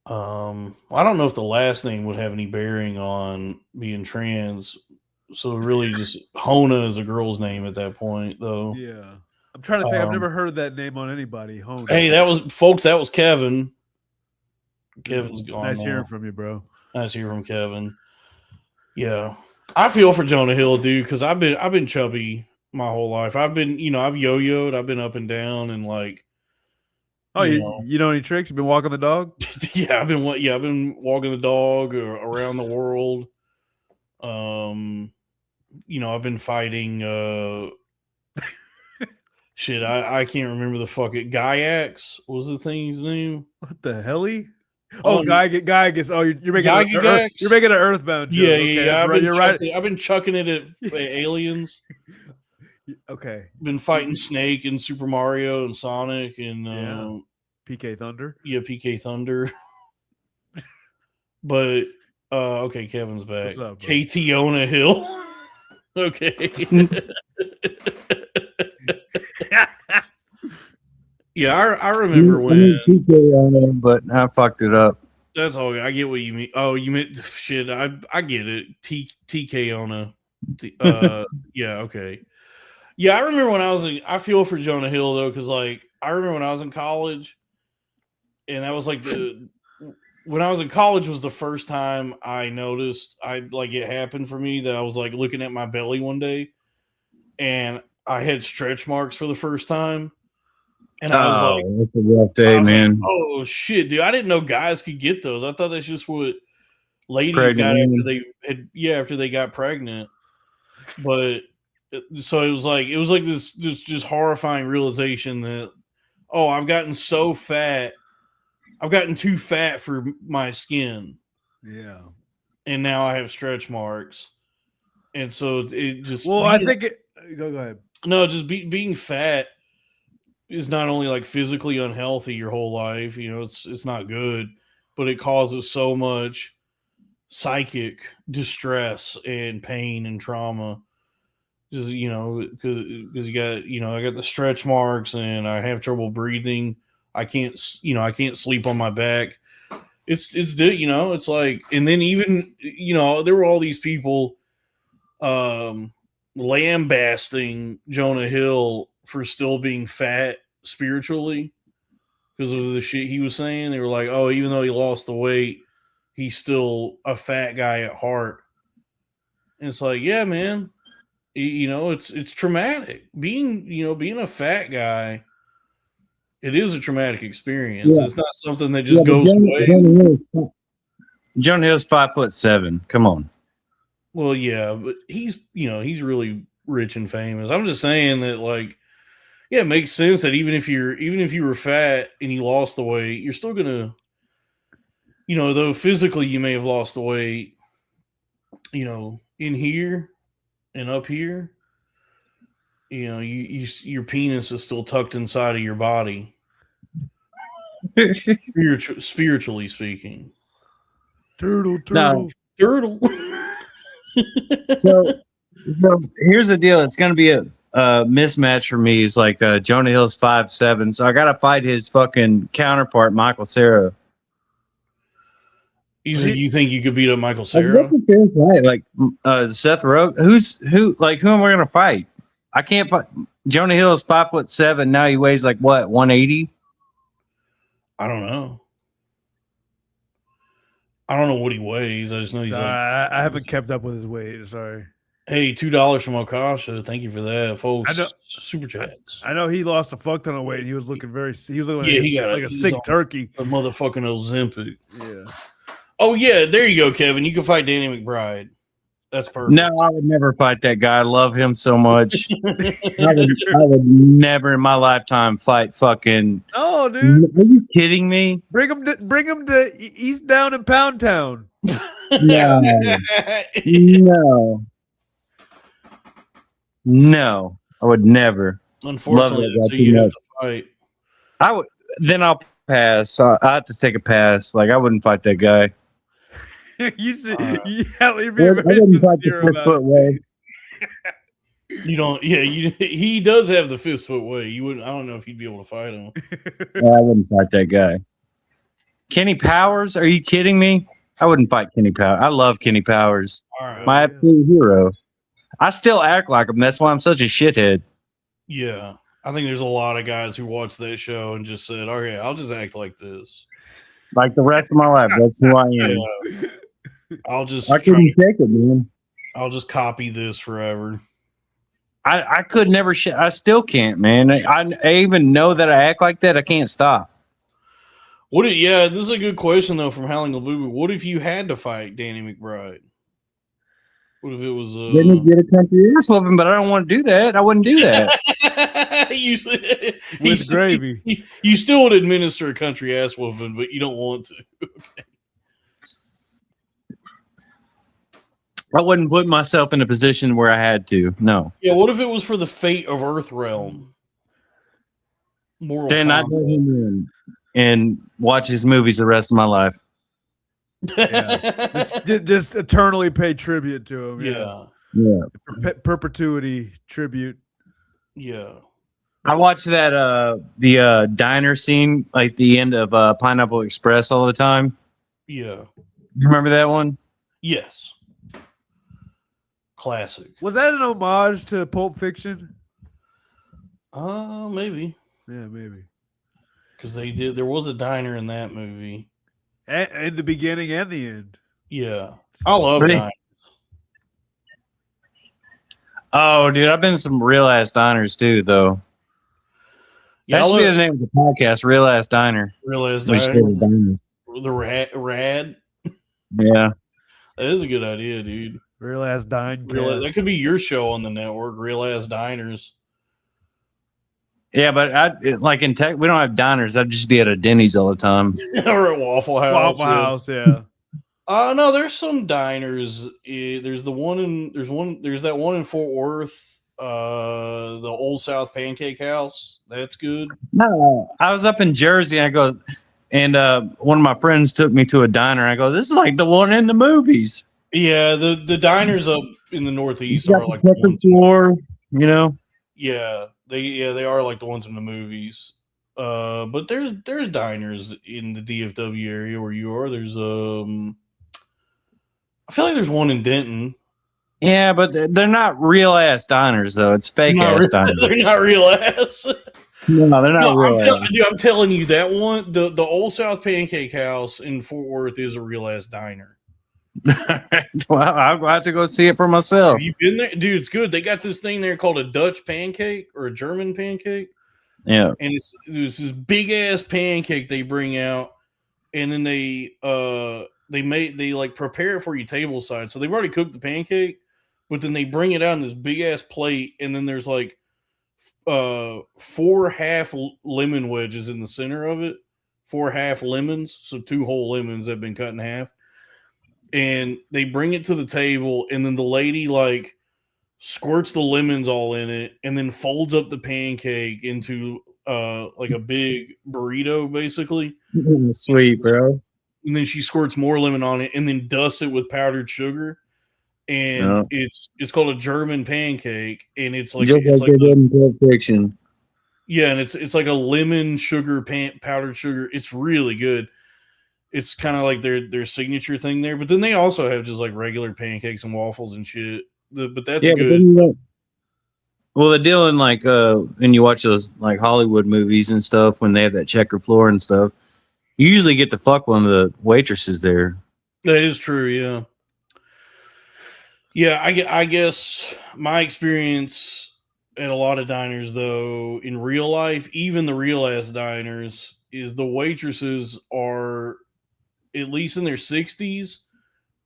I don't know if the last name would have any bearing on being trans. So really, just Hona is a girl's name at that point, though. Yeah. I'm trying to think. I've never heard that name on anybody. Hone. Hey, that was Kevin. Kevin's gone. Nice now. hearing from you, bro. Nice to hear from Kevin. Yeah, I feel for Jonah Hill, dude, because I've been chubby my whole life. I've been, I've yo-yoed. I've been up and down, and like, Oh, you you know. know any tricks? You been walking the dog? I've been walking the dog around the world. I've been fighting. Shit, I can't remember the fucking Gaiax. What was the thing's name? What the helly? Oh, Oh, Guy gets. Oh, you're making Gygax? you're making an Earthbound joke. Yeah, Okay, yeah. that's right. You're right. I've been chucking it at aliens. Okay. Been fighting Snake and Super Mario and Sonic and Yeah. PK Thunder. PK Thunder. But okay, Kevin's back. What's up, bro? KTona Hill. Okay. Yeah, I remember when. But I fucked it up. That's all. I get what you mean. Oh, you meant shit. I get it. TK on a. Yeah. Okay. Yeah, I remember when I was. I feel for Jonah Hill though, because like I remember when I was in college, and that was like when I was in college was the first time I noticed it happened for me that I was like looking at my belly one day, and I had stretch marks for the first time. And I was like, that's a rough day, man. like, oh shit, dude! I didn't know guys could get those. I thought that's just what ladies Pregnant got women. after they got pregnant. But so it was like this just horrifying realization that I've gotten so fat, I've gotten too fat for my skin, Yeah. and now I have stretch marks, and so it just I think it. Go ahead. No, just being fat is not only like physically unhealthy your whole life, it's not good, but it causes so much psychic distress and pain and trauma. Just because you got I got the stretch marks and I have trouble breathing. I can't sleep on my back. It's like, and then even there were all these people lambasting Jonah Hill for still being fat spiritually because of the shit he was saying. They were like, oh, even though he lost the weight, he's still a fat guy at heart. And it's like, yeah, man, it's traumatic being a fat guy. It is a traumatic experience. Yeah. It's not something that just goes away. Jonah Hill's 5'7". Come on. Well, yeah, but he's he's really rich and famous. I'm just saying that, like, yeah, it makes sense that even if you were fat and you lost the weight, you're still gonna, though physically you may have lost the weight, in here and up here, your penis is still tucked inside of your body, spiritually speaking. Turtle. No. Turtle. So here's the deal. It's going to be a mismatch for me. It's like Jonah Hill's 5'7", so I got to fight his fucking counterpart, Michael Cera. You think you could beat up Michael Cera? Right. Like Seth Rogen. Who am I going to fight? I can't fight. Jonah Hill is 5'7". Now he weighs like what, 180? I don't know. I don't know what he weighs. I just know he's I haven't kept up with his weight. Sorry. Hey, $2 from Okasha. Thank you for that, folks. I know, super chats. I know he lost a fuck ton of weight. He was looking like a sick turkey. The motherfucking Ozempic. Yeah. Oh yeah, there you go, Kevin. You can fight Danny McBride. That's perfect. No, I would never fight that guy. I love him so much. I would never in my lifetime fight fucking. Oh, dude. Are you kidding me? Bring him to East Down and Pound Town. No, I would never. Unfortunately, that's who you have to fight. I would. Then I'll pass. I have to take a pass. Like I wouldn't fight that guy. You see, you're I wouldn't fight the 6 foot way. You don't. Yeah, he does have the fist foot way. You wouldn't. I don't know if you'd be able to fight him. Yeah, I wouldn't fight that guy. Kenny Powers? Are you kidding me? I wouldn't fight Kenny Powers. I love Kenny Powers. My absolute hero. I still act like him. That's why I'm such a shithead. Yeah. I think there's a lot of guys who watched that show and just said, okay, I'll just act like this. Like the rest of my life. That's who I am. Yeah. I couldn't take it, man. I'll just copy this forever. I could never. I still can't, man. I even know that I act like that. I can't stop. Yeah, this is a good question though from Howling Labubu. What if you had to fight Danny McBride? What if it was? Didn't he get a country ass whooping? But I don't want to do that. I wouldn't do that. With gravy. You still would administer a country ass whooping, but you don't want to. Okay. I wouldn't put myself in a position where I had to. No. Yeah. What if it was for the fate of Earthrealm? Then I'd let him in and watch his movies the rest of my life. Yeah. just eternally pay tribute to him. Yeah. Perpetuity tribute. Yeah. I watch that the diner scene, like the end of Pineapple Express, all the time. Yeah. You remember that one? Yes. Classic. Was that an homage to Pulp Fiction? Maybe. Yeah, maybe. Because there was a diner in that movie. In the beginning and the end. Yeah. I love diners. Oh, dude, I've been to some real ass diners too, though. Yeah, that should be the name of the podcast, Real Ass Diner. Real Ass Diner. The Rad. Yeah. That is a good idea, dude. Real Ass Dine. That could be your show on the network, Real Ass Diners. Yeah, but like in tech, we don't have diners. I'd just be at a Denny's all the time. Or at Waffle House. Waffle House, yeah. No, there's some diners. There's that one in Fort Worth, the Old South Pancake House. That's good. No, I was up in Jersey and I go, and one of my friends took me to a diner. I go, this is like the one in the movies. Yeah, the diners up in the Northeast are like the ones floor, you know. Yeah, they are like the ones in the movies. But there's diners in the DFW area where you are. There's I feel like there's one in Denton. Yeah, but they're not real ass diners though. It's fake ass diners. They're not real ass. No, they're not real ass. I'm telling you that one, the Old South Pancake House in Fort Worth is a real ass diner. Well, I'll have to go see it for myself. Have you been there? Dude, it's good. They got this thing there called a Dutch pancake or a German pancake. Yeah. And it's this big ass pancake they bring out, and then they they like prepare it for you table side. So they've already cooked the pancake, but then they bring it out in this big ass plate, and then there's like 4 half lemon wedges in the center of it, 4 half lemons, so 2 whole lemons that have been cut in half. And they bring it to the table, and then the lady like squirts the lemons all in it, and then folds up the pancake into like a big burrito, basically. Sweet, bro. And then she squirts more lemon on it, and then dusts it with powdered sugar. And it's called a German pancake, and it's like Just like they did in Pulp Fiction. Yeah, and it's like a lemon sugar powdered sugar. It's really good. It's kind of like their signature thing there. But then they also have just like regular pancakes and waffles and shit. But that's good. Well, the deal in like when you watch those like Hollywood movies and stuff, when they have that checker floor and stuff, you usually get to fuck one of the waitresses there. That is true, yeah. Yeah, I guess my experience at a lot of diners, though, in real life, even the real ass diners, is the waitresses are at least in their 60s,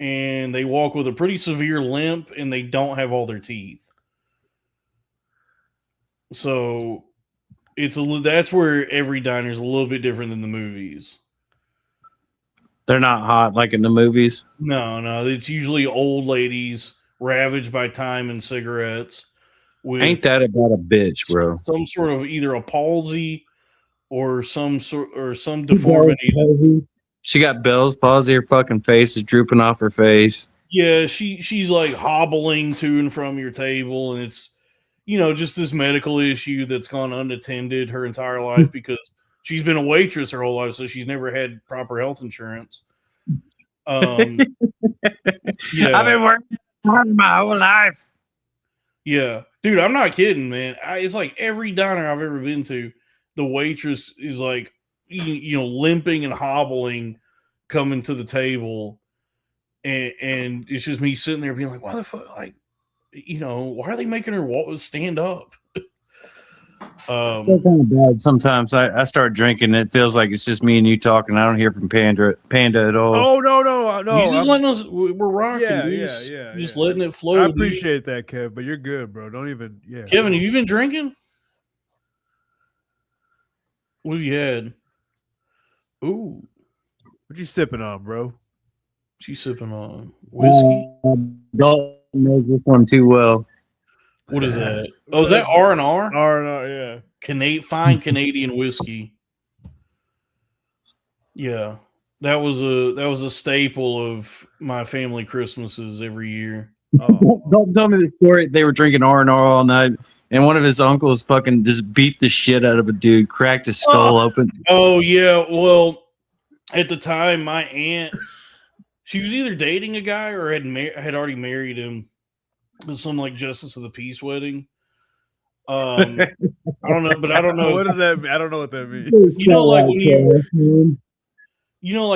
and they walk with a pretty severe limp, and they don't have all their teeth. So that's where every diner is a little bit different than the movies. They're not hot like in the movies. No, it's usually old ladies ravaged by time and cigarettes. Ain't that about a bitch, bro? Some sort of either a palsy or some deformity. She got Bell's palsy. Her fucking face is drooping off her face. Yeah, she's like hobbling to and from your table, and it's just this medical issue that's gone unattended her entire life because she's been a waitress her whole life, so she's never had proper health insurance. Yeah. I've been working hard my whole life. Yeah, dude, I'm not kidding, man. It's like every diner I've ever been to, the waitress is like, limping and hobbling, coming to the table, and it's just me sitting there being like, why the fuck, like, why are they making her stand up? Kind of bad. Sometimes I start drinking. It feels like it's just me and you talking. I don't hear from Panda at all. Oh no! He's just letting us. We're rocking. Yeah. Just letting it flow. I appreciate that, Kev. But you're good, bro. Don't even. Yeah. Kevin, have you been drinking? What have you had? Ooh, what you sipping on, bro? She's sipping on whiskey. Don't know this one too well. What is that? Oh, is that R&R? R&R, yeah. Fine Canadian whiskey. Yeah, that was a staple of my family Christmases every year. Oh. Don't tell me the story. They were drinking R&R all night, and one of his uncles fucking just beat the shit out of a dude, cracked his skull open. Oh yeah, well, at the time, my aunt, she was either dating a guy or had already married him. Some like Justice of the Peace wedding. I don't know, but I don't know. What does that mean? I don't know what that means. Like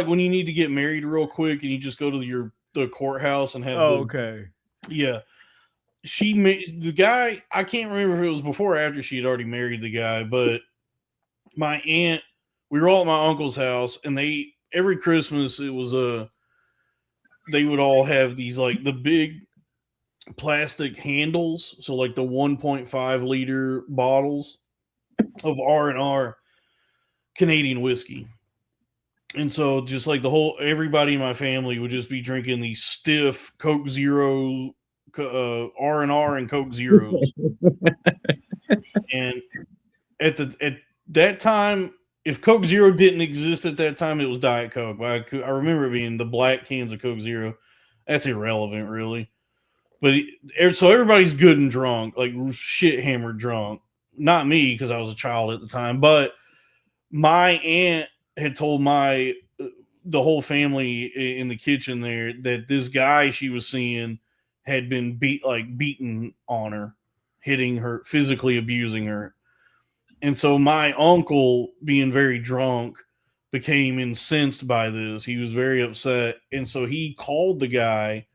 when you need to get married real quick and you just go to the courthouse and have. Okay. Yeah, the guy. I can't remember if it was before or after she had already married the guy, but my aunt. We were all at my uncle's house, and every Christmas it was they would all have these like the big plastic handles, so like the 1.5 liter bottles of R&R Canadian whiskey. And so just like everybody in my family would just be drinking these stiff Coke Zero, R&R and Coke Zeros. And at that time, if Coke Zero didn't exist at that time, it was Diet Coke. I remember it being the black cans of Coke Zero. That's irrelevant, really. But so everybody's good and drunk, like shit hammered drunk. Not me, because I was a child at the time. But my aunt had told the whole family in the kitchen there that this guy she was seeing had been beaten on her, hitting her, physically abusing her. And so my uncle, being very drunk, became incensed by this. He was very upset. And so he called the guy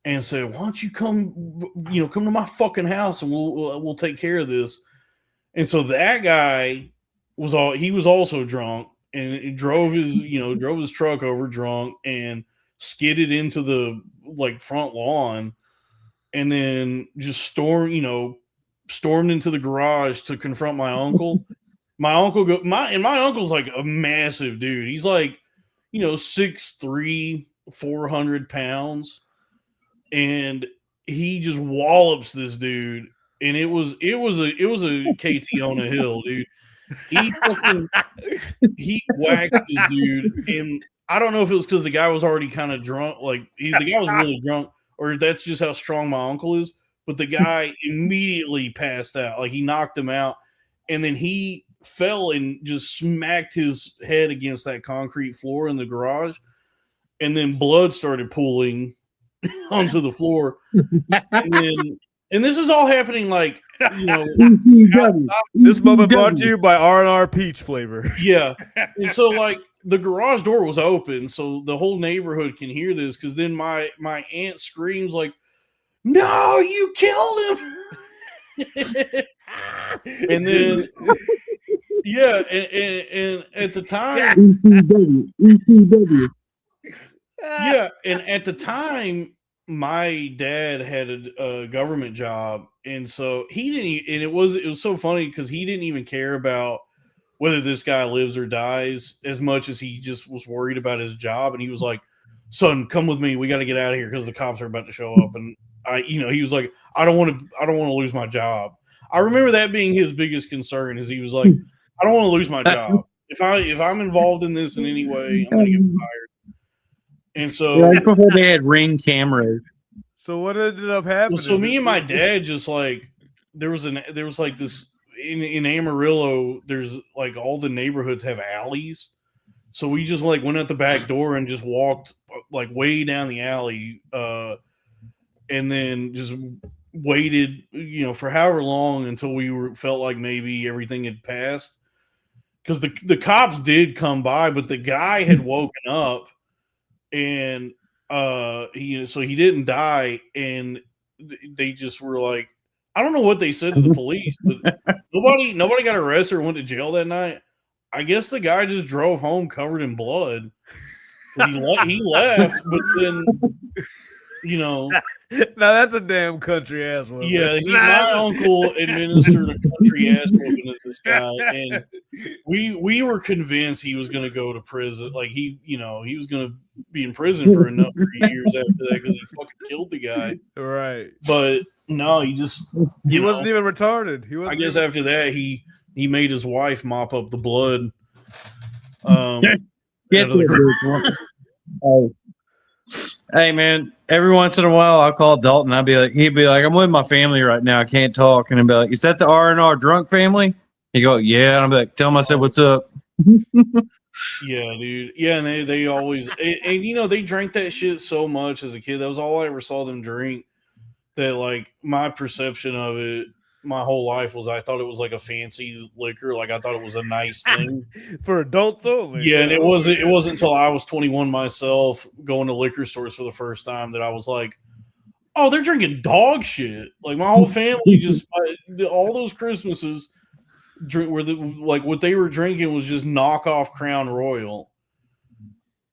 and said, why don't you come to my fucking house and we'll take care of this. And so that guy was also drunk, and he drove his truck over drunk and skidded into the like front lawn, and then just stormed into the garage to confront my uncle. My uncle's like a massive dude. He's like, 6'3", 400 pounds, and he just wallops this dude. And it was a KT on a hill, dude. He waxed this dude, and I don't know if it was because the guy was already kind of drunk, the guy was really drunk, or if that's just how strong my uncle is. But the guy immediately passed out, like he knocked him out, and then he fell and just smacked his head against that concrete floor in the garage, and then blood started pooling onto the floor, and this is all happening like, this moment brought to you by R&R Peach Flavor. Yeah. And so like the garage door was open, so the whole neighborhood can hear this, because then my aunt screams like, "No, you killed him!" And then yeah, and at the time, yeah, and at the time, my dad had a government job, and so he didn't. And it was so funny because he didn't even care about whether this guy lives or dies as much as he just was worried about his job. And he was like, "Son, come with me. We got to get out of here because the cops are about to show up." And he was like, "I don't want to lose my job." I remember that being his biggest concern. Is he was like, "I don't want to lose my job. If I'm involved in this in any way, I'm going to get fired." And so right before they had Ring cameras. So what ended up happening? So me and my dad just like there was like this in Amarillo. There's like all the neighborhoods have alleys, so we just like went out the back door and just walked like way down the alley, and then just waited, for however long until we felt like maybe everything had passed, because the cops did come by, but the guy had woken up. And he didn't die, and they just were like, I don't know what they said to the police, but nobody got arrested or went to jail that night. I guess the guy just drove home covered in blood. He left, but then now that's a damn country ass one. Yeah, my uncle administered a country ass whooping to this guy, and we were convinced he was going to go to prison. Like he was going to be in prison for a number of years after that because he fucking killed the guy. Right. But no, he wasn't even retarded. I guess after that he made his wife mop up the blood. Hey man, every once in a while I'll call Dalton. He'd be like, "I'm with my family right now. I can't talk." And I'd be like, "Is that the R&R drunk family?" He'd go, "Yeah." And I'd be like, "Tell him I said what's up." Yeah, dude. Yeah, and they always and they drank that shit so much as a kid. That was all I ever saw them drink. That like my perception of it my whole life was I thought it was like a fancy liquor. Like I thought it was a nice thing for adults only. Yeah, and it wasn't until I was 21 myself going to liquor stores for the first time that I was like, oh, they're drinking dog shit. Like my whole family just all those Christmases what they were drinking was just knockoff Crown Royal.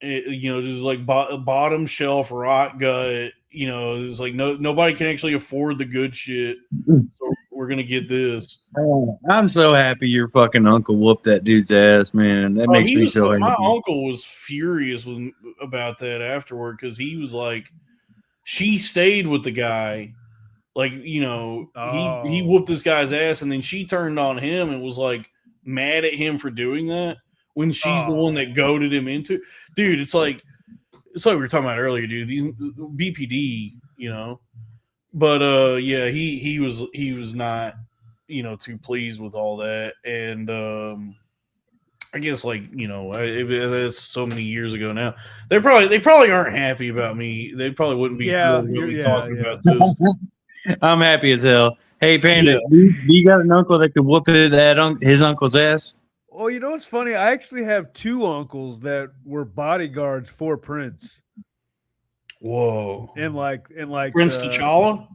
Just like bottom shelf rot gut. It's like nobody can actually afford the good shit. So we're gonna get this. Oh, I'm so happy your fucking uncle whooped that dude's ass, man. That makes me so happy. My uncle was furious about that afterward because he was like, she stayed with the guy. Like, he whooped this guy's ass, and then she turned on him and was like mad at him for doing that when she's the one that goaded him into. Dude, it's like we were talking about earlier, dude. These BPD, But yeah, he was not, too pleased with all that. And I guess that's so many years ago now. They probably aren't happy about me. They probably wouldn't be talking about this. I'm happy as hell. Hey, Panda, do you got an uncle that could whoop his uncle's ass? Oh, what's funny? I actually have two uncles that were bodyguards for Prince. Whoa! And like Prince T'Challa?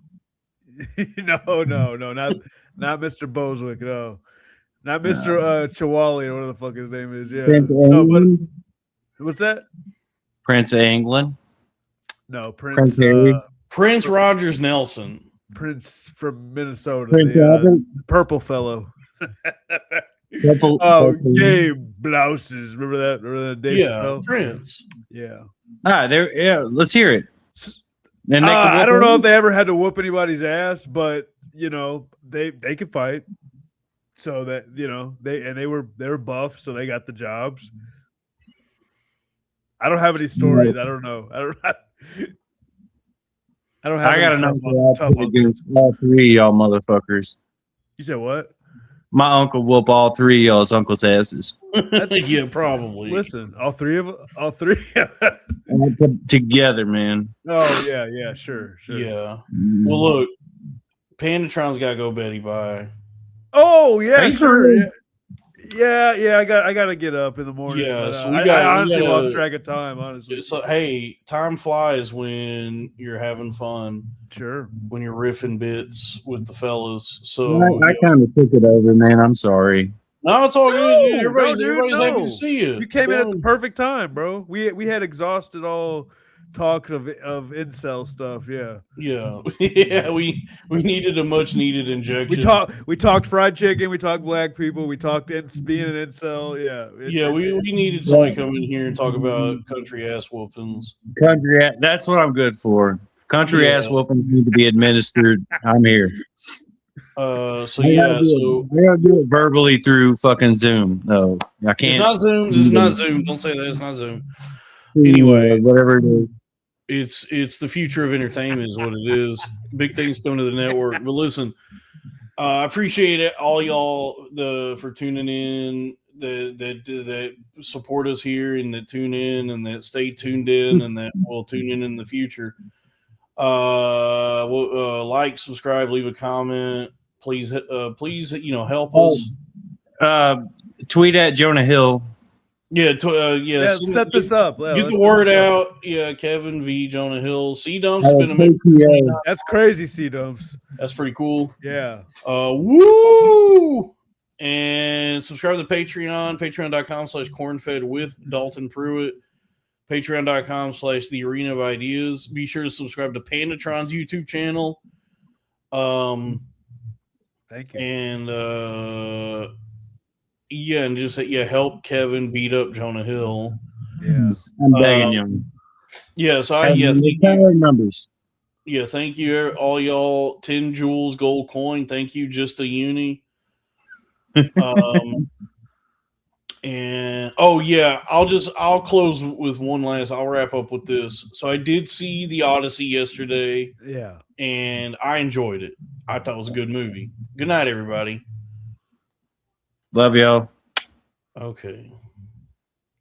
No, not Mr. Boswick. Not Mr. Chawali or whatever the fuck his name is. Yeah. Prince No, but England. what's that? Prince of England. No, Prince Prince. Harry. Prince Rogers Nelson. Prince from Minnesota. Prince The Albert. purple fellow. Purple- Oh, purple. gay blouses. Remember that? Remember that Dave Yeah, Chappelle? Prince. Yeah. There. Yeah, let's hear it. And they can I whoop don't know him? if they ever had to whoop anybody's ass, but you know they could fight. So that you know they were buff, so they got the jobs. I don't have any stories. I don't know. I don't have. I got any a tough, number tough uncles. against all three of y'all motherfuckers. You said what? My uncle whoop all three of y'all's uncles' asses Yeah, probably. Listen, all three. together, man. Oh yeah, sure. Yeah. Well, look, Pandatron's got to go Betty Bye. Oh yeah, Thanks sure. for- Yeah. I got to get up in the morning. Yeah, but, so I honestly lost track of time. Honestly, So, hey, time flies when you're having fun, sure. when you're riffing bits with the fellas. So, I kind of took it over, man. I'm sorry. no, it's all good. Dude. No, Everybody's, dude, everybody's happy no. to see you. You came in at the perfect time, bro. We had exhausted all talks of incel stuff. Yeah, Yeah, yeah. We needed a much needed injection. we talked fried chicken. We talked black people. We talked being an incel. Yeah, Yeah, we needed somebody to come in here and talk about country ass whoopings. That's what I'm good for. Country Yeah. ass whoopings need to be administered. I'm here. So I yeah, gotta do so it. I gotta do it verbally through fucking Zoom. No, I it's can't. not Zoom. This is not Zoom. Don't say that. It's not Zoom. Anyway. Whatever it is. It's the future of entertainment is what it is. Big things coming to the network. But listen, I appreciate it, all y'all for tuning in, that support us here and that tune in and that stay tuned in and that will tune in the future. Like, subscribe, leave a comment, please. Please, help us. Tweet at Jonah Hill. Yeah, set this up. Get the word out. Yeah, Kevin V. Jonah Hill. C Dumps has been a member. That's crazy, C Dumps. That's pretty cool. Yeah. Woo! And subscribe to the Patreon, patreon.com/cornfed with Dalton Pruitt, patreon.com/the arena of ideas. Be sure to subscribe to Pandatron's YouTube channel. Thank you. And and just help Kevin beat up Jonah Hill. Yeah. I'm begging you. Yeah, so Thank you. Numbers. Yeah, thank you all y'all. 10 Joules gold coin. Thank you, just a uni. And I'll close with one last. I'll wrap up with this. So I did see the Odyssey yesterday. Yeah. And I enjoyed it. I thought it was a good movie. Good night, everybody. Love y'all. Okay.